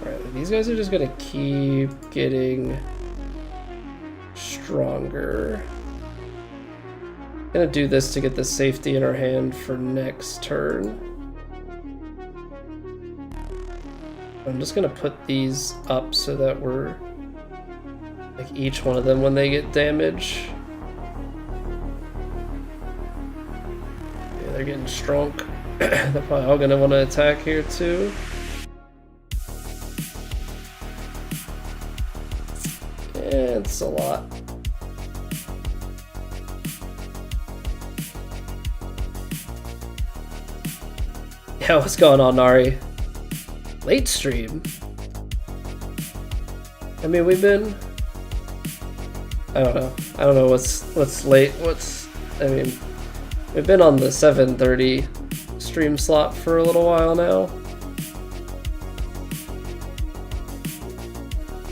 Alright, these guys are just gonna keep getting stronger. Gonna do this to get the safety in our hand for next turn. I'm just gonna put these up so that we're like each one of them when they get damage. Yeah, they're getting strong. They're probably all gonna want to attack here too. Yeah, it's a lot. Yeah, what's going on, Nari? Late stream? I mean, we've been... I don't know what's late, I mean, we've been on the 7:30 stream slot for a little while now.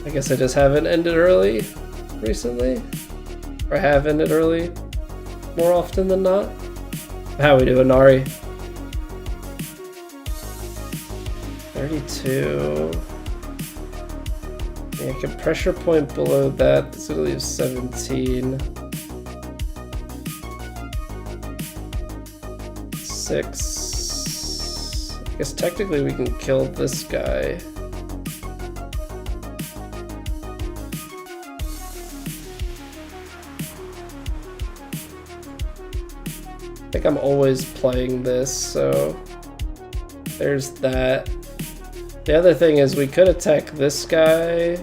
I guess I just haven't ended early recently. Or I have ended early more often than not. How we doing, Nari? 32. Yeah, I can pressure point below that. This will leave 17. 6. I guess technically we can kill this guy. I think I'm always playing this, so there's that. The other thing is we could attack this guy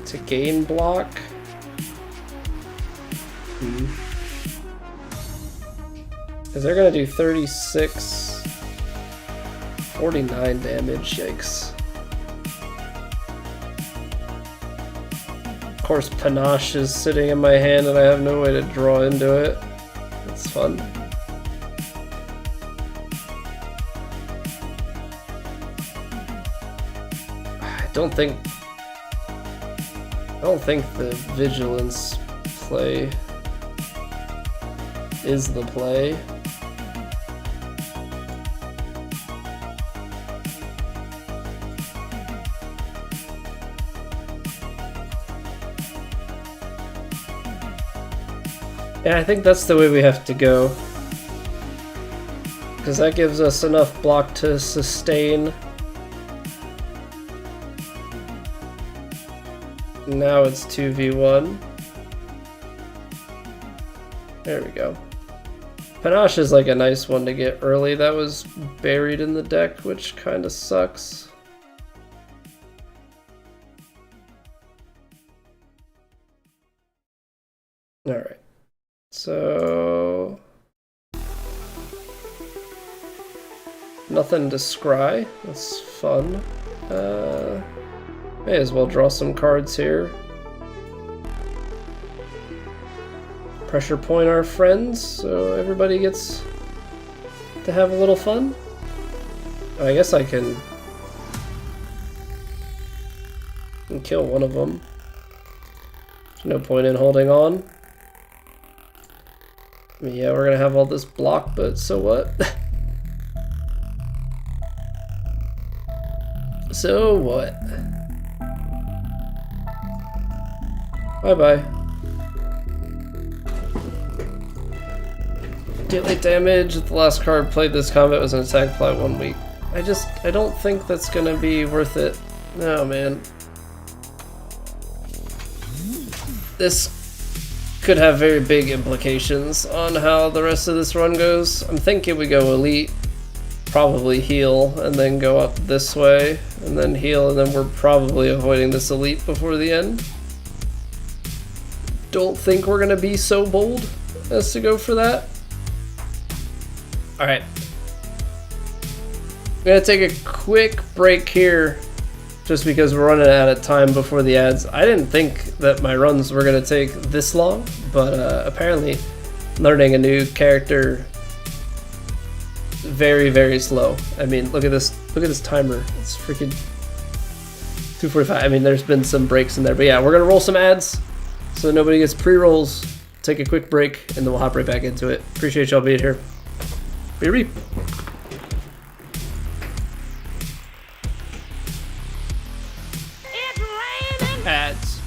to gain block. Because they're going to do 36, 49 damage, yikes. Of course, Panache is sitting in my hand and I have no way to draw into it. That's fun. don't think the vigilance play is the play. Yeah, I think that's the way we have to go. Because that gives us enough block to sustain. Now it's 2v1. There we go. Panache is like a nice one to get early. That was buried in the deck, which kind of sucks. Alright. So... nothing to scry. That's fun. May as well draw some cards here. Pressure point our friends, so everybody gets to have a little fun. I guess I can kill one of them. There's no point in holding on. I mean, yeah, we're gonna have all this block, but so what? So what? Bye-bye. Deal damage. The last card played this combat was an attack apply 1 week. I don't think that's gonna be worth it. No, man. This could have very big implications on how the rest of this run goes. I'm thinking we go elite, probably heal, and then go up this way, and then heal, and then we're probably avoiding this elite before the end. Don't think we're gonna be so bold as to go for that. Alright. I'm gonna take a quick break here just because we're running out of time before the ads. I didn't think that my runs were gonna take this long, but apparently learning a new character very, very slow. I mean, look at this timer. It's freaking 2:45. I mean, there's been some breaks in there, but yeah, we're gonna roll some ads so nobody gets pre-rolls. Take a quick break and then we'll hop right back into it. Appreciate y'all being here. Be It's raining. ads.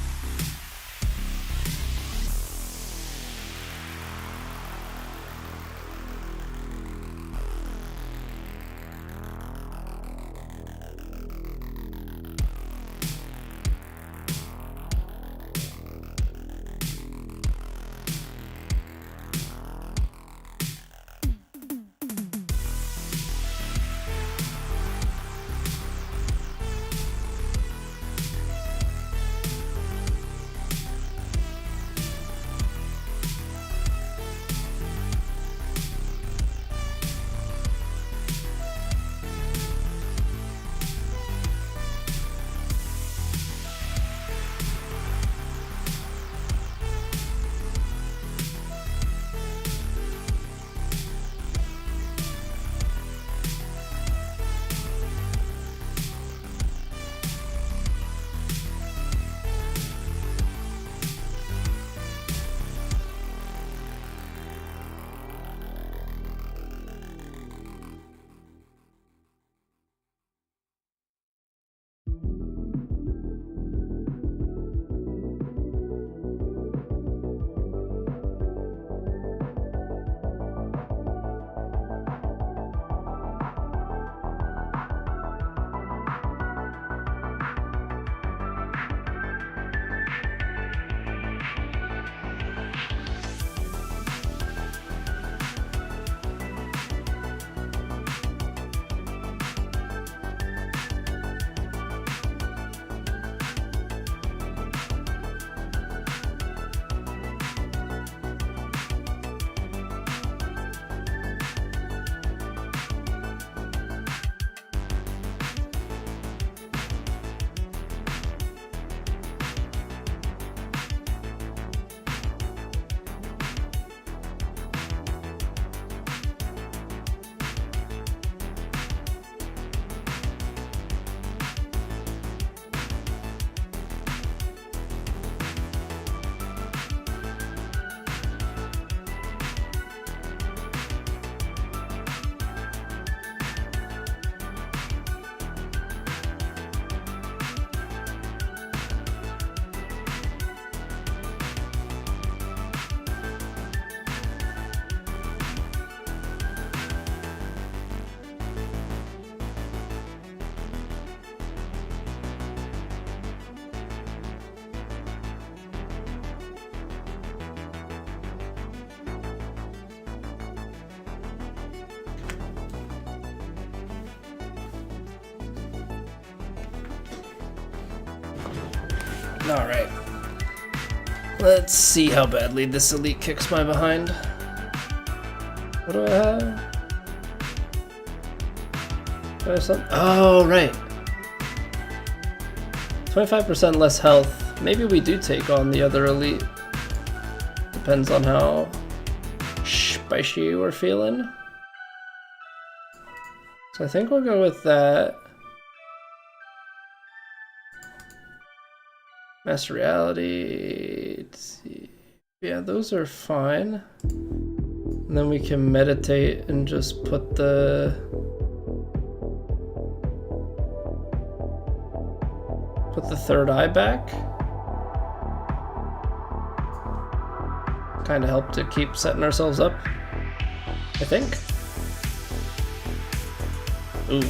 Alright. Let's see how badly this elite kicks my behind. What do I have? Do I have something? Oh, right. 25% less health. Maybe we do take on the other elite. Depends on how spicy we're feeling. So I think we'll go with that. Master Reality. Let's see. Yeah, those are fine. And then we can meditate and just put the third eye back. Kind of help to keep setting ourselves up, I think. Ooh.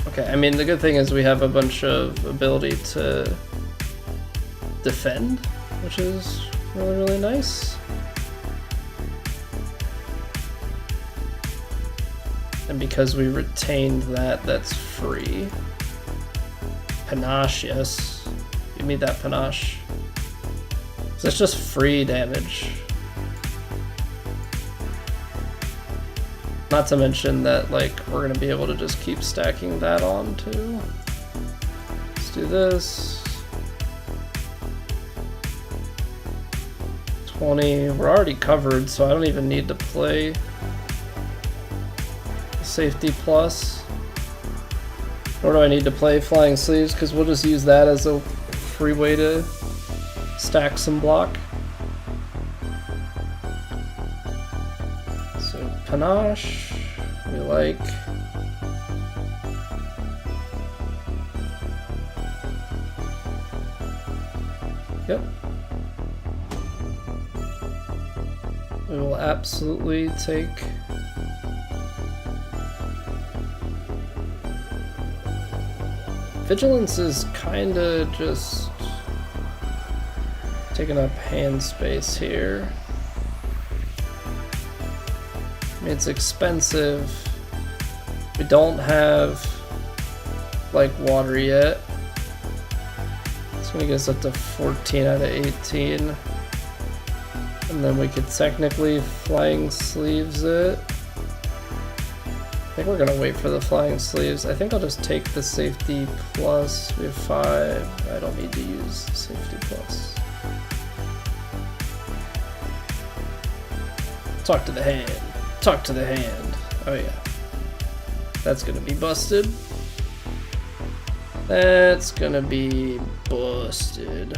Okay, I mean, the good thing is we have a bunch of ability to defend, which is really, really nice. And because we retained that, that's free. Panache, yes. Give me that panache. So that's just free damage. Not to mention that, like, we're gonna be able to just keep stacking that on too. Let's do this. 20. We're already covered, so I don't even need to play safety plus. Nor do I need to play flying sleeves, because we'll just use that as a free way to stack some block. So panache, we like. Yep. We will absolutely take Vigilance is kinda just taking up hand space here. I mean, it's expensive. We don't have like water yet. It's gonna get us up to 14 out of 18. And then we could technically flying sleeves it. I think we're gonna wait for the flying sleeves. I think I'll just take the safety plus. We have 5. I don't need to use safety plus. Talk to the hand. Talk to the hand. Oh yeah. That's gonna be busted. That's gonna be busted.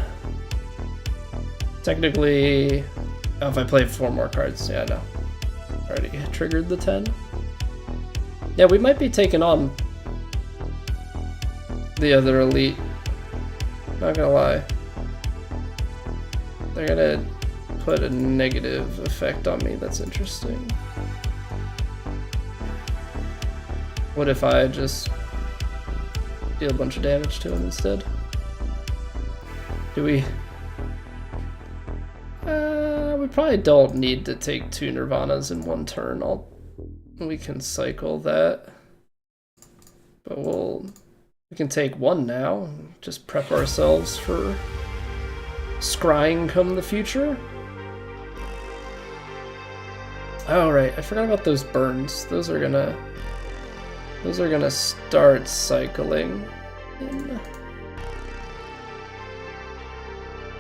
Technically, oh, if I play 4 more cards, yeah, I know. Already triggered the 10. Yeah, we might be taking on the other elite. Not gonna lie. They're gonna put a negative effect on me. That's interesting. What if I just deal a bunch of damage to him instead? Do we? We probably don't need to take 2 Nirvanas in one turn. We can cycle that, but we can take 1 now. Just prep ourselves for scrying come the future. Oh right, I forgot about those burns. Those are gonna start cycling in.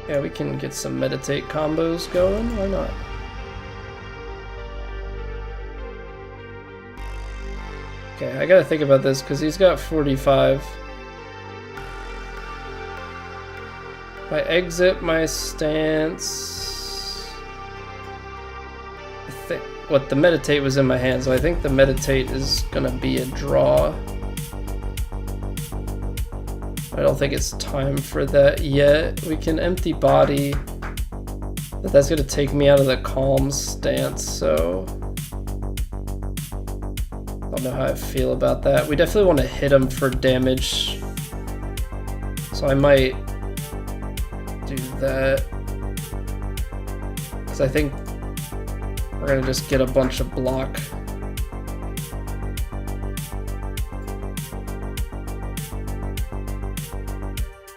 Yeah, we can get some meditate combos going. Why not? Okay, I gotta think about this because he's got 45. If I exit my stance, I think what the meditate was in my hand, so I think the meditate is gonna be a draw. I don't think it's time for that yet. We can empty body, but that's gonna take me out of the calm stance, so I don't know how I feel about that. We definitely want to hit him for damage, so I might do that, because I think we're gonna just get a bunch of block.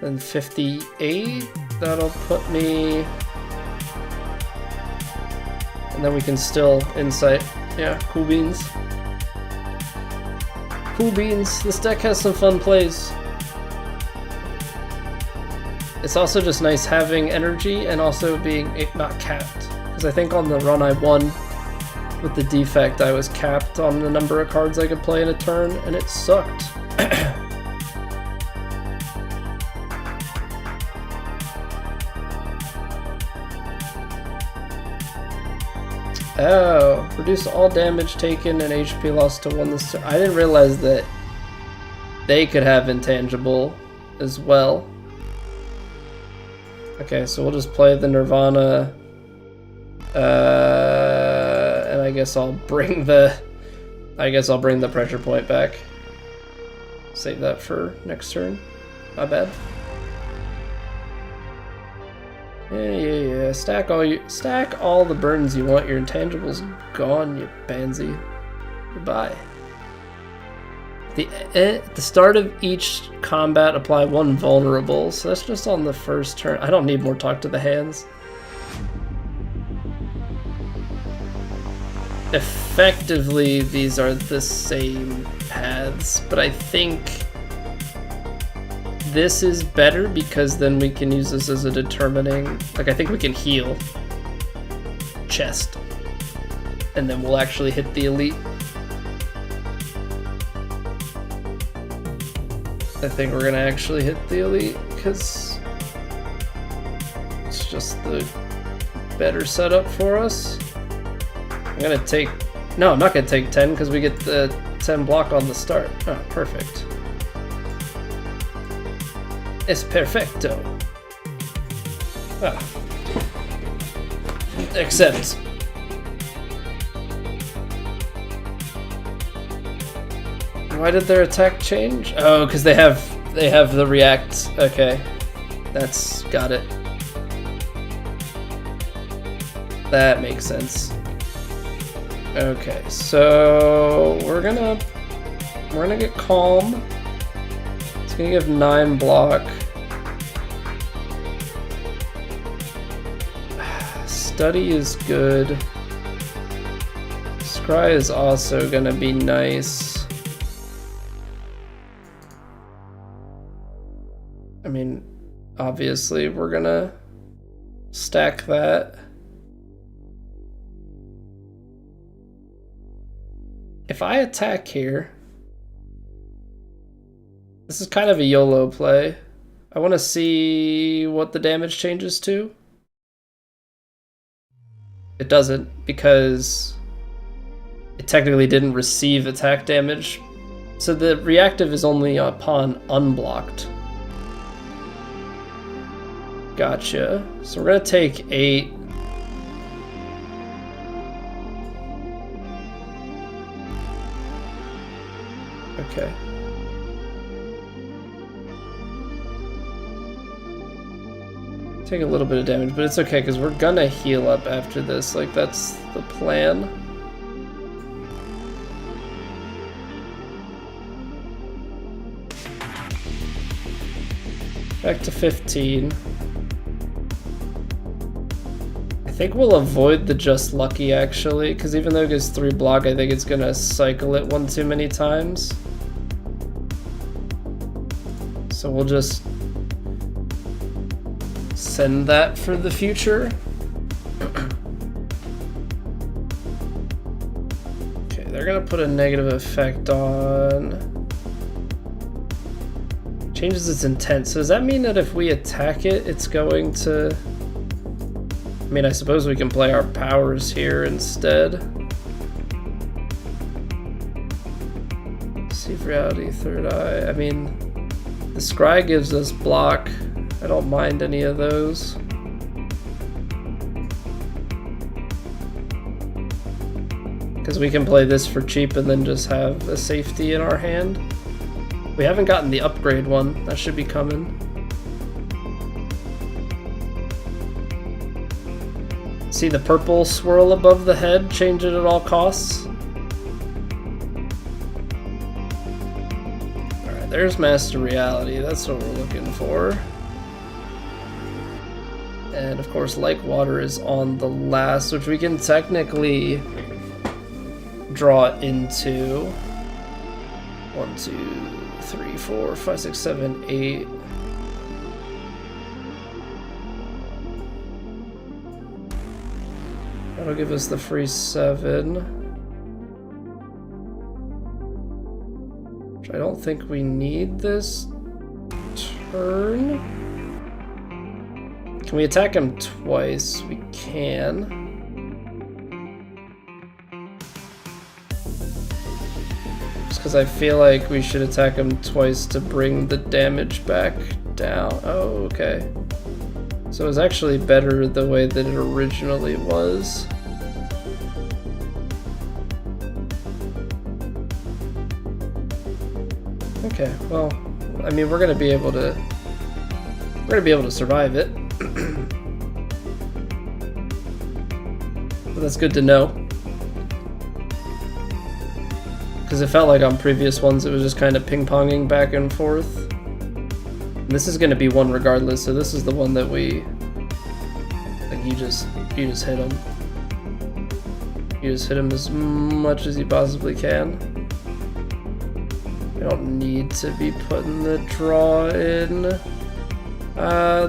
Then 58. That'll put me... And then we can still insight. Yeah, cool beans. Cool beans. This deck has some fun plays. It's also just nice having energy and also being not capped. Because I think on the run I won with the defect, I was capped on the number of cards I could play in a turn, and it sucked. Oh, reduce all damage taken and HP lost to 1 this turn. I didn't realize that they could have intangible as well. Okay, so we'll just play the Nirvana. And I guess I'll bring the pressure point back. Save that for next turn. My bad. Yeah. Stack all the burdens you want. Your intangibles gone, you pansy. Goodbye. At the start of each combat, apply 1 vulnerable. So that's just on the first turn. I don't need more talk to the hands. Effectively, these are the same paths, but I think this is better because then we can use this as a determining, like I think we can heal chest and then we'll actually hit the elite. I think we're gonna actually hit the elite because it's just the better setup for us. I'm gonna take, no, I'm not gonna take 10 because we get the 10 block on the start. Oh, perfect. Es perfecto. Ah. Except why did their attack change? Oh, because they have the react. Okay, that's got it. That makes sense. Okay, so we're gonna get calm. It's gonna give 9 block. Study is good. Scry is also gonna be nice. I mean, obviously we're gonna stack that. If I attack here, this is kind of a YOLO play. I want to see what the damage changes to. It doesn't, because it technically didn't receive attack damage. So the reactive is only upon unblocked. Gotcha. So we're gonna take 8. Okay. Take a little bit of damage, but it's okay because we're gonna heal up after this. Like, that's the plan. Back to 15. I think we'll avoid the just lucky actually, because even though it gives 3 block, I think it's gonna cycle it 1 too many times. So we'll just send that for the future. Okay, they're gonna put a negative effect on. Changes its intent. So does that mean that if we attack it, it's going to... I mean, I suppose we can play our powers here instead. See reality, third eye. I mean, the scry gives us block. I don't mind any of those. Because we can play this for cheap and then just have a safety in our hand. We haven't gotten the upgrade one. That should be coming. See the purple swirl above the head? Change it at all costs. Alright, there's Master Reality. That's what we're looking for. And of course, like water is on the last, which we can technically draw into 1, 2, 3, 4, 5, 6, 7, 8. That'll give us the free 7. Which I don't think we need this turn. Can we attack him twice? We can. Just because I feel like we should attack him twice to bring the damage back down. Oh, okay. So it was actually better the way that it originally was. Okay, well, I mean, we're gonna be able to survive it. But that's good to know. Because it felt like on previous ones it was just kind of ping-ponging back and forth. And this is going to be one regardless, so this is the one that we... Like, you just hit him. You just hit him as much as you possibly can. You don't need to be putting the draw in.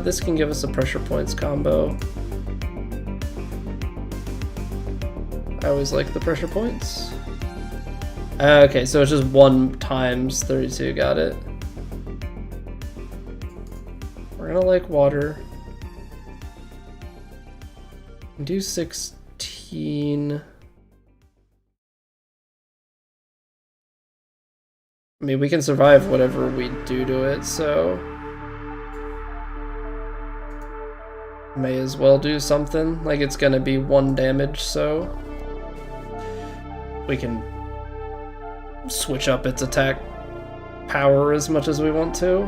This can give us a pressure points combo. I always like the pressure points. Okay, so it's just 1 times 32, got it. We're gonna like water. Do 16. I mean, we can survive whatever we do to it, so... May as well do something. Like, it's gonna be 1 damage, so... We can switch up its attack power as much as we want to.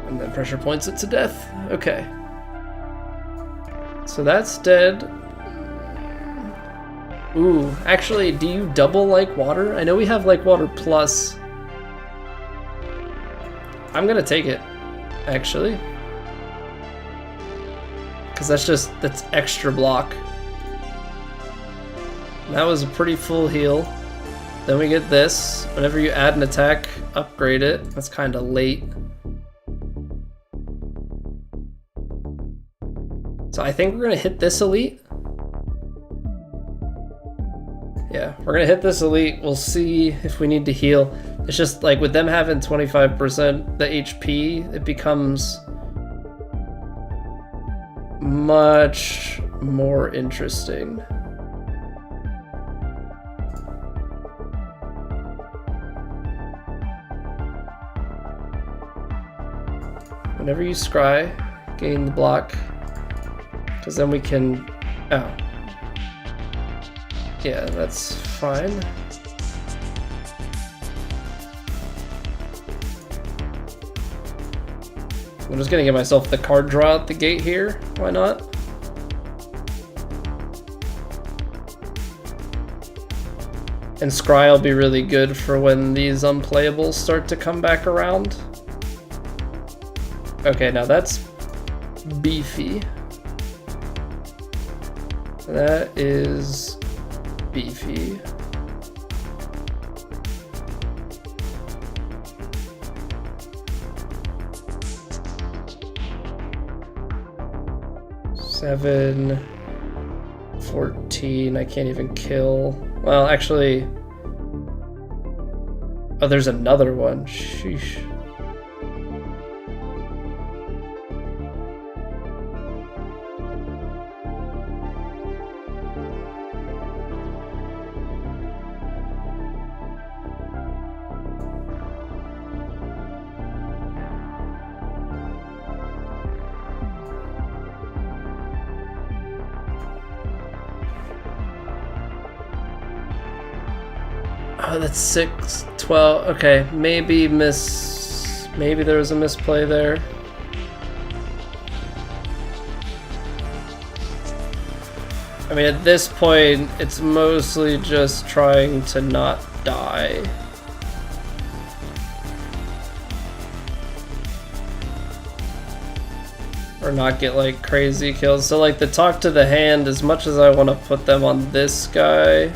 And then pressure points it to death. Okay. So that's dead. Ooh, actually, do you double like water? I know we have like water plus. I'm gonna take it, actually. Because that's extra block. That was a pretty full heal. Then we get this. Whenever you add an attack, upgrade it. That's kind of late. So I think we're gonna hit this elite. Yeah, we're gonna hit this elite. We'll see if we need to heal. It's just like with them having 25% the HP, it becomes much more interesting. Whenever you scry, gain the block, because then we can... Oh. Yeah, that's fine. I'm just gonna get myself the card draw at the gate here. Why not? And scry will be really good for when these unplayables start to come back around. Okay, now that's beefy. That is beefy. Seven, 14, I can't even kill. Well, actually, oh, there's another one. Sheesh. Oh, that's 6, 12. Okay, maybe there was a misplay there. I mean, at this point, it's mostly just trying to not die. or not get like crazy kills. So like the talk to the hand, as much as I want to put them on this guy,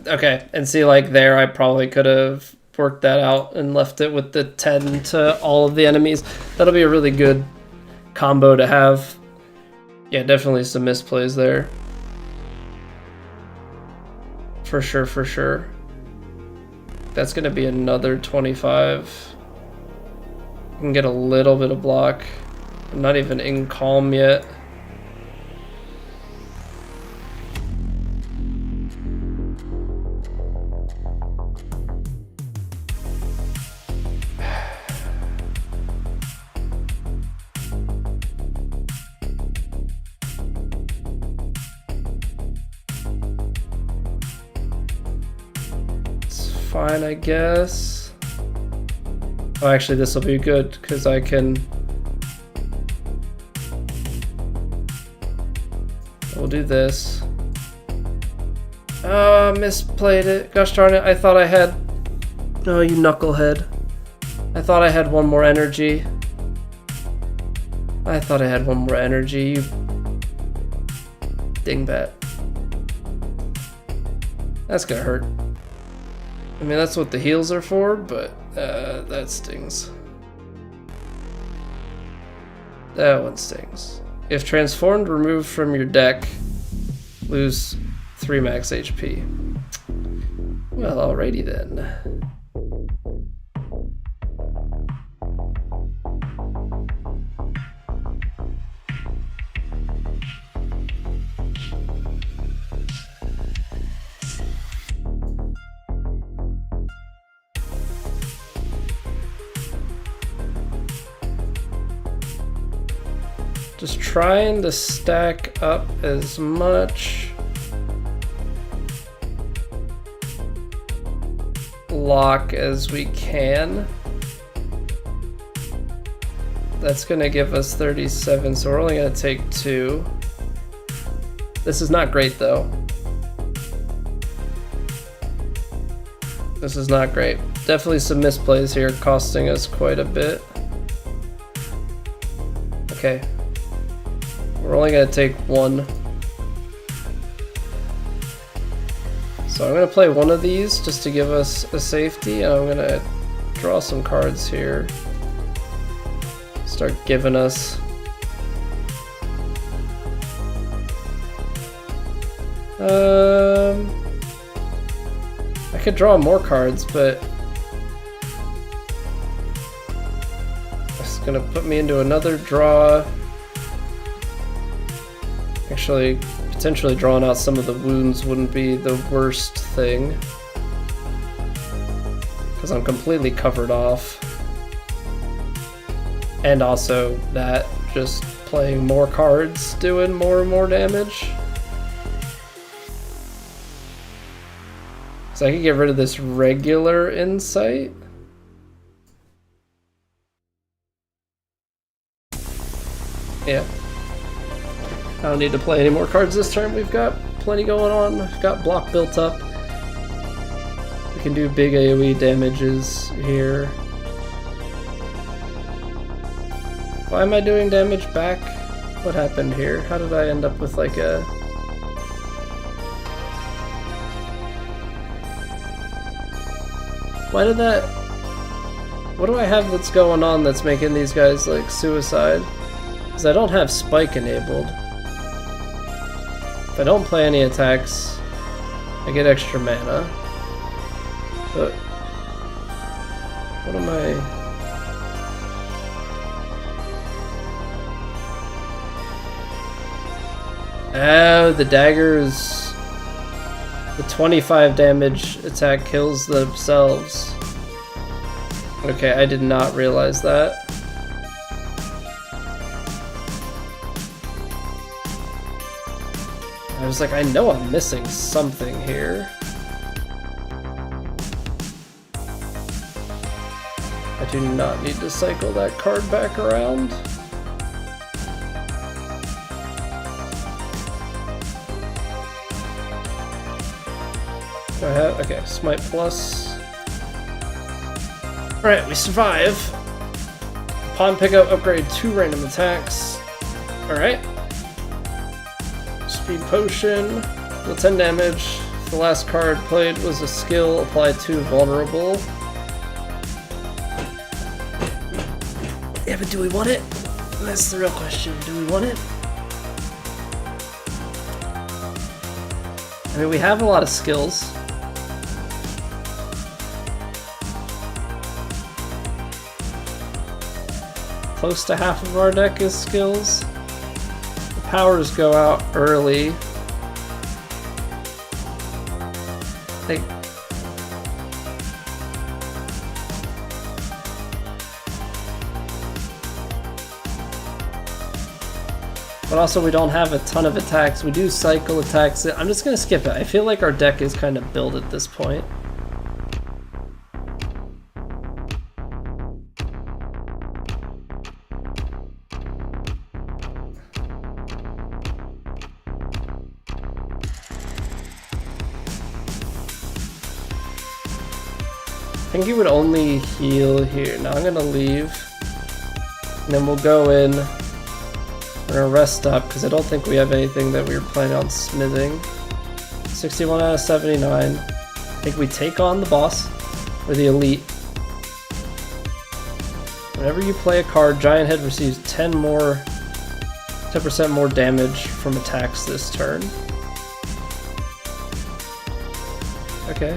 okay, and see like there I probably could have worked that out and left it with the 10 to all of the enemies. That'll be a really good combo to have. Yeah, definitely some misplays there. For sure, for sure. That's gonna be another 25. I can get a little bit of block. I'm not even in calm yet. Fine, I guess. Oh, actually, this will be good because I can. We'll do this. Oh, misplayed it. Gosh darn it! I thought I had. No, you knucklehead. I thought I had one more energy. You dingbat. That's gonna hurt. I mean, that's what the heals are for, but that stings. That one stings. If transformed, removed from your deck, lose 3 max HP. Well, alrighty then. Just trying to stack up as much lock as we can. That's gonna give us 37, so we're only gonna take 2. This is not great though. This is not great. Definitely some misplays here, costing us quite a bit. Okay. We're only gonna take 1. So I'm gonna play one of these just to give us a safety, and I'm gonna draw some cards here. Start giving us. I could draw more cards, but it's gonna put me into another draw. Actually, potentially drawing out some of the wounds wouldn't be the worst thing, because I'm completely covered off. And also that, just playing more cards, doing more and more damage. So I could get rid of this regular insight. Yeah. I don't need to play any more cards this turn. We've got plenty going on. We've got block built up. We can do big AoE damages here. Why am I doing damage back? What happened here? How did I end up with like a... Why did that... What do I have that's going on that's making these guys like suicide? Because I don't have spike enabled. If I don't play any attacks, I get extra mana. But what am I... Oh, the daggers. The 25 damage attack kills themselves. Okay, I did not realize that. I was like, I know I'm missing something here. I do not need to cycle that card back around. I have? Okay, Smite Plus. Alright, we survive. Upon pickup, upgrade 2 random attacks. Alright. Speed Potion. Deal 10 damage. The last card played was a skill. Apply 2 vulnerable. Yeah, but do we want it? That's the real question. Do we want it? I mean, we have a lot of skills. Close to half of our deck is skills. The powers go out early. But also we don't have a ton of attacks. We do cycle attacks. I'm just gonna skip it. I feel like our deck is kind of built at this point. I think he would only heal here. Now I'm gonna leave. And then we'll go in. We're gonna rest up because I don't think we have anything that we were planning on smithing. 61 out of 79. I think we take on the boss, or the elite. Whenever you play a card, Giant Head receives 10% more damage from attacks this turn. Okay.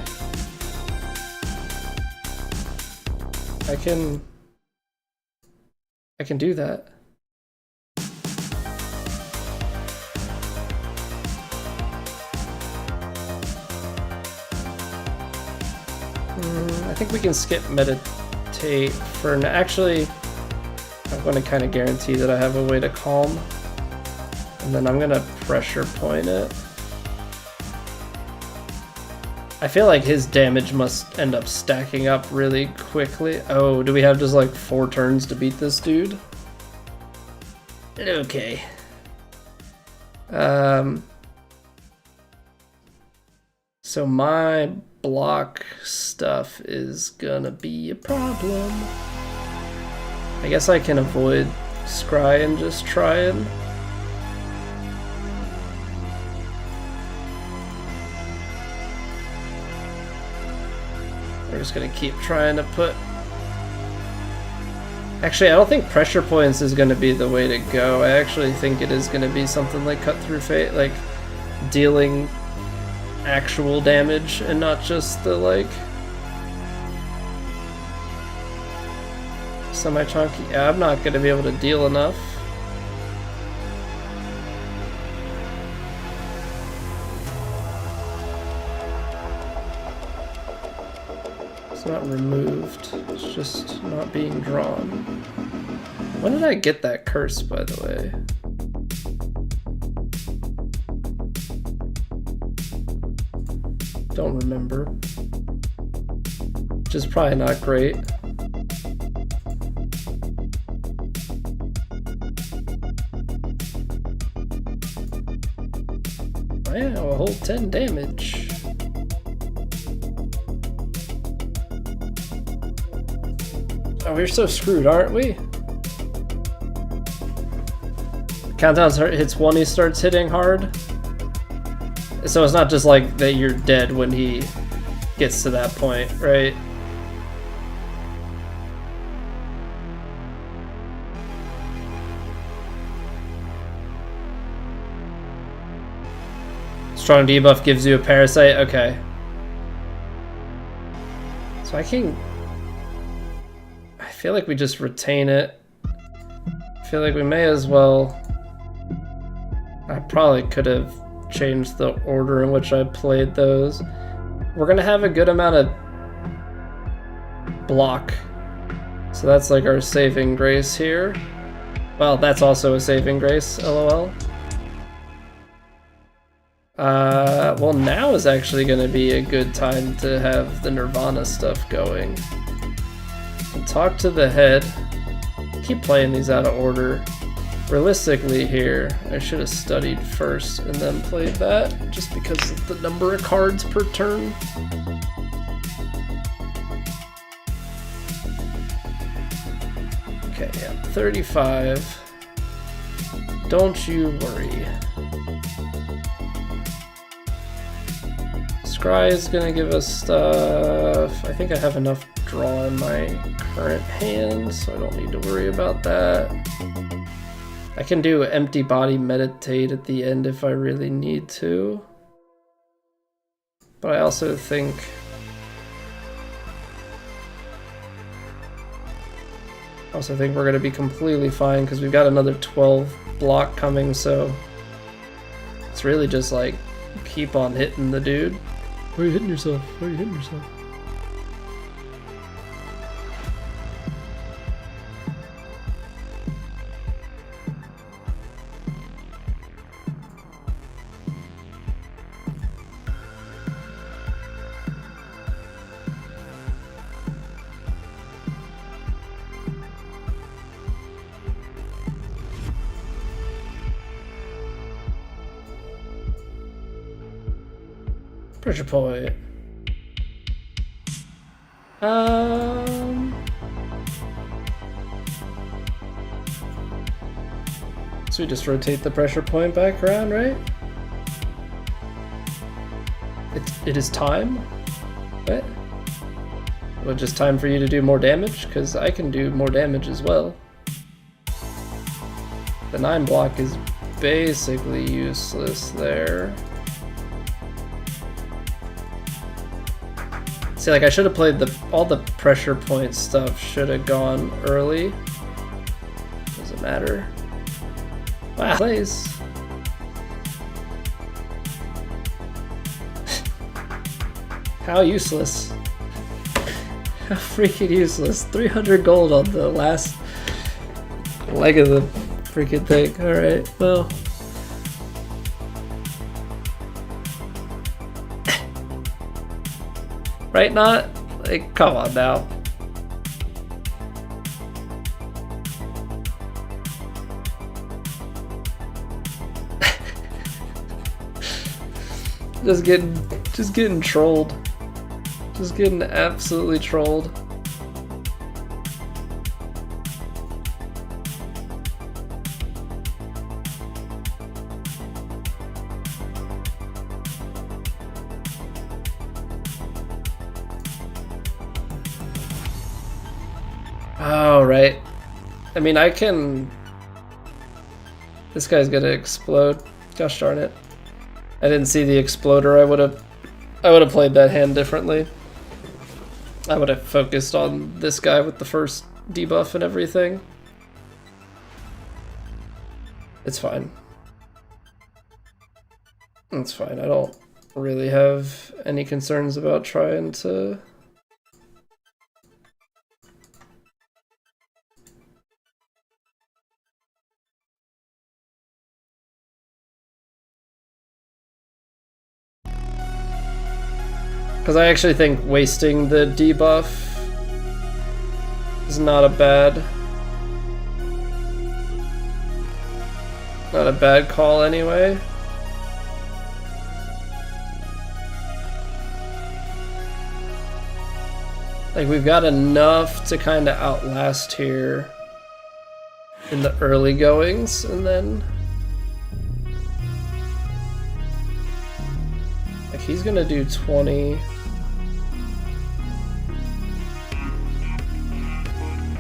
I can do that. I think we can skip meditate for now. Actually, I'm going to kind of guarantee that I have a way to calm. And then I'm going to pressure point it. I feel like his damage must end up stacking up really quickly. Oh, do we have just like 4 turns to beat this dude? Okay. So my block stuff is gonna be a problem. I guess I can avoid Scry and just try and... We're just gonna keep trying to put... Actually, I don't think pressure points is gonna be the way to go. I actually think it is gonna be something like Cut Through Fate, like dealing actual damage and not just the like semi-chunky. Yeah, I'm not gonna be able to deal enough. It's not removed, it's just not being drawn. When did I get that curse, by the way? Don't remember. Which is probably not great. Wow, a whole 10 damage. Oh, we're so screwed, aren't we? Countdown hits 1, he starts hitting hard. So it's not just like that you're dead when he gets to that point, right? Strong debuff gives you a parasite, okay. So I feel like we just retain it. I feel like we may as well... I probably could have changed the order in which I played those. We're gonna have a good amount of block. So that's like our saving grace here. Well, that's also a saving grace, lol. Well, now is actually gonna be a good time to have the Nirvana stuff going. And talk to the head. Keep playing these out of order. Realistically here, I should have studied first and then played that, just because of the number of cards per turn. Okay, yeah, 35. Don't you worry. Scry is gonna give us stuff. I think I have enough draw in my current hand, so I don't need to worry about that. I can do Empty Body Meditate at the end if I really need to. But I also think we're gonna be completely fine because we've got another 12 block coming, so it's really just like keep on hitting the dude. Why are you hitting yourself? Why are you hitting yourself? Pressure point. So we just rotate the pressure point back around, right? It is time? What? Well, just time for you to do more damage? Because I can do more damage as well. The 9 block is basically useless there. See, like I should have played all the pressure point stuff should have gone early. Doesn't matter. Wow, plays. How useless. How freaking useless. 300 gold on the last leg of the freaking thing. Alright, well. Right, not? Like, come on now. Just getting trolled. Just getting absolutely trolled. Oh, right. I mean, I can... This guy's gonna explode. Gosh darn it. I didn't see the exploder. I would have played that hand differently. I would have focused on this guy with the first debuff and everything. It's fine. It's fine. I don't really have any concerns about trying to... Because I actually think wasting the debuff is not a bad call anyway. Like, we've got enough to kind of outlast here in the early goings, and then like he's gonna do 20.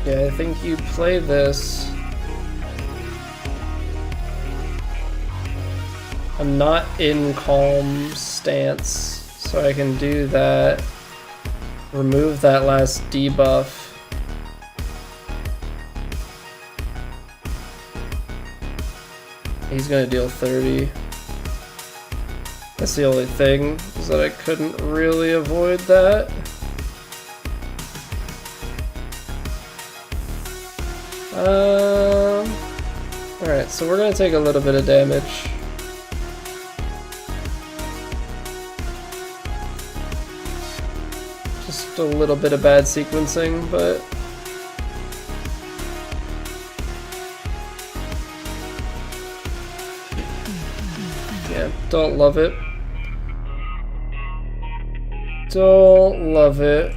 Yeah, I think you play this. I'm not in calm stance, so I can do that. Remove that last debuff. He's gonna deal 30. That's the only thing, is that I couldn't really avoid that. Alright, so we're gonna take a little bit of damage. Just a little bit of bad sequencing, but Don't love it. Don't love it.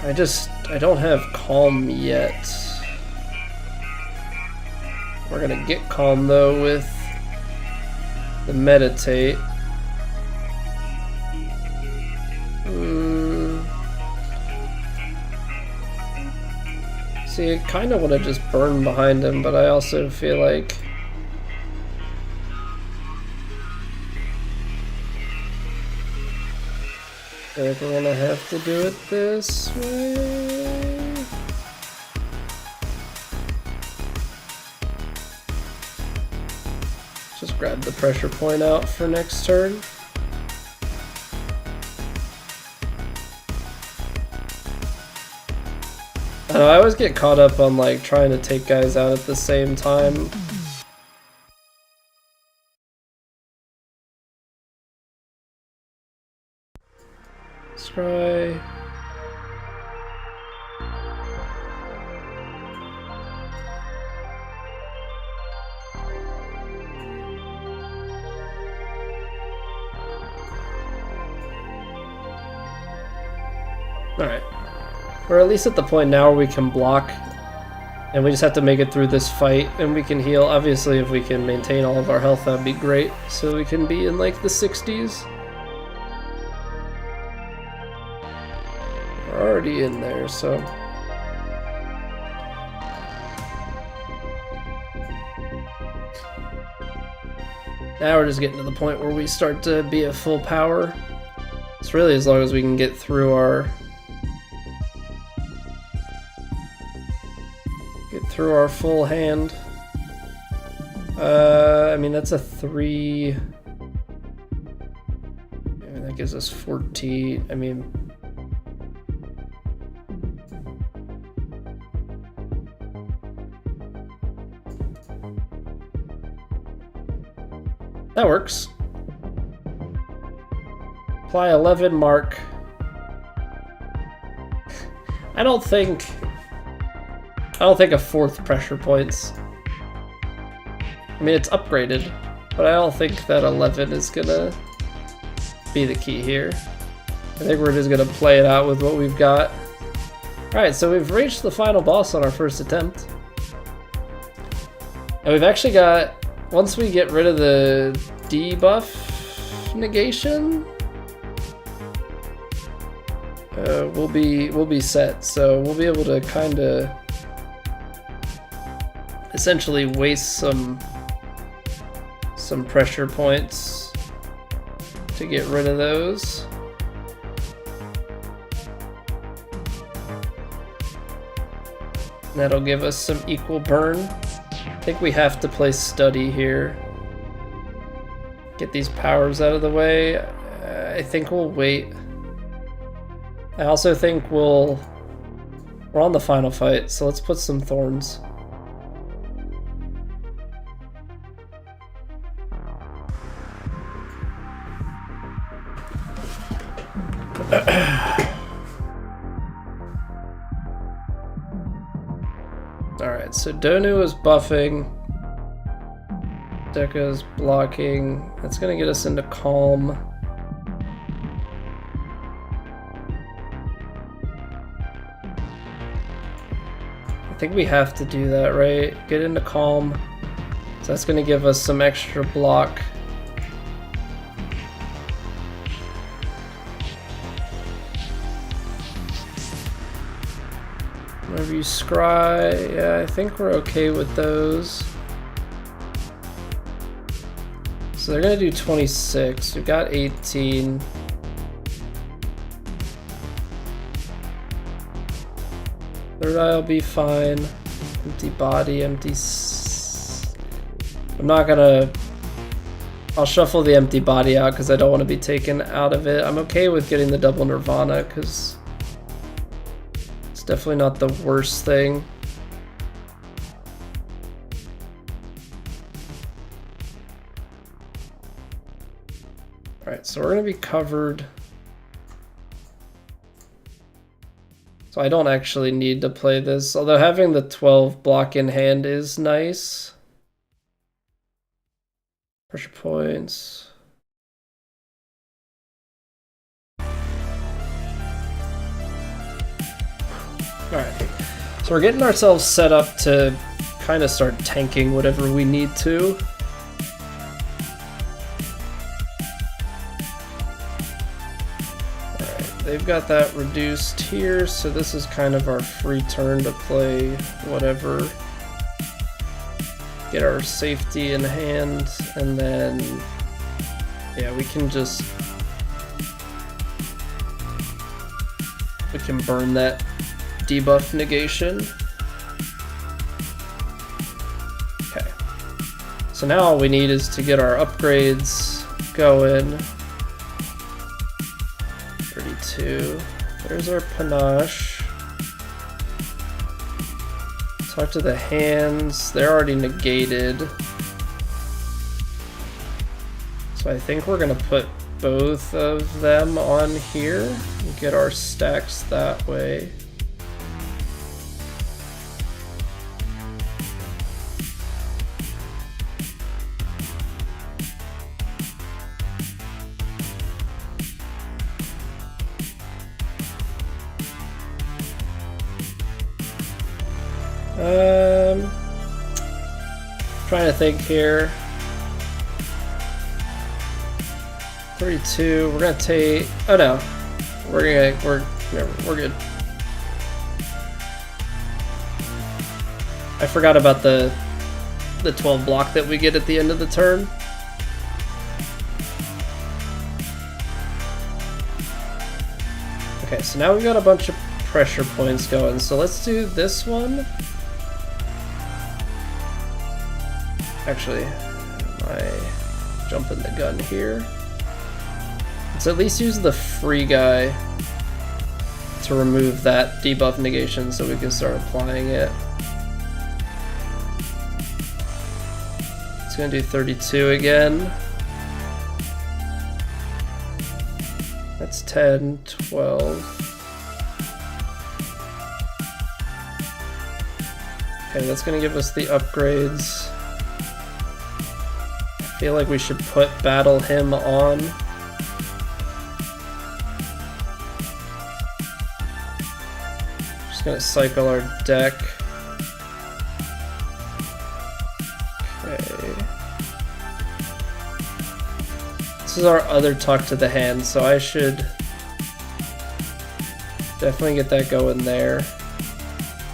I don't have calm yet. We're gonna get calm though with the meditate. See, I kind of want to just burn behind him, but I also feel like we're gonna have to do it this way. Just grab the pressure point out for next turn. I always get caught up on like trying to take guys out at the same time. Let's try. Alright. We're at least at the point now where we can block, and we just have to make it through this fight, and we can heal. Obviously, if we can maintain all of our health, that'd be great, so we can be in like the 60s. We're already in there, so... Now we're just getting to the point where we start to be at full power. It's really as long as we can get through our... through our full hand. I mean, that's a 3. I mean, that gives us 14. I mean, that works. Apply 11 mark. I don't think a 4th pressure points. I mean, it's upgraded, but I don't think that 11 is gonna be the key here. I think we're just gonna play it out with what we've got. Alright, so we've reached the final boss on our first attempt. And we've actually got, once we get rid of the debuff negation, we'll be set. So we'll be able to kind of essentially waste some pressure points to get rid of those. That'll give us some equal burn. I think we have to play study here. Get these powers out of the way. I think we'll wait. I also think we're on the final fight, so let's put some thorns. Alright, so Donu is buffing. Dekka's blocking. That's gonna get us into calm. I think we have to do that, right? Get into calm. So that's gonna give us some extra block. Whenever you scry, yeah, I think we're okay with those. So they're gonna do 26. We've got 18. Third eye will be fine. Empty body, empty. I'm not gonna. I'll shuffle the empty body out because I don't want to be taken out of it. I'm okay with getting the double Nirvana because it's definitely not the worst thing. Alright, so we're going to be covered. So I don't actually need to play this, although having the 12 block in hand is nice. Pressure points. Alright, so we're getting ourselves set up to kind of start tanking whatever we need to. Alright, they've got that reduced here, so this is kind of our free turn to play whatever. Get our safety in hand, and then, yeah, we can burn that debuff negation. Okay. So now all we need is to get our upgrades going. 32. There's our panache. Talk to the hands. They're already negated. So I think we're gonna put both of them on here and get our stacks that way. Trying to think here. 32. We're gonna take. Oh no, we're good. I forgot about the 12 block that we get at the end of the turn. Okay, so now we've got a bunch of pressure points going. So let's do this one. Actually, I jumping the gun here. Let's at least use the free guy to remove that debuff negation so we can start applying it. It's gonna do 32 again. That's 10, 12. Okay, that's gonna give us the upgrades. I feel like we should put battle him on. Just gonna cycle our deck. Okay. This is our other talk to the hand, so I should definitely get that going there.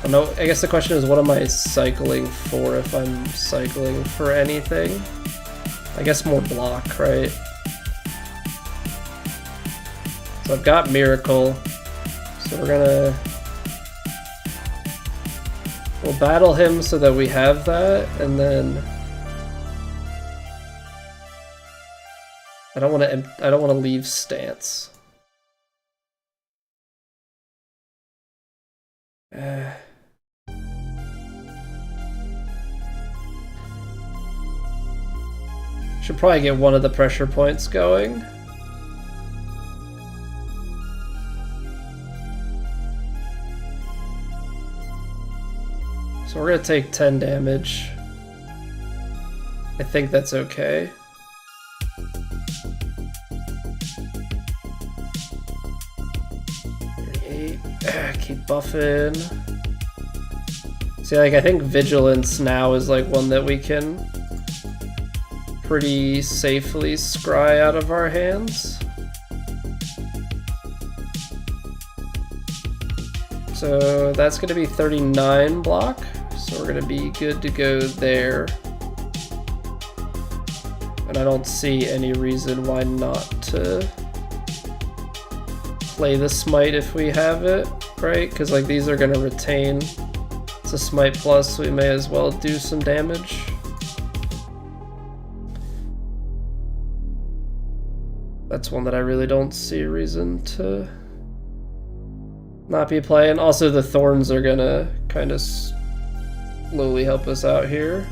I know. I guess the question is, what am I cycling for if I'm cycling for anything? I guess more block, right? So I've got Miracle. So we'll battle him so that we have that, and then I don't want to leave stance. Should probably get one of the pressure points going. So we're gonna take 10 damage. I think that's okay. Keep buffing. See, like, I think Vigilance now is like one that we can pretty safely scry out of our hands. So that's going to be 39 block, so we're going to be good to go there. And I don't see any reason why not to play the smite if we have it, right? Because like these are going to retain. It's a smite plus, so we may as well do some damage. That's one that I really don't see a reason to not be playing. Also, the thorns are gonna kind of slowly help us out here.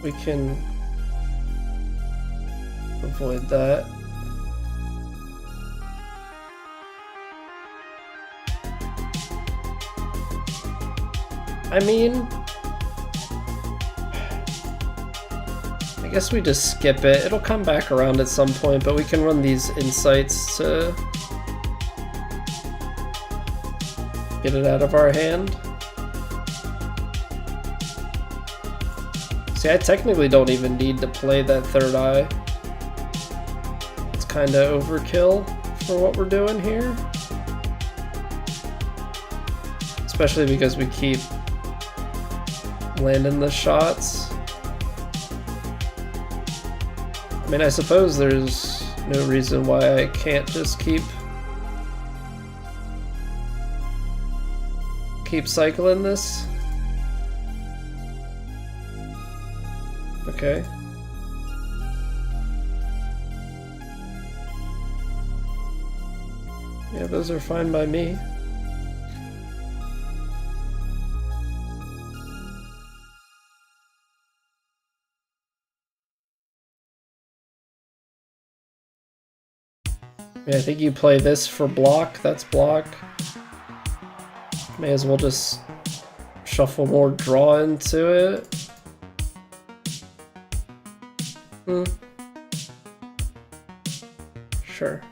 We can avoid that. I mean, I guess we just skip it. It'll come back around at some point, but we can run these insights to get it out of our hand. See, I technically don't even need to play that third eye. It's kind of overkill for what we're doing here. Especially because we keep landing the shots. I mean, I suppose there's no reason why I can't just keep cycling this. Okay. Yeah, those are fine by me. Yeah, I think you play this for block. That's block. May as well just shuffle more draw into it. Sure.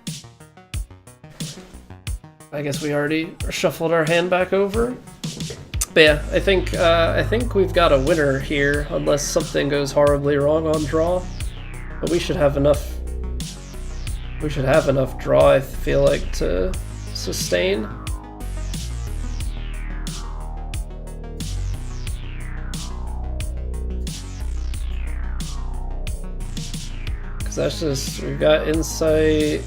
I guess we already shuffled our hand back over. But yeah, I think we've got a winner here, unless something goes horribly wrong on draw. But we should have enough. We should have enough draw, I feel like, to sustain. That's just, we've got insight.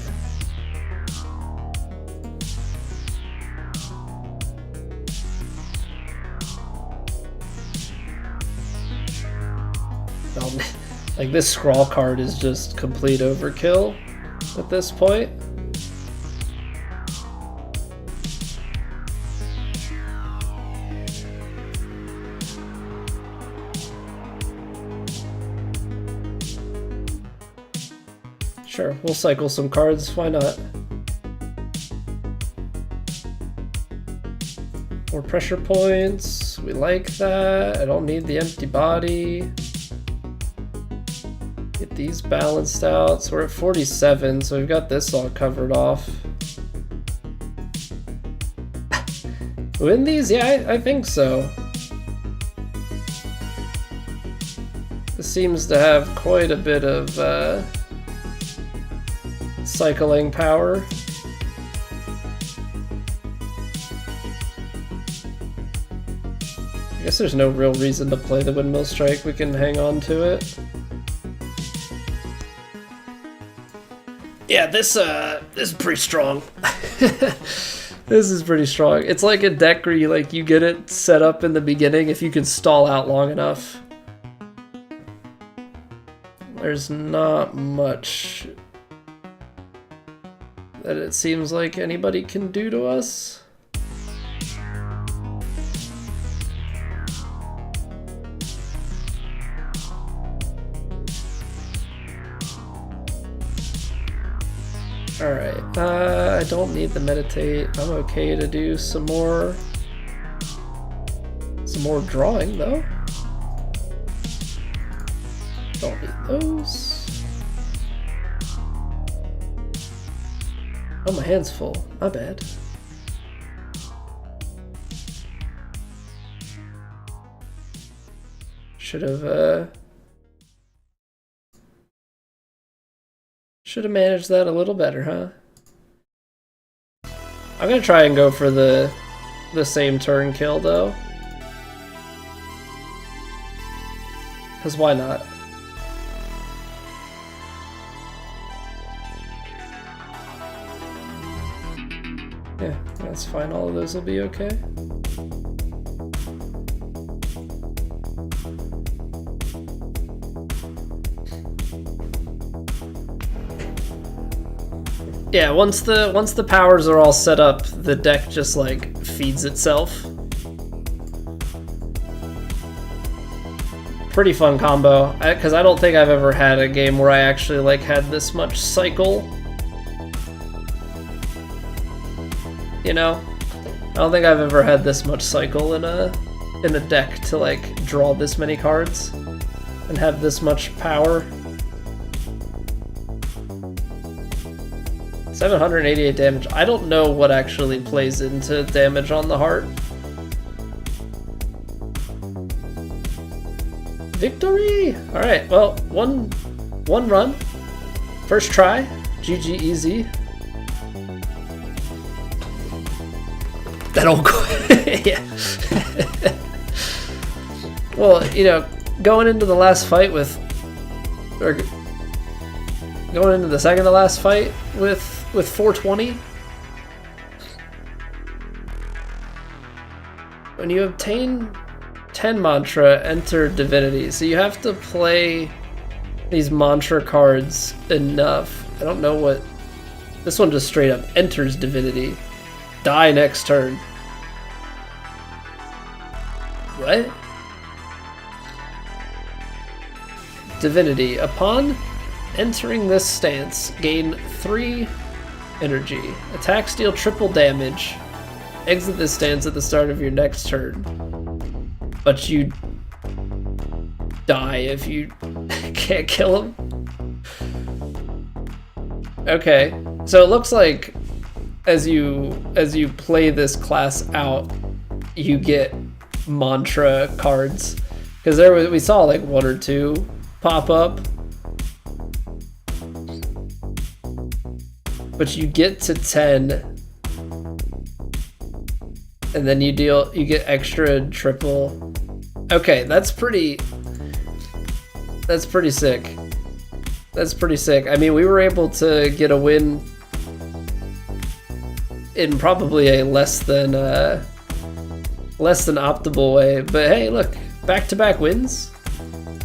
Like, this scrawl card is just complete overkill at this point. Sure, we'll cycle some cards, why not? More pressure points, we like that. I don't need the empty body. Get these balanced out, so we're at 47, so we've got this all covered off. Win these? Yeah, I think so. This seems to have quite a bit of cycling power. I guess there's no real reason to play the Windmill Strike. We can hang on to it. Yeah, this is pretty strong. This is pretty strong. It's like a deck where you get it set up in the beginning if you can stall out long enough. There's not much that it seems like anybody can do to us. Alright, I don't need the meditate. I'm okay to do some more drawing though. Don't need those. Oh, my hand's full. My bad. Should have managed that a little better, huh? I'm gonna try and go for the same turn kill though. 'Cause why not? Yeah, that's fine. All of those will be okay. Yeah, once the powers are all set up, the deck just like feeds itself. Pretty fun combo, because I don't think I've ever had a game where I actually like had this much cycle. You know, I don't think I've ever had this much cycle in a deck to like draw this many cards and have this much power. 788 damage. I don't know what actually plays into damage on the heart. Victory! Alright, well, one run. First try. GG easy. That old yeah. Well, you know, going into the last fight with... Or going into the second to last fight with 420. When you obtain 10 mantra, enter divinity. So you have to play these mantra cards enough. I don't know what... This one just straight up enters divinity. Die next turn. What? Divinity. Upon entering this stance, gain 3 energy. Attacks deal triple damage. Exit this stance at the start of your next turn. But you die if you can't kill him. Okay, so it looks like as you play this class out, you get mantra cards, because we saw like 1 or 2 pop up, but you get to 10, and then you get extra and triple. Okay, that's pretty sick. That's pretty sick. I mean, we were able to get a win in probably a less than optimal way, but hey, look, back-to-back wins,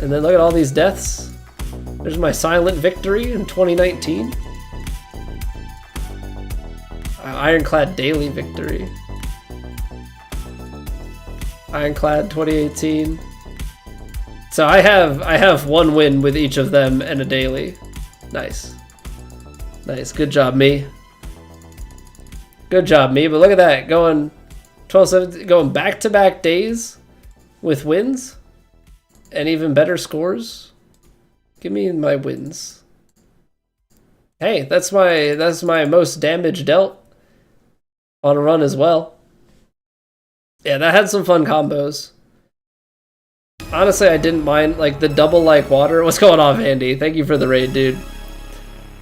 and then look at all these deaths. There's my silent victory in 2019. Ironclad daily victory. Ironclad 2018. So I have 1 win with each of them and a daily. Nice. Nice. Good job, me. Good job, me. But look at that, going 12-17, going back-to-back days with wins and even better scores. Give me my wins. Hey, that's my most damage dealt on a run as well. Yeah, that had some fun combos. Honestly, I didn't mind, like, the double like water. What's going on, Andy? Thank you for the raid, dude.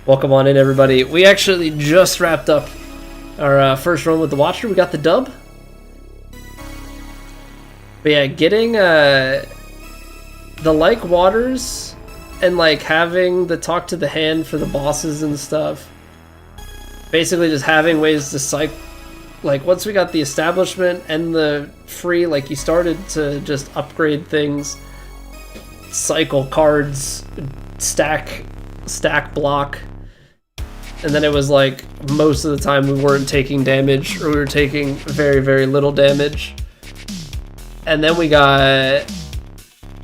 Welcome on in, everybody. We actually just wrapped up our first run with the Watcher. We got the dub. But yeah, getting the like waters and like having the talk to the hand for the bosses and stuff. Basically just having ways to cycle. Like, once we got the establishment and the free, like, you started to just upgrade things, cycle cards, stack block, and then it was like most of the time we weren't taking damage, or we were taking very, very little damage. And then we got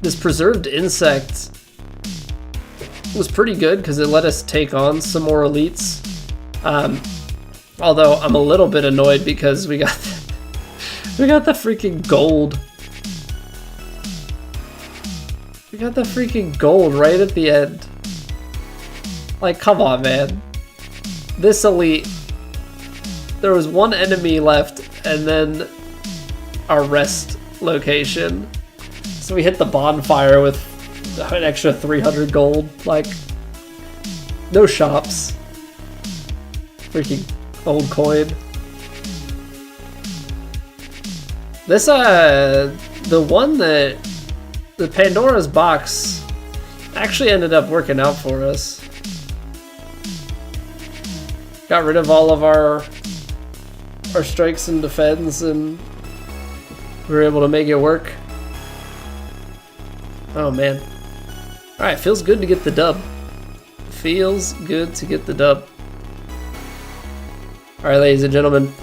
this preserved insect. It was pretty good because it let us take on some more elites. Although I'm a little bit annoyed because we got the freaking gold. We got the freaking gold right at the end. Like, come on, man. This elite, there was 1 enemy left and then our rest location. So we hit the bonfire with an extra 300 gold. Like, no shops. Freaking old coin. This, the one that, the Pandora's box actually ended up working out for us. Got rid of all of our strikes and defense, and we were able to make it work. Oh man. Alright, feels good to get the dub. Feels good to get the dub. Alright, ladies and gentlemen.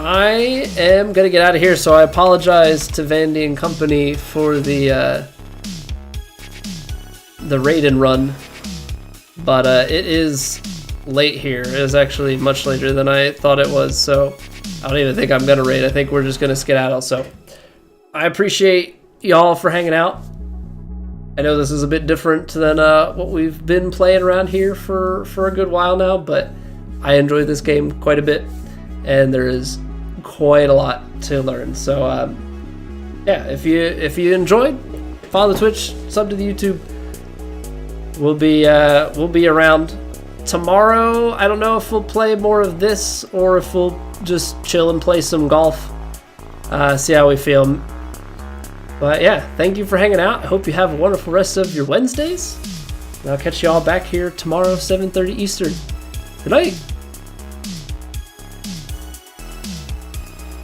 I am gonna get out of here, so I apologize to Vandy and company for the raid and run, but it is late here. It is actually much later than I thought it was, so I don't even think I'm gonna raid. I think we're just gonna skedaddle. So I appreciate y'all for hanging out. I know this is a bit different than what we've been playing around here for a good while now, but I enjoy this game quite a bit, and there is quite a lot to learn. So yeah, if you enjoyed, follow the Twitch, sub to the YouTube. We'll be around tomorrow. I don't know if we'll play more of this or if we'll just chill and play some golf. See how we feel. But yeah, thank you for hanging out. I hope you have a wonderful rest of your Wednesdays. And I'll catch you all back here tomorrow, 7:30 Eastern. Good night.